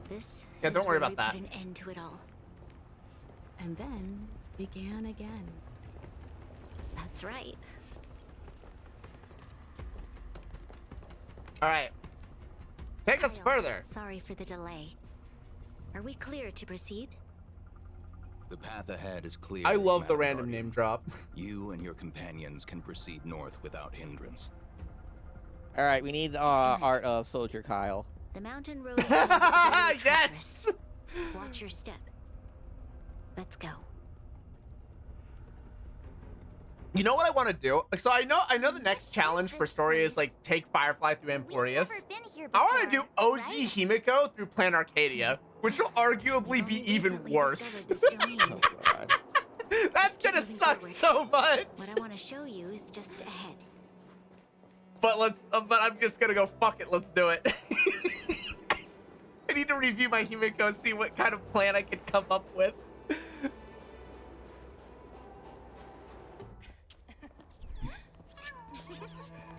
This Yeah, is don't worry where about we that. put an end to it all. And then began again. That's right. All right, take us Kyle, further. Sorry for the delay. Are we clear to proceed? The path ahead is clear. I love the Madam random Guardian. name drop. You and your companions can proceed north without hindrance. All right, we need art of Soldier Kyle. The mountain road ahead is very Yes! treacherous. Watch your step. Let's go. You know what I want to do? So I know the next challenge for story is like take Firefly through Emporius. I want to do OG Himiko through Plan Arcadia, which will arguably be even worse. Oh, God. That's gonna suck so much. What I want to show you is just ahead. But I'm just gonna go fuck it. Let's do it. I need to review my Himiko, see what kind of plan I can come up with.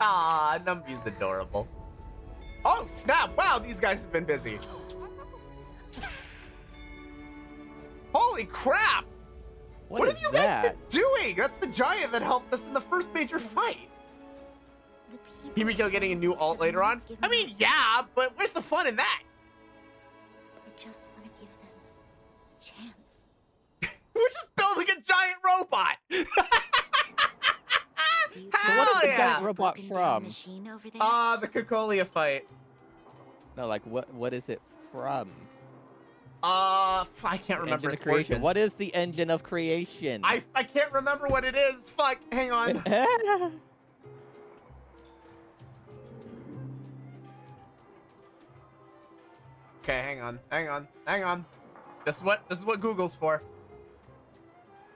Ah, Numby's adorable. Oh, snap. Wow, these guys have been busy. Holy crap. What have is you guys that? been doing? That's the giant that helped us in the first major fight. Himiko getting a new alt later on? I mean, yeah, but where's the fun in that? I just want to give them a chance. We're just building a giant robot. So what is the yeah. giant robot from? Machine over there? The Cocolia fight. No, like what is it from? I can't remember Engine of its creation. origins. What is the engine of creation? I can't remember what it is. Fuck, hang on. Okay, hang on. This is what Google's for.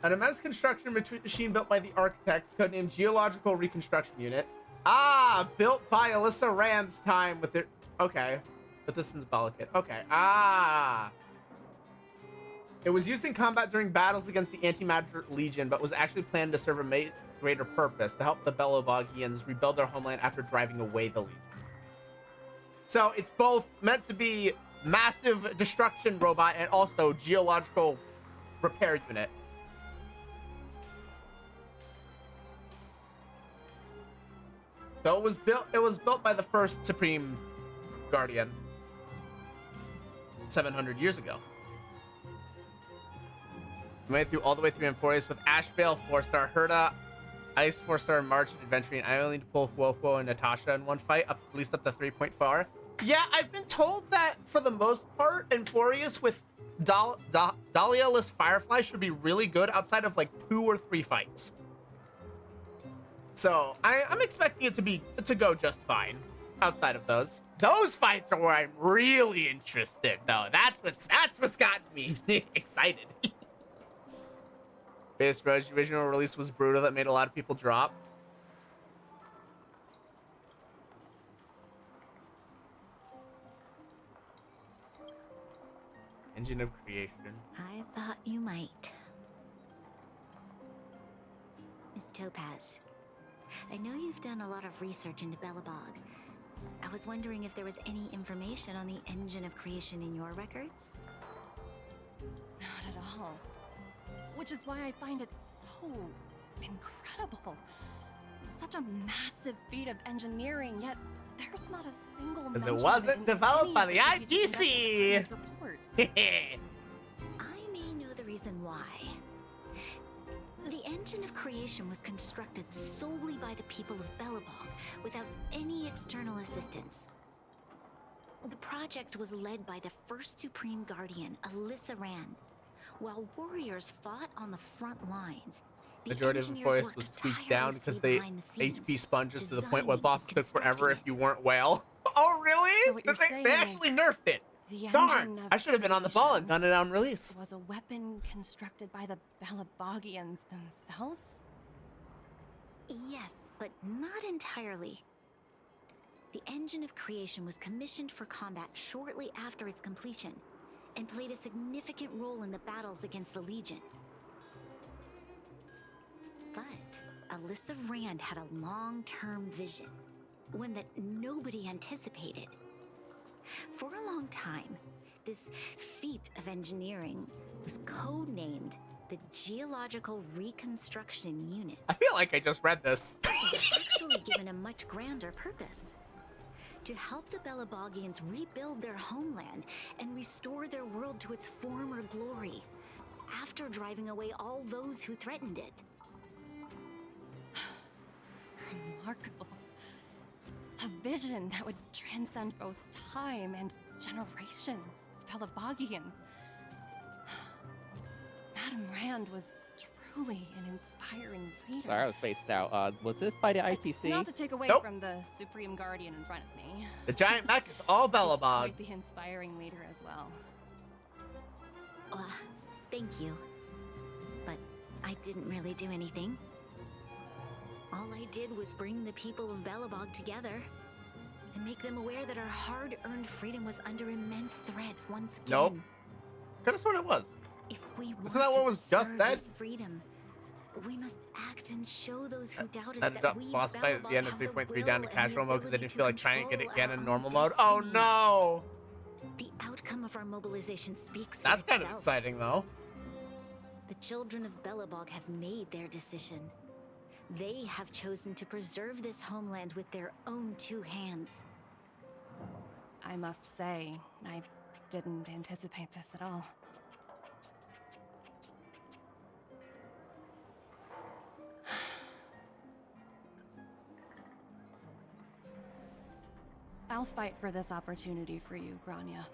An immense construction machine built by the architects, codenamed Geological Reconstruction Unit. Built by Alyssa Rand's time with it. Okay, but this is Bellicate. Okay, It was used in combat during battles against the Anti-Matter Legion, but was actually planned to serve a greater purpose, to help the Belobogians rebuild their homeland after driving away the Legion. So it's both meant to be massive destruction robot and also geological repair unit. So it was built by the first Supreme Guardian 700 years ago. All the way through Amphorius with Ashvale 4-star, Herda, Ice 4-star, March, and Adventuring. I only need to pull Fuofuo and Natasha in one fight, at least up to 3.4. Yeah, I've been told that for the most part, Amphorius with Dahlia-less Firefly should be really good outside of like 2 or 3 fights. So I'm expecting it to go just fine outside of those. Those fights are where I'm really interested, though. That's what's gotten me excited. Base Roach original release was brutal. That made a lot of people drop. Engine of creation. I thought you might. Miss Topaz, I know you've done a lot of research into Belobog. I was wondering if there was any information on the engine of creation in your records? Not at all. Which is why I find it so incredible. Such a massive feat of engineering, yet there's not a single Because mention it of wasn't in developed any by of the Strategic IPC. Investment reports. I may know the reason why. The engine of creation was constructed solely by the people of Belobog, without any external assistance. The project was led by the first Supreme Guardian, Alyssa Rand. While warriors fought on the front lines, the Majority of Amphorius was tweaked down because they HP sponges to the point where bosses took forever if you weren't whale. Oh, really? So what you're saying They is actually nerfed it. the Darn! engine of I should have been on the ball and done it on release. was a weapon constructed by the Belabogians themselves? Yes, but not entirely. The engine of creation was commissioned for combat shortly after its completion, and played a significant role in the battles against the Legion. But Alyssa Rand had a long-term vision, one that nobody anticipated. For a long time, this feat of engineering was codenamed the Geological Reconstruction Unit. I feel like I just read this. It was actually given a much grander purpose. To help the Belobogians rebuild their homeland and restore their world to its former glory, after driving away all those who threatened it. Remarkable. A vision that would transcend both time and generations of Belobogians. Madame Rand was truly an inspiring leader. Sorry, I was spaced out. Was this by the IPC? Not to take away Nope. from the Supreme Guardian in front of me. The giant mech is all She's Belobog. quite the inspiring leader as well. Thank you. But I didn't really do anything. All I did was bring the people of Belobog together and make them aware that our hard-earned freedom was under immense threat once again. Nope. Could have sworn it was. If we want Isn't that to what was just preserve said? this freedom, we must act and show those who doubt us Ended that up we boss fight at Belobog the end of have the 3.3 down to will and casual the mode because I ability didn't to feel like trying to get it control again in our normal own mode. Oh destiny. no! The outcome of our mobilization speaks for That's kind of itself. exciting though. The children of Belobog have made their decision. They have chosen to preserve this homeland with their own 2 hands. I must say, I didn't anticipate this at all. I'll fight for this opportunity for you, Grania.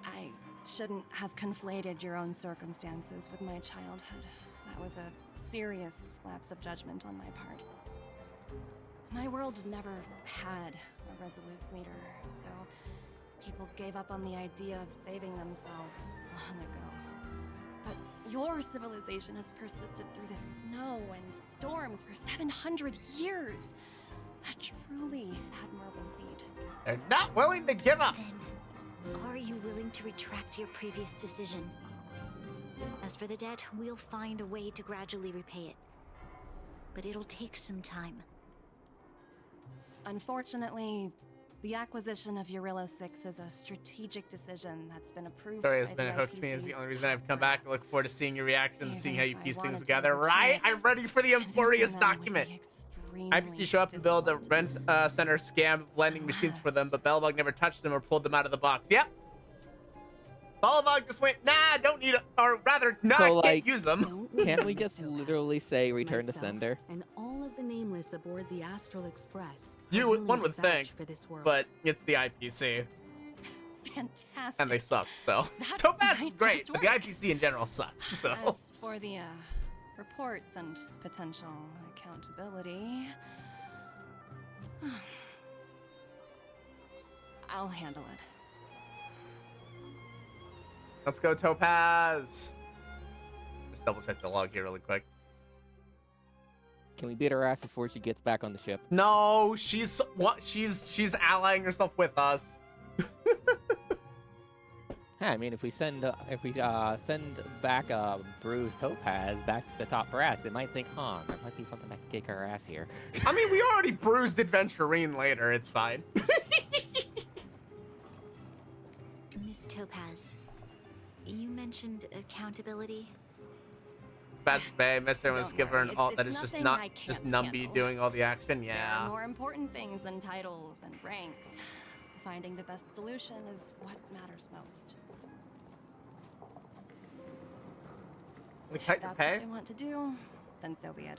I shouldn't have conflated your own circumstances with my childhood. That was a serious lapse of judgment on my part. My world never had a resolute leader, so people gave up on the idea of saving themselves long ago. But your civilization has persisted through the snow and storms for 700 years. A truly admirable feat. They're not willing to give up. Are you willing to retract your previous decision? As for the debt, we'll find a way to gradually repay it. But it'll take some time. Unfortunately, the acquisition of Eurilla 6 is a strategic decision that's been approved. Sorry, it's by been the hooked me. Is the IPC's only reason I've come back. I look forward to seeing your reactions, seeing how you Even if piece I things wanted to together. return Right? it, I'm ready for the Emporious that would document. be IPC show up and build a rent center scam lending machines for them, but Belobog never touched them or pulled them out of the box. Yep. Belobog just went, nah, don't need it, or rather, nah, So, I can't like, use them. Can't we just literally say return to Myself sender? And all of the nameless aboard the Astral Express. You are would, willing one to would vouch think, for this world. but it's the IPC, Fantastic. and they suck. So That Topaz is might great, just but the IPC in general sucks. So As for the reports and potential accountability, I'll handle it. let's go, Topaz. Just double check the log here really quick. Can we beat her ass before she gets back on the ship? No, she's what? She's allying herself with us. Yeah, I mean, if we send back Bruised Topaz back to the top brass, it might think, huh, there might be something that can kick her ass here. I mean, we already bruised Adventurine later. It's fine. Miss Topaz, you mentioned accountability. Bad Bay, Mr. Must Don't give her an worry, alt it's that is just nothing not I just can't Numby handle. doing all the action. There are Yeah. more important things than titles and ranks. Finding the best solution is what matters most. We If cut your that's pay. what I want to do, then so be it.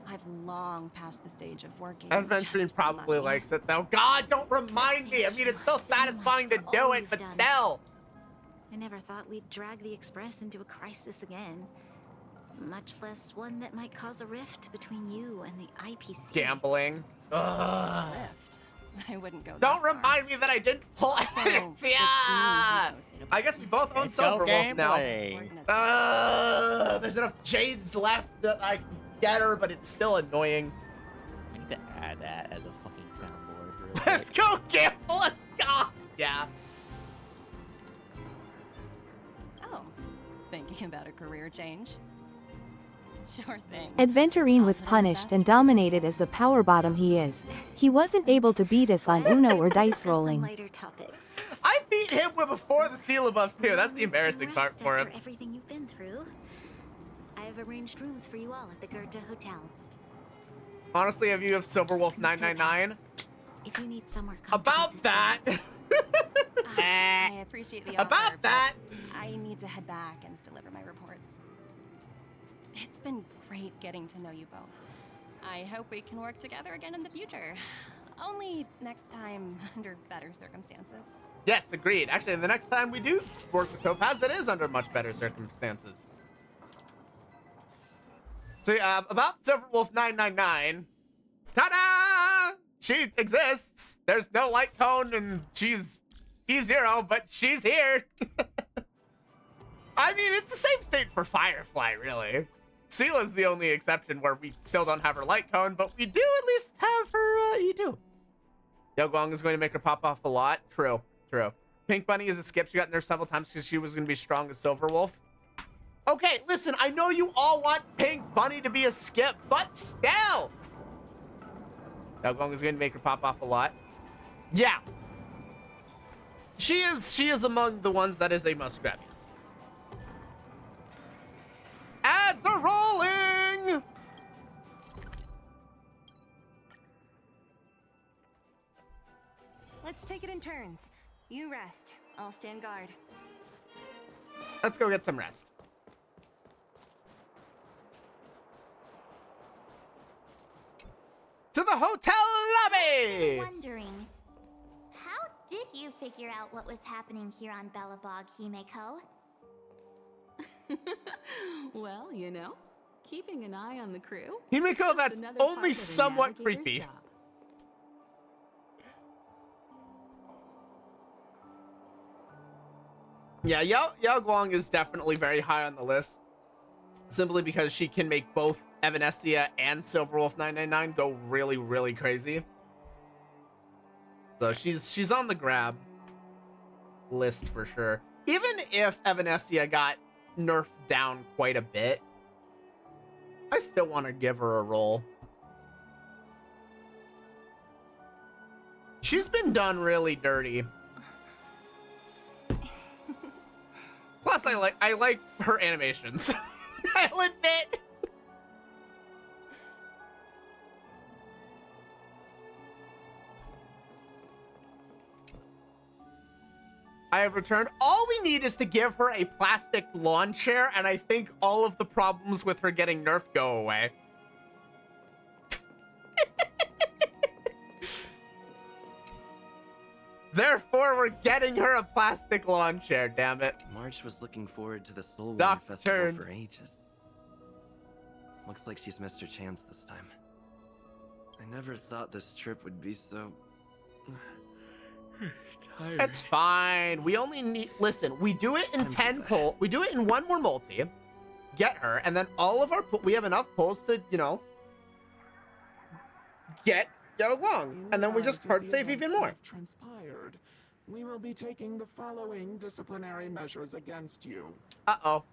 I've long passed the stage of working. Adventurine just for probably money. likes it though. God, don't remind me. I mean, it's still satisfying to do it, but still. I never thought we'd drag the Express into a crisis again. Much less one that might cause a rift between you and the IPC. Gambling. Ugh. Rift. I wouldn't go. Don't remind me that I didn't pull it. Yeah. I guess we both own Let's go Silverwolf now. gameplay. There's enough Jades left that I can get her, but it's still annoying. I need to add that as a fucking soundboard. Real Let's quick. go gamble. God. Yeah. Oh, thinking about a career change? Sure thing. Adventurine was punished and dominated as the power bottom he is. He wasn't able to beat us on Uno or dice rolling. Lighter topics. I beat him before the seal buffs too. That's the embarrassing part for him. After everything you've been through, I've arranged rooms for you all at the Goethe Hotel. Honestly, if you have Silverwolf 999, If you need somewhere about that. I appreciate the offer, About but that. I need to head back and deliver my reports. It's been great getting to know you both. I hope we can work together again in the future. Only next time under better circumstances. Yes, agreed. Actually, the next time we do work with Topaz, it is under much better circumstances. So, about Silverwolf 999. Ta-da! She exists. There's no light cone, and she's E0, but she's here. I mean, it's the same state for Firefly, really. Seela's the only exception where we still don't have her light cone, but we do at least have her E2. Yoguang is going to make her pop off a lot. True, true. Pink Bunny is a skip. She got in there several times because she was going to be strong as Silverwolf. Okay, listen, I know you all want Pink Bunny to be a skip, but still. Yoguang is going to make her pop off a lot. Yeah. She is among the ones that is a must grab. Yes. Ads are rolling! Let's take it in turns. You rest. I'll stand guard. Let's go get some rest. To the hotel lobby! Wondering, how did you you figure out what was happening here on Belobog, Himeko? Well, you know, keeping an eye on the crew. Himeko, is that's another part only of a somewhat navigator's creepy. job. Yeah, Yao Guang is definitely very high on the list. Simply because she can make both Evanescia and Silverwolf 999 go really, really crazy. So she's on the grab list for sure. Even if Evanescia got nerfed down quite a bit, I still want to give her a role. She's been done really dirty. Plus, I like her animations. I'll admit. I have returned. All we need is to give her a plastic lawn chair, and I think all of the problems with her getting nerfed go away. Therefore, we're getting her a plastic lawn chair, damn it. March was looking forward to the Soul War Doc Festival turned. for ages. Looks like she's missed her chance this time. I never thought this trip would be so... tired. It's fine. We only need... Listen, we do it in 10 pull. We do it in one more multi. Get her, and then all of our... We have enough pulls to, you know... Get Yao Guang. And then we just hard save even more. Transpired. We will be taking the following disciplinary measures against you. Uh-oh.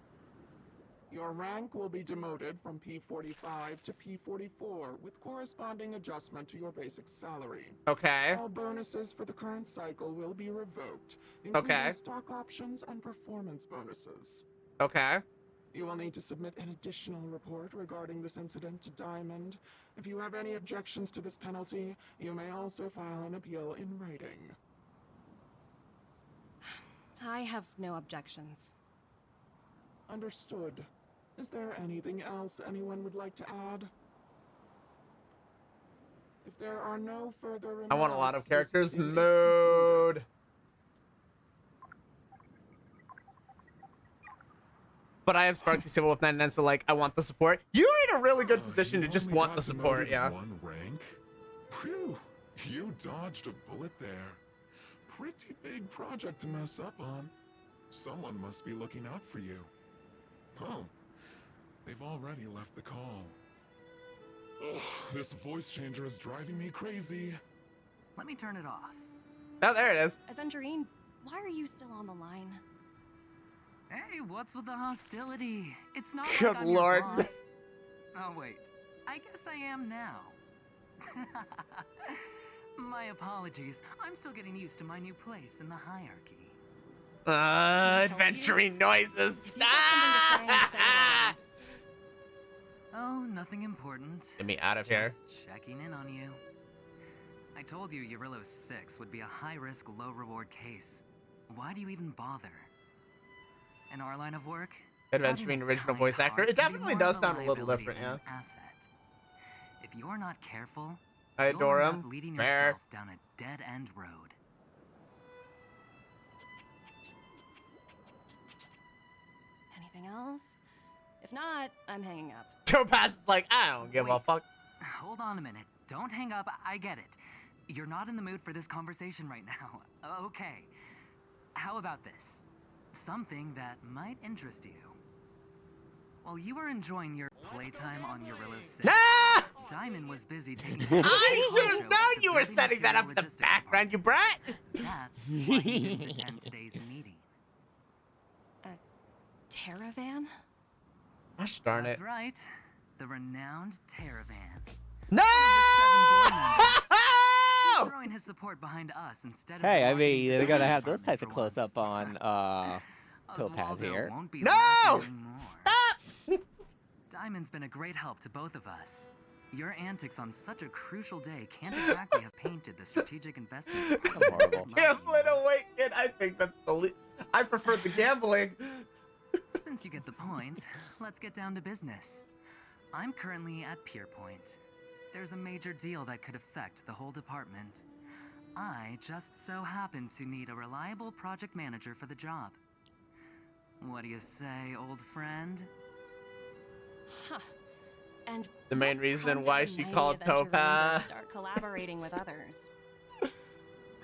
Your rank will be demoted from P45 to P44 with corresponding adjustment to your basic salary. Okay. All bonuses for the current cycle will be revoked, including Okay. stock options and performance bonuses. Okay. You will need to submit an additional report regarding this incident to Diamond. If you have any objections to this penalty, you may also file an appeal in writing. I have no objections. Understood. Is there anything else anyone would like to add? If there are no further remarks, I want a lot of this characters. meeting is Mode. But I have Sparky Civil with 99, so like I want the support. You're in a really good position to just want the support, yeah. One rank? Phew, you dodged a bullet there. Pretty big project to mess up on. Someone must be looking out for you. Oh, they've already left the call. Ugh, this voice changer is driving me crazy. Let me turn it off. Oh, there it is. Aventurine, why are you still on the line? Hey, what's with the hostility? It's not Good like I'm lord. your boss. Oh, wait. I guess I am now. My apologies. I'm still getting used to my new place in the hierarchy. Adventuring noises. Ah! Oh, nothing important. Get me out of here. Just checking in on you. I told you Eurylos 6 would be a high-risk, low-reward case. Why do you even bother? In our line of work, Adventuring original voice actor. It definitely does sound a little different, yeah. asset. If you're not careful, I adore you'll end him. up leading Fair. yourself down a dead-end road. Anything else? If not, I'm hanging up. Topaz is like, I don't give a fuck. Hold on a minute. Don't hang up. I get it. You're not in the mood for this conversation right now. Okay. How about this? Something that might interest you. While you were enjoying your playtime on Eurylos 6, Diamond was busy taking I should have known you were setting that up in the background, you brat. That's why he didn't attend today's meeting. Terravan? Gosh darn it. That's right. The renowned Terravan. No! He's throwing his support behind us instead of Hey, I relying mean, they're gonna on have those types of department close up on Topaz Oswaldo here. won't be No! laughing anymore. Stop! Diamond's been a great help to both of us. Your antics on such a crucial day can't exactly have painted the strategic investment. Gambling Awakened. I think that's the I prefer the gambling. Since you get the point, let's get down to business. I'm currently at Pierpoint. There's a major deal that could affect the whole department. I just so happen to need a reliable project manager for the job. What do you say, old friend? Huh. And The main reason why she mighty called adventure room Topaz. to start collaborating with others.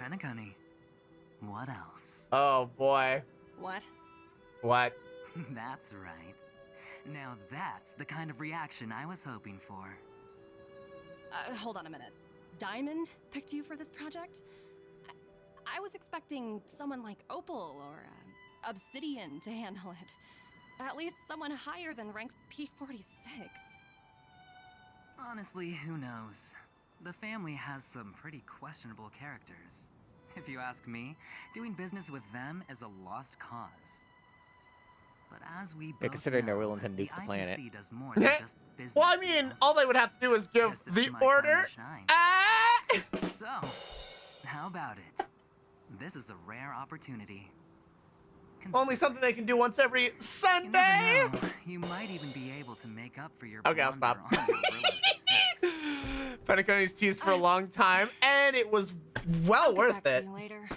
Penacony. What else? Oh boy. What? What? That's right. Now that's the kind of reaction I was hoping for. Hold on a minute. Diamond picked you for this project? I was expecting someone like Opal or Obsidian to handle it. At least someone higher than rank P46. Honestly, who knows? The family has some pretty questionable characters. If you ask me, doing business with them is a lost cause. But as we both considering they're know, willing to nuke the planet. IPC does more than just business. Well, I mean, all they would have to do is give Guess it's the my time order. to shine. Ah! So, how about it? This is a rare opportunity. Only something they can do once every You Sunday. never know. You might even be able to make up for your Okay, I'll stop. blunder on your Penacony's teased for a long time, and it was well worth Back it. to you later.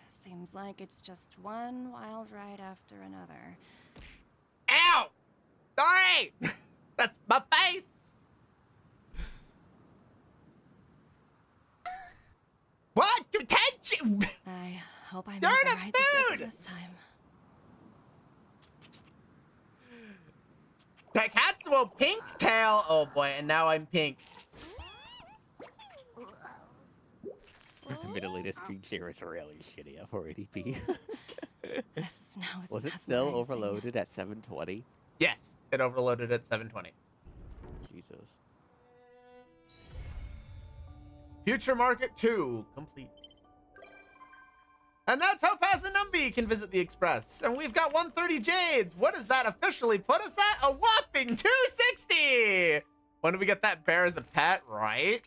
Seems like it's just one wild ride after another. Ow! Sorry! That's my face! What? Detention! I hope I made You're the in a right decision mood! this time. That cat's a pink tail. Oh boy, and now I'm pink. Admittedly, this screen share is really shitty at 480p. The snow is Was it still mesmerizing. overloaded at 720? Yes, it overloaded at 720. Jesus. Future Market 2 complete. And now Topaz and Numby can visit the Express. And we've got 130 Jades. What does that officially put us at? A whopping 260! When did we get that bear as a pet, right?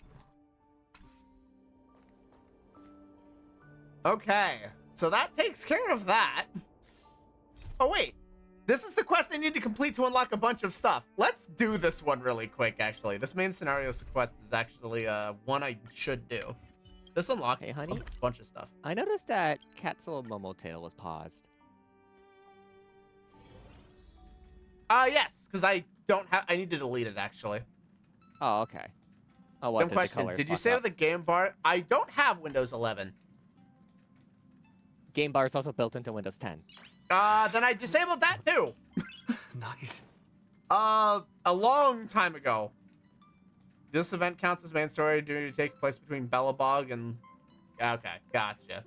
Okay, so that takes care of that. Oh, wait. This is the quest I need to complete to unlock a bunch of stuff. Let's do this one really quick, actually. This main scenario quest is actually one I should do. This unlocks Hey, a honey. bunch of stuff. I noticed that Katsuo Momotail was paused. Yes, because I don't have. I need to delete it actually. Oh, okay. Oh, what? Dumb Did the question. color Did you fuck save up? the game bar? I don't have Windows 11. Game bar is also built into Windows 10. Then I disabled that too. Nice. A long time ago. This event counts as main story due to take place between Belobog and. Okay, gotcha.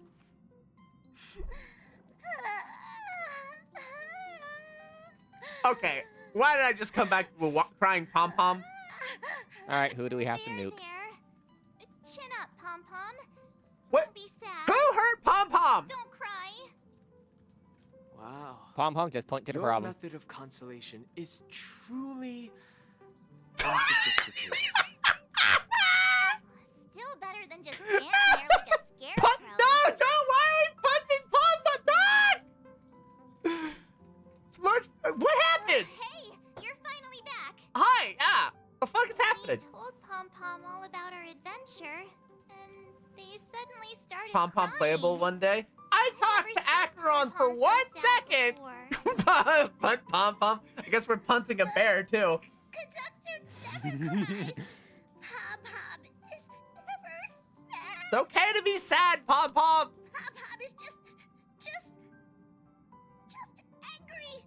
Okay, why did I just come back to a crying pom pom? All right, who do we have to nuke? Chin up, Pom Pom. What? Don't be sad. Who hurt pom pom? Don't cry. Wow. Pom Pom, just point to the Your problem. method of consolation is truly unsophisticated. Still better than just standing there like a scarecrow. No, don't! Why are we punching pom pom? It's much. What happened? Hey, you're finally back. Hi, yeah. The fuck is happening? We told Pom Pom all about our adventure, and they suddenly started Pom Pom crying. playable one day. I talked to Acheron for Pom 1 so sad second. before. Punt pom pom. I guess we're punting a bear too. Conductor never cries. Pom Pom is never sad. It's okay to be sad, pom pom. Pom Pom is just angry.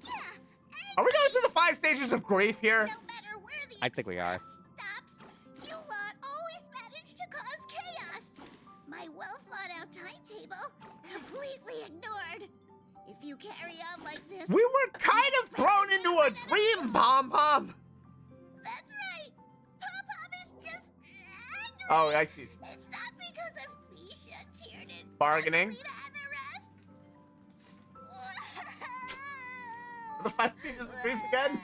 Yeah. Are we going through the 5 stages of grief here? No matter where the I think we are. stops, you lot always manage to cause chaos. My well-thought-out timetable completely ignored. If you carry on like this, We were kind of thrown into a dream, pom pom. that's right. Pom Pom is just angry. Oh, I see. It's not because of Misha, Tiernan, Bargaining. Rosalina, and the rest. The 5 stages of grief again.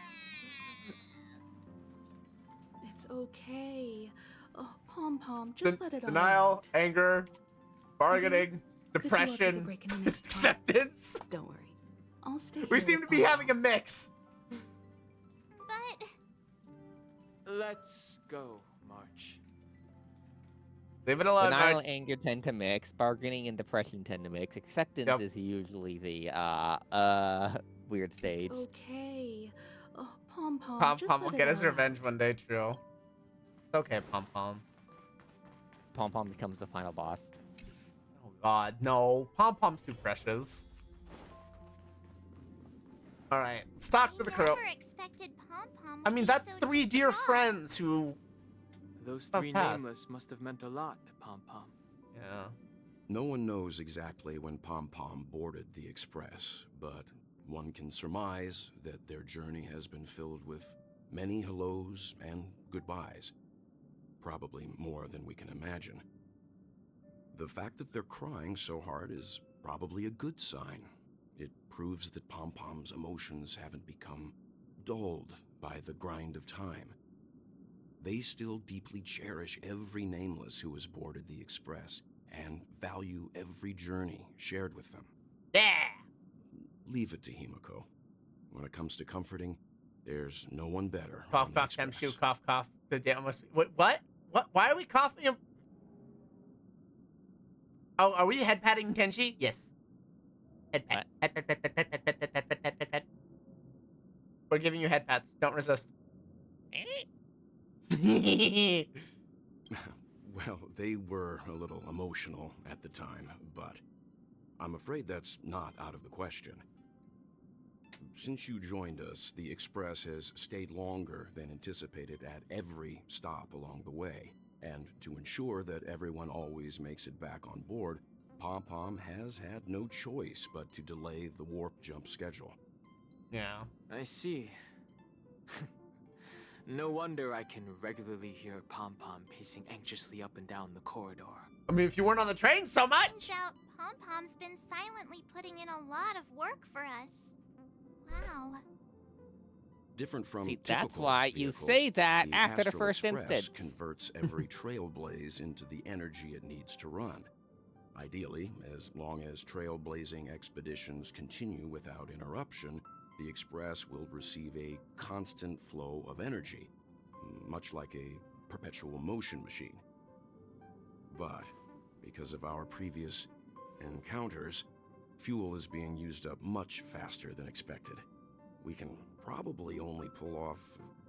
It's okay. Oh, Pom Pom, just let it all Denial, out. anger, bargaining, Could you all take a depression, break in the next pod? acceptance. Don't worry. I'll stay We here seem with to be Pom having a mix. But Let's go, March. Leave it alone, Denial March. and anger tend to mix. Bargaining and depression tend to mix. Acceptance Yep. is usually the weird stage. It's okay. Oh, Pom Pom. Pom just Pom will let get it his all revenge out. one day, true. It's okay, Pom Pom. Pom Pom becomes the final boss. Oh god, no. Pom Pom's too precious. Alright, let's talk to the crew. Never expected Pom Pom. I mean, that's three dear friends who... Those have three passed. nameless must have meant a lot to Pom Pom. Yeah. No one knows exactly when Pom Pom boarded the Express, but one can surmise that their journey has been filled with many hellos and goodbyes. Probably more than we can imagine. The fact that they're crying so hard is probably a good sign. It proves that Pom Pom's emotions haven't become dulled by the grind of time. They still deeply cherish every nameless who has boarded the Express and value every journey shared with them. Yeah! Leave it to Himiko. When it comes to comforting, there's no one better. Cough, on the cough, Express. Temshu, cough, cough. The damn must be... What? What? Why are we coughing? Oh, are we head patting Tenchi? Yes. Head pat. Head pat, pat, pat, pat, pat, pat, pat, pat, pat, pat, pat. We're giving you head pats. Don't resist. Well, they were a little emotional at the time, but I'm afraid that's not out of the question. Since you joined us, the Express has stayed longer than anticipated at every stop along the way. And to ensure that everyone always makes it back on board, Pom Pom has had no choice but to delay the warp jump schedule. Yeah. I see. No wonder I can regularly hear Pom Pom pacing anxiously up and down the corridor. I mean, if you weren't on the train so much. Turns out Pom Pom's been silently putting in a lot of work for us. Wow. Different from See, typical that's why you vehicles, say that the after the Astral first Express instance. converts every trailblaze into the energy it needs to run. Ideally, as long as trailblazing expeditions continue without interruption, the Express will receive a constant flow of energy, much like a perpetual motion machine. But because of our previous encounters, fuel is being used up much faster than expected. We can probably only pull off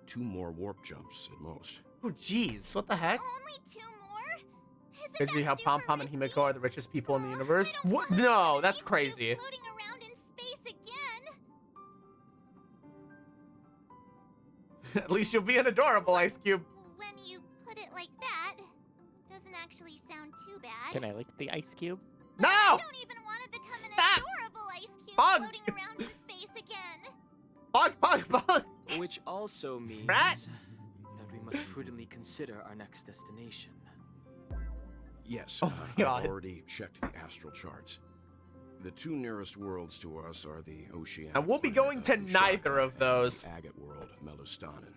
2 more warp jumps at most. Oh, jeez. What the heck? Only 2 more? Isn't Crazy that how Pom Pom and Himiko are the richest people in the universe? What? No, that's crazy. floating around in space again? At least you'll be an adorable Ice Cube. When you put it like that, doesn't actually sound too bad. Can I lick the ice cube? No! I don't even want to become an adorable ice cube Bug! floating around in space again. Bug. Which also means Rat! that we must prudently consider our next destination. Yes, Oh my God. I've already checked the astral charts. The 2 nearest worlds to us are the Oceanic And we'll be planet going to of neither Ushaka of and those. the agate world, Melustanen.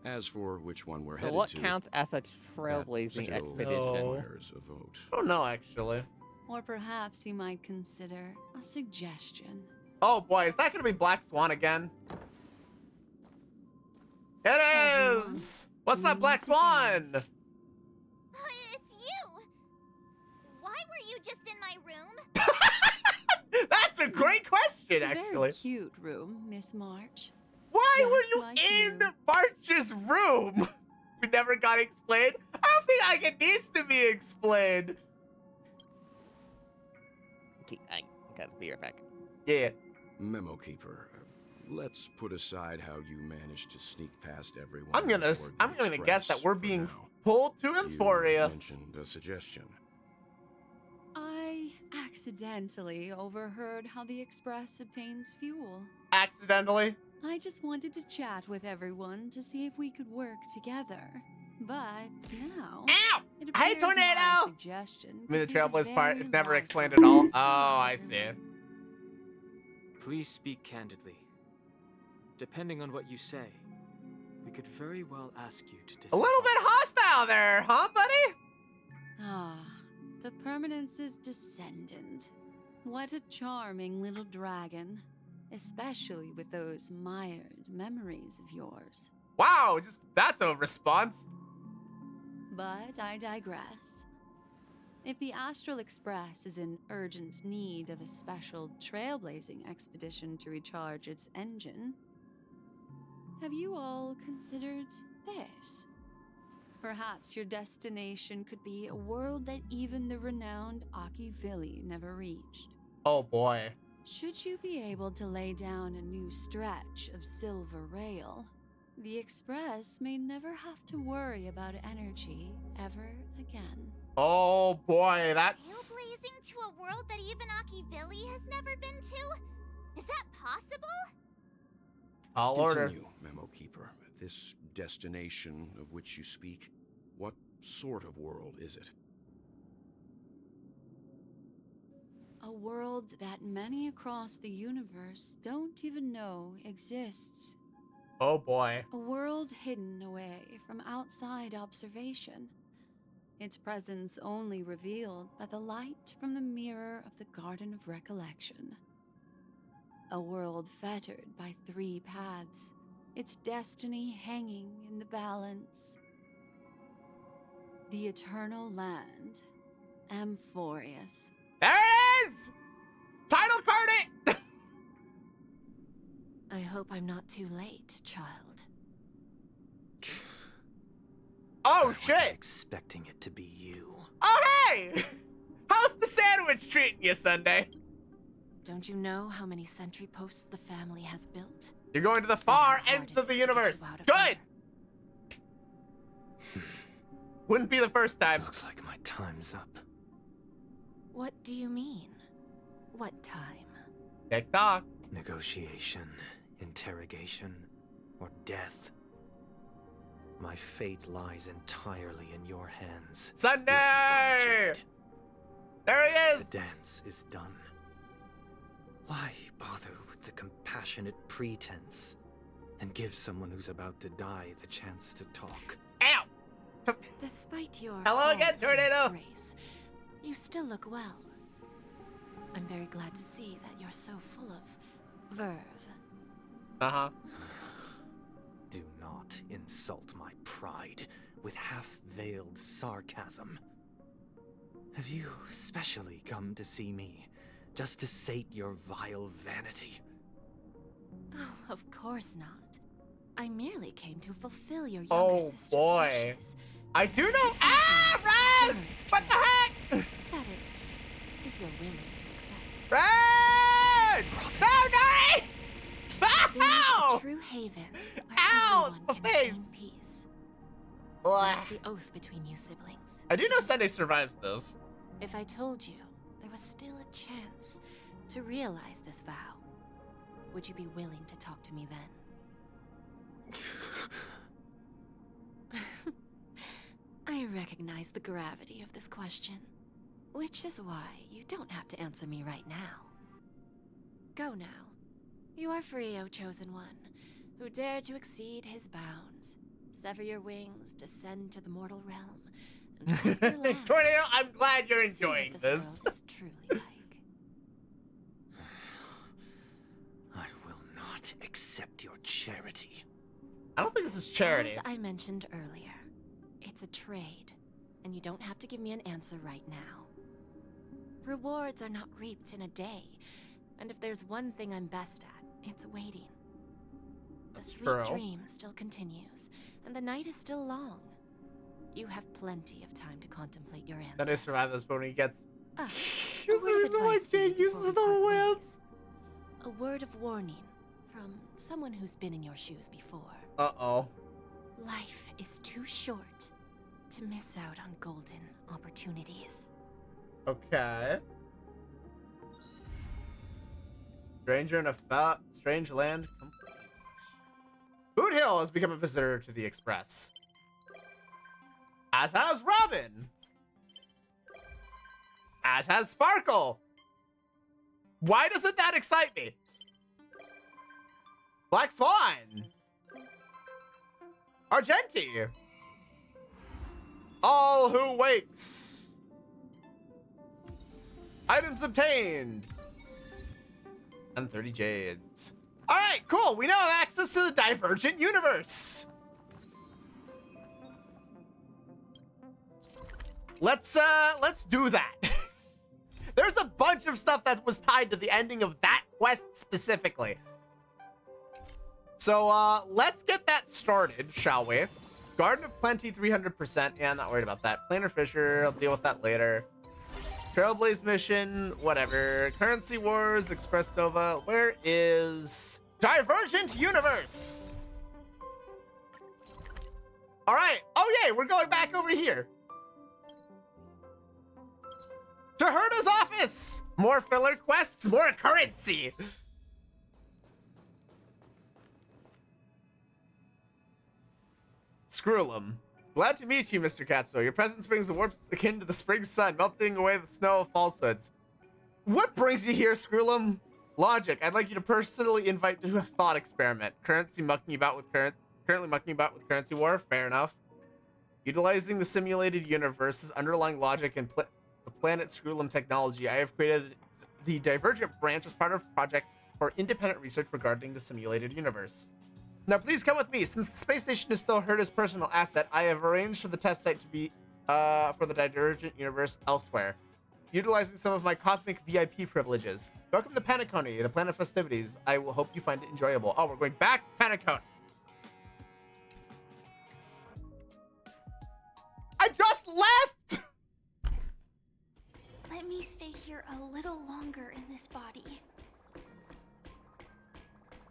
As for which one we're So headed what to, counts as a that trailblazing still expedition? requires a vote. Oh, no, actually. Or perhaps you might consider a suggestion. Oh, boy. Is that going to be Black Swan again? It is! What's up, Black Swan? It's you! Why were you just in my room? That's a great question, It's a actually. very cute room, Miss March. Why Just were you like in you. March's room? We never got explained. I don't think like it needs to be explained. Okay, I gotta be right back. Yeah. Memo Keeper, let's put aside how you managed to sneak past everyone. I'm gonna aboard the guess that Express we're for being now. pulled to You Emphorius. mentioned a suggestion. I accidentally overheard how the Express obtains fuel. Accidentally? I just wanted to chat with everyone to see if we could work together. But now, Ow! it Hey, appears my tornado! suggestion I mean, the could be Trailblaze part is very never valuable. explained at all. Oh, I see. Please speak candidly. Depending on what you say, we could very well ask you to A decide. little bit hostile there, huh, buddy? Ah, the Permanence's descendant. What a charming little dragon. Especially with those mired memories of yours. Wow, just that's a response. But I digress. If the Astral Express is in urgent need of a special trailblazing expedition to recharge its engine, have you all considered this? Perhaps your destination could be a world that even the renowned Akivili never reached. Oh boy. Should you be able to lay down a new stretch of silver rail, the Express may never have to worry about energy ever again. Oh boy, that's... Trailblazing to a world that even Akivili has never been to? Is that possible? Tall order. Continue, Memo Keeper. This destination of which you speak, what sort of world is it? A world that many across the universe don't even know exists. Oh boy. A world hidden away from outside observation. Its presence only revealed by the light from the mirror of the Garden of Recollection. A world fettered by 3 paths, its destiny hanging in the balance. The Eternal Land, Amphorius. There it is! Title card it! I hope I'm not too late, child. Oh shit! Expecting it to be you. Oh hey! How's the sandwich treating you, Sunday? Don't you know how many sentry posts the family has built? You're going to the far ends of the universe. Good! Wouldn't be the first time. Looks like my time's up. What do you mean? What time? TikTok. Negotiation, interrogation, or death. My fate lies entirely in your hands. Sunday! There he is! The dance is done. Why bother with the compassionate pretense and give someone who's about to die the chance to talk? Ow! Despite your Hello again, Tornado! Grace, you still look well. I'm very glad to see that you're so full of verve. Uh-huh. Do not insult my pride with half-veiled sarcasm. Have you specially come to see me just to sate your vile vanity? Oh, of course not. I merely came to fulfill your younger sister's wishes. I do know. Ah, Raz! What the heck? That is, if you're willing to accept. Raz! No, no! Ow! True haven. Ow! My face. Peace. Blah. That's the oath between you siblings. I do know Sunday survives this. If I told you there was still a chance to realize this vow, would you be willing to talk to me then? I recognize the gravity of this question, which is why you don't have to answer me right now. Go now. You are free, O Chosen One, who dare to exceed his bounds. Sever your wings, descend to the mortal realm, and conquer your land. Tornado, I'm glad you're See what enjoying this this. world is truly like. I will not accept your charity. I don't think this is charity. As I mentioned earlier, it's a trade, and you don't have to give me an answer right now. Rewards are not reaped in a day, and if there's one thing I'm best at, it's waiting. The sweet true. dream still continues, and the night is still long. You have plenty of time to contemplate your answer. Sunday survives this, but when he gets... A This is word the of reason why advice for you Jake uses before the we part whip. ways. A word of warning from someone who's been in your shoes before. Uh-oh. Life is too short to miss out on golden opportunities. Okay. Stranger in a strange land. Boot Hill has become a visitor to the Express. As has Robin. As has Sparkle. Why doesn't that excite me? Black Swan. Argenti. All who wakes. Items obtained. And 30 jades. All right, cool. We now have access to the Divergent universe. let's do that. There's a bunch of stuff that was tied to the ending of that quest specifically. So let's get that started, shall we? Garden of Plenty 300%. Yeah, I'm not worried about that. Planar Fissure, I'll deal with that later. Trailblaze mission, whatever. Currency Wars, Express Nova. Where is Divergent Universe? All right. Oh, yay. We're going back over here. To Herta's office. More filler quests, more currency. Screwlum. Glad to meet you, Mr. Katsuo. Your presence brings a warmth akin to the spring sun, melting away the snow of falsehoods. What brings you here, Screwlum? Logic. I'd like you to personally invite to a thought experiment. Currently mucking about with currency war. Fair enough. Utilizing the simulated universe's underlying logic and the planet Screwlum technology, I have created the Divergent branch as part of a project for independent research regarding the simulated universe. Now, please come with me. Since the space station is still Herta's personal asset, I have arranged for the test site to be for the Divergent universe elsewhere, utilizing some of my cosmic VIP privileges. Welcome to Penacony, the planet festivities. I will hope you find it enjoyable. Oh, we're going back to Penacony. I just left! Let me stay here a little longer in this body.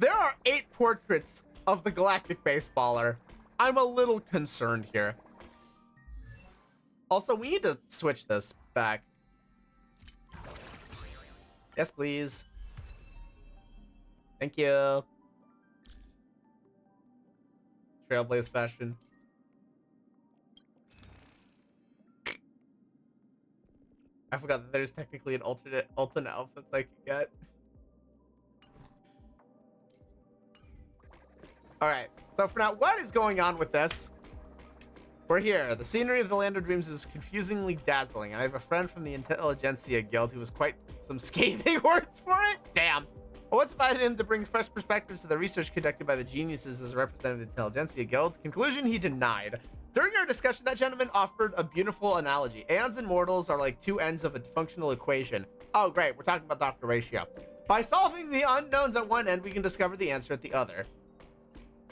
There are 8 portraits of the Galactic Baseballer. I'm a little concerned here. Also, we need to switch this back. Yes, please. Thank you. Trailblaze fashion. I forgot that there's technically an alternate outfits I can get. Alright, so for now, what is going on with this? We're here. The scenery of the Land of Dreams is confusingly dazzling, and I have a friend from the Intelligentsia Guild who has quite some scathing words for it. Damn. I once invited him to bring fresh perspectives to the research conducted by the geniuses as a representative of the Intelligentsia Guild. Conclusion, he denied. During our discussion, that gentleman offered a beautiful analogy. Aeons and mortals are like 2 ends of a functional equation. Oh, great. We're talking about Dr. Ratio. By solving the unknowns at one end, we can discover the answer at the other.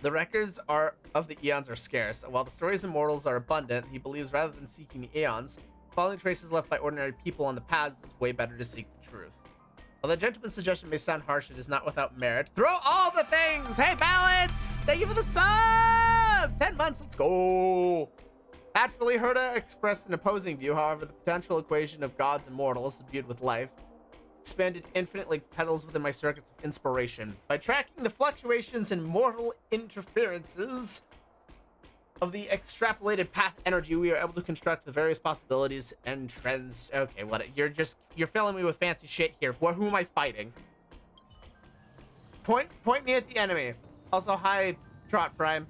The records of the eons are scarce, and while the stories of mortals are abundant, he believes rather than seeking the eons, following traces left by ordinary people on the paths is way better to seek the truth. While the gentleman's suggestion may sound harsh, it is not without merit. Throw all the things! Hey, Balance! Thank you for the sub! 10 months, let's go! Naturally, Herta expressed an opposing view. However, the potential equation of gods and mortals, imbued with life, expanded infinitely petals within my circuits of inspiration. By tracking the fluctuations in mortal interferences of the extrapolated path energy, we are able to construct the various possibilities and trends. Okay, what? You're filling me with fancy shit here. Who am I fighting? Point me at the enemy. Also, hi, Trot Prime.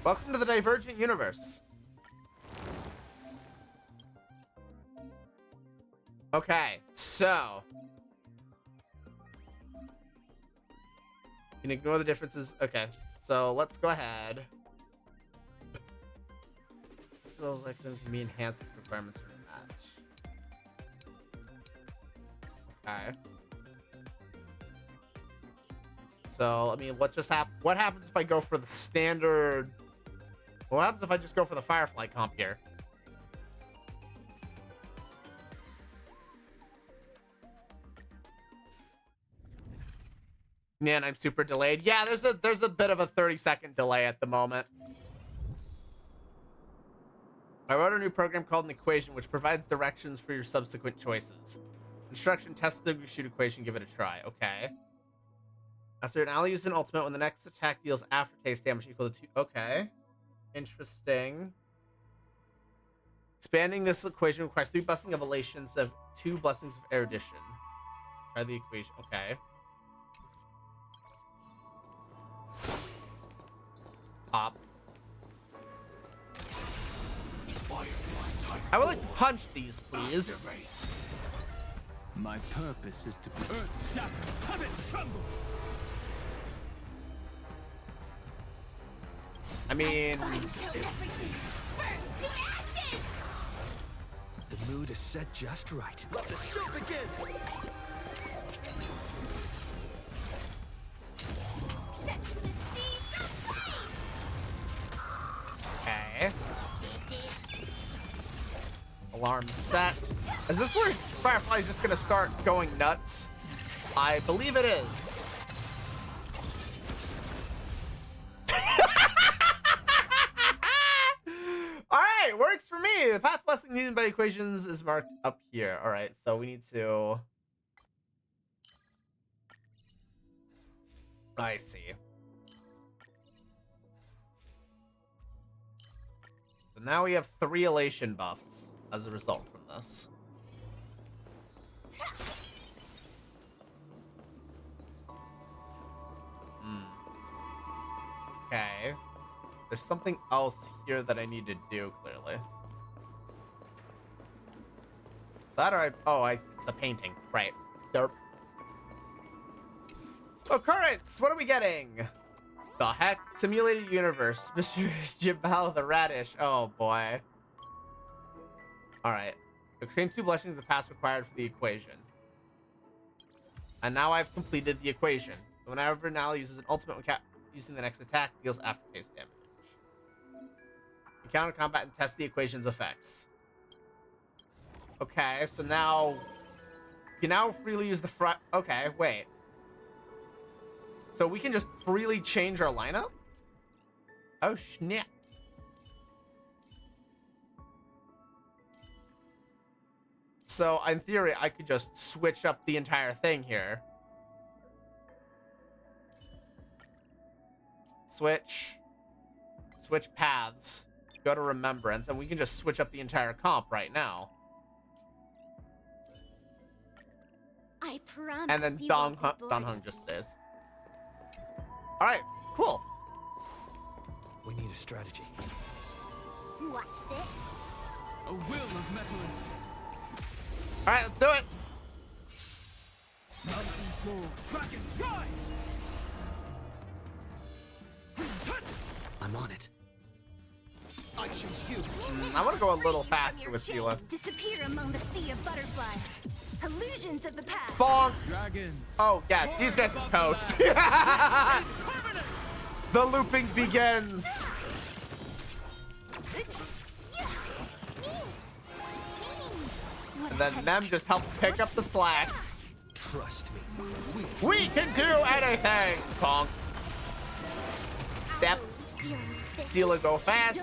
Welcome to the Divergent Universe. Okay, so you can ignore the differences. Okay, so let's go ahead. Those like them to me enhanced requirements are met. Okay. So I mean, what happens if I go for the standard? What happens if I just go for the Firefly comp here? Man, I'm super delayed. Yeah, there's a bit of a 30-second delay at the moment. I wrote a new program called an equation, which provides directions for your subsequent choices. Instruction: test the shoot equation, give it a try. Okay. After an ally uses an ultimate, when the next attack deals aftertaste damage equal to 2. Okay. Interesting. Expanding this equation requires 3 blessings of elations of 2 blessings of erudition. Try the equation. Okay. Pop. I would like to punch these, please. My purpose is to earth shatters, heaven tremble. I mean, mood is set just right. Let the show begin! Set the seas aflame! Okay. Alarm set. Is this where Firefly's just gonna start going nuts? I believe it is. Alright, works for me. The path blessing needed by equations is marked up here. Alright, so we need to... I see. So now we have 3 elation buffs as a result from this. Okay. There's something else here that I need to do, clearly. That or it's the painting. Right. Derp. Occurrence! What are we getting? The heck? Simulated universe. Mr. Jabal the Radish. Oh, boy. Alright. Obtain 2 blessings the pass required for the equation. And now I've completed the equation. Whenever Nala uses an ultimate using the next attack, deals aftertaste damage. Encounter combat and test the equation's effects. Okay, so now... You can now freely use the okay, wait. So we can just freely change our lineup? Oh, snap. So, in theory, I could just switch up the entire thing here. Switch paths. Go to remembrance, and we can just switch up the entire comp right now. I promise. And then Donghung just stays. Alright, cool. We need a strategy. Watch this. A will of metals. Alright, let's do it. Mountains roar, dragons rise. I'm on it. I choose you. I want to go a little faster with Seele. Disappear among the sea of butterflies. Illusions of the past. Bonk. Dragons. Oh, yeah, these guys are toast. The looping begins. And then them just help pick up the slack. Trust me. We can do anything. Bonk. Step. Seele go fast.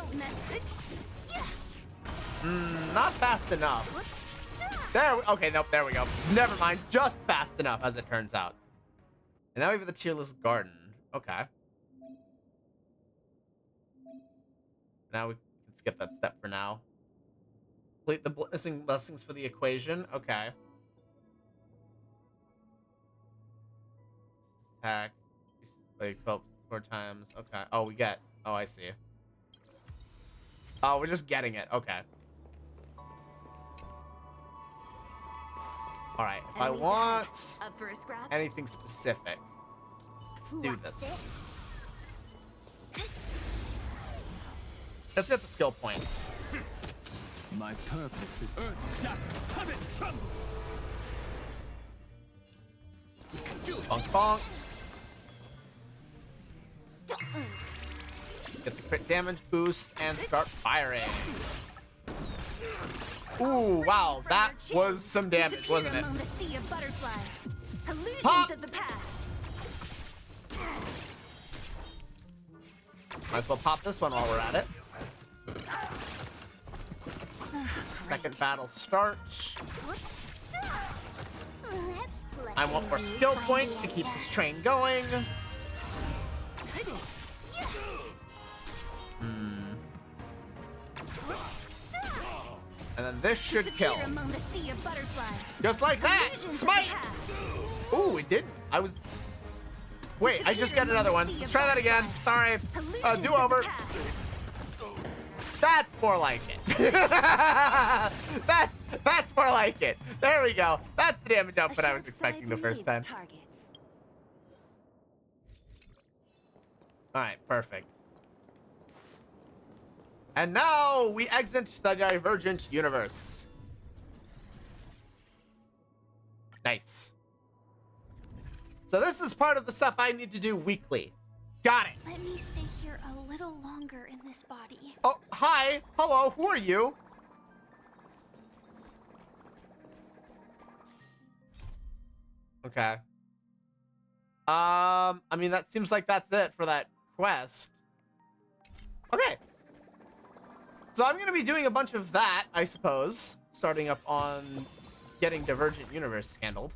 Not fast enough. Okay, nope, there we go. Never mind, just fast enough, as it turns out. And now we have the Tearless Garden. Okay. Now we can skip that step for now. Complete the blessings for the equation. Okay. Attack. Like 4 times. Okay. Oh, we get. Oh, I see. Oh, we're just getting it. Okay. All right. If I want anything specific, let's do this. Let's get the skill points. My purpose is Earth shatters, heaven trembles. We can do it. Bonk, bonk. Get the crit damage boost and start firing. Ooh, wow, that was some damage, wasn't it? The sea of butterflies. Illusions Pop. of the past. Might as well pop this one while we're at it. Second battle starts. I want more skill points to keep this train going. And then this should kill. Among the sea of butterflies. Just like that! Illusions Smite! of the past. Ooh, it did. I was... Wait, I just got another one. Let's try that again. Sorry. Do over. That's more like it. That's more like it. There we go. That's the damage output I was expecting the first time. Alright, perfect. And now we exit the Divergent universe. Nice. So this is part of the stuff I need to do weekly. Got it. Let me stay here a little longer in this body. Oh, hi. Hello. Who are you? Okay. I mean, that seems like that's it for that quest. Okay. So I'm going to be doing a bunch of that, I suppose. Starting up on getting Divergent Universe handled.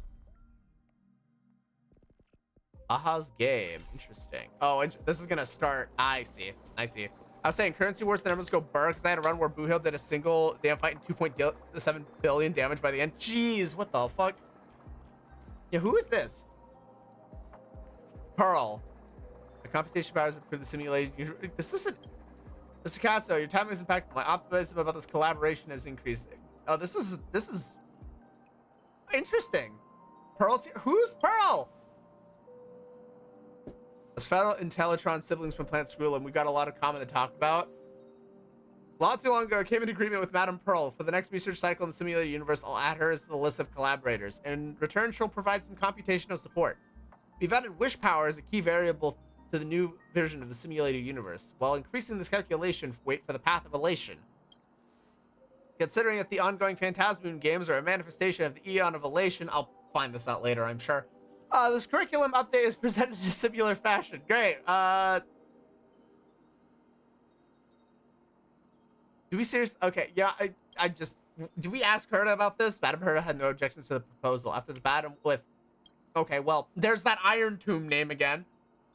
Aha's game. Interesting. Oh, this is going to start. I see. I see. I was saying currency wars, the numbers go burr because I had a run where Boohill did a single damn fight and 2.7 billion damage by the end. Jeez, what the fuck? Yeah, who is this? Pearl. The computation powers improve the simulated. Is this a... This Akatsuki, your timing is impactful. My optimism about this collaboration has increased. Oh, this is interesting. Pearl's here. Who's Pearl? As fellow Intellitron siblings from Planet Screwlum, we got a lot of common to talk about. Not too long ago, I came into agreement with Madame Pearl. For the next research cycle in the simulated universe, I'll add her to the list of collaborators. In return, she'll provide some computational support. We've added wish power as a key variable to the new version of the simulated universe. While increasing this calculation, wait for the Path of Elation. Considering that the ongoing Phantasmoon games are a manifestation of the Eon of Elation, I'll find this out later, I'm sure. This curriculum update is presented in a similar fashion. Great. Do we seriously? Okay, yeah, I just... Do we ask Herta about this? Madame Herta had no objections to the proposal. After the battle with... Okay, well, there's that Iron Tomb name again.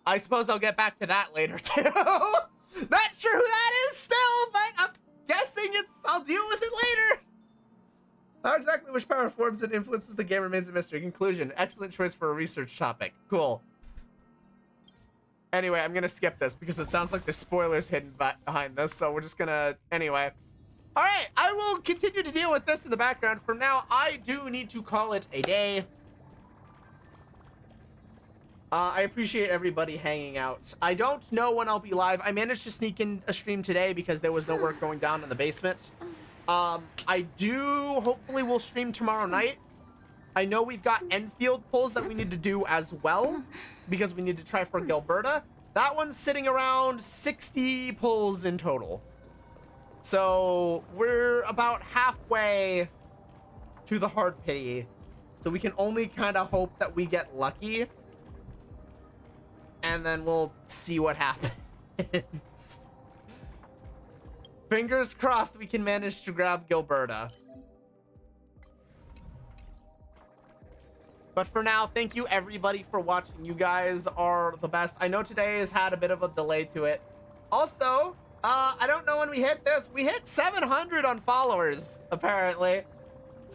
I suppose I'll get back to that later, too. Not sure who that is still, but I'm guessing I'll deal with it later. How exactly which power forms and influences the game remains a mystery. Conclusion. Excellent choice for a research topic. Cool. Anyway, I'm going to skip this because it sounds like there's spoilers hidden behind this, so we're just going to... Anyway. All right, I will continue to deal with this in the background. For now, I do need to call it a day. I appreciate everybody hanging out. I don't know when I'll be live. I managed to sneak in a stream today because there was no work going down in the basement. I do hopefully will stream tomorrow night. I know we've got Enfield pulls that we need to do as well because we need to try for Gilberta. That one's sitting around 60 pulls in total. So we're about halfway to the hard pity. So we can only kind of hope that we get lucky. And then we'll see what happens. Fingers crossed we can manage to grab Gilberta. But for now, thank you everybody for watching. You guys are the best. I know today has had a bit of a delay to it. Also, I don't know when we hit this. We hit 700 on followers, apparently.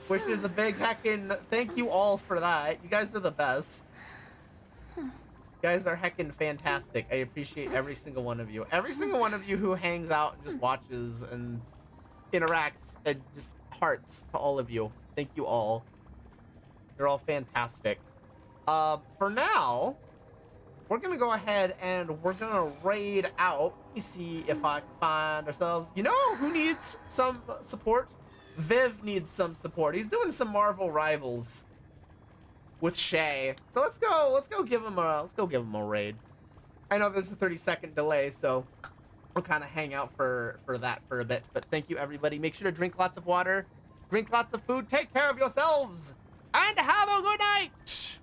Which is a big heckin' thank you all for that. You guys are the best. You guys are heckin' fantastic. I appreciate every single one of you. Every single one of you who hangs out and just watches and interacts and just hearts to all of you. Thank you all. You're all fantastic. For now, we're gonna go ahead and we're gonna raid out. Let me see if I can find ourselves. You know who needs some support? Viv needs some support. He's doing some Marvel Rivals with Shay. So let's go give him a raid. I know there's a 30-second delay, so we'll kind of hang out for that for a bit. But thank you everybody. Make sure to drink lots of water, drink lots of food, take care of yourselves, and have a good night.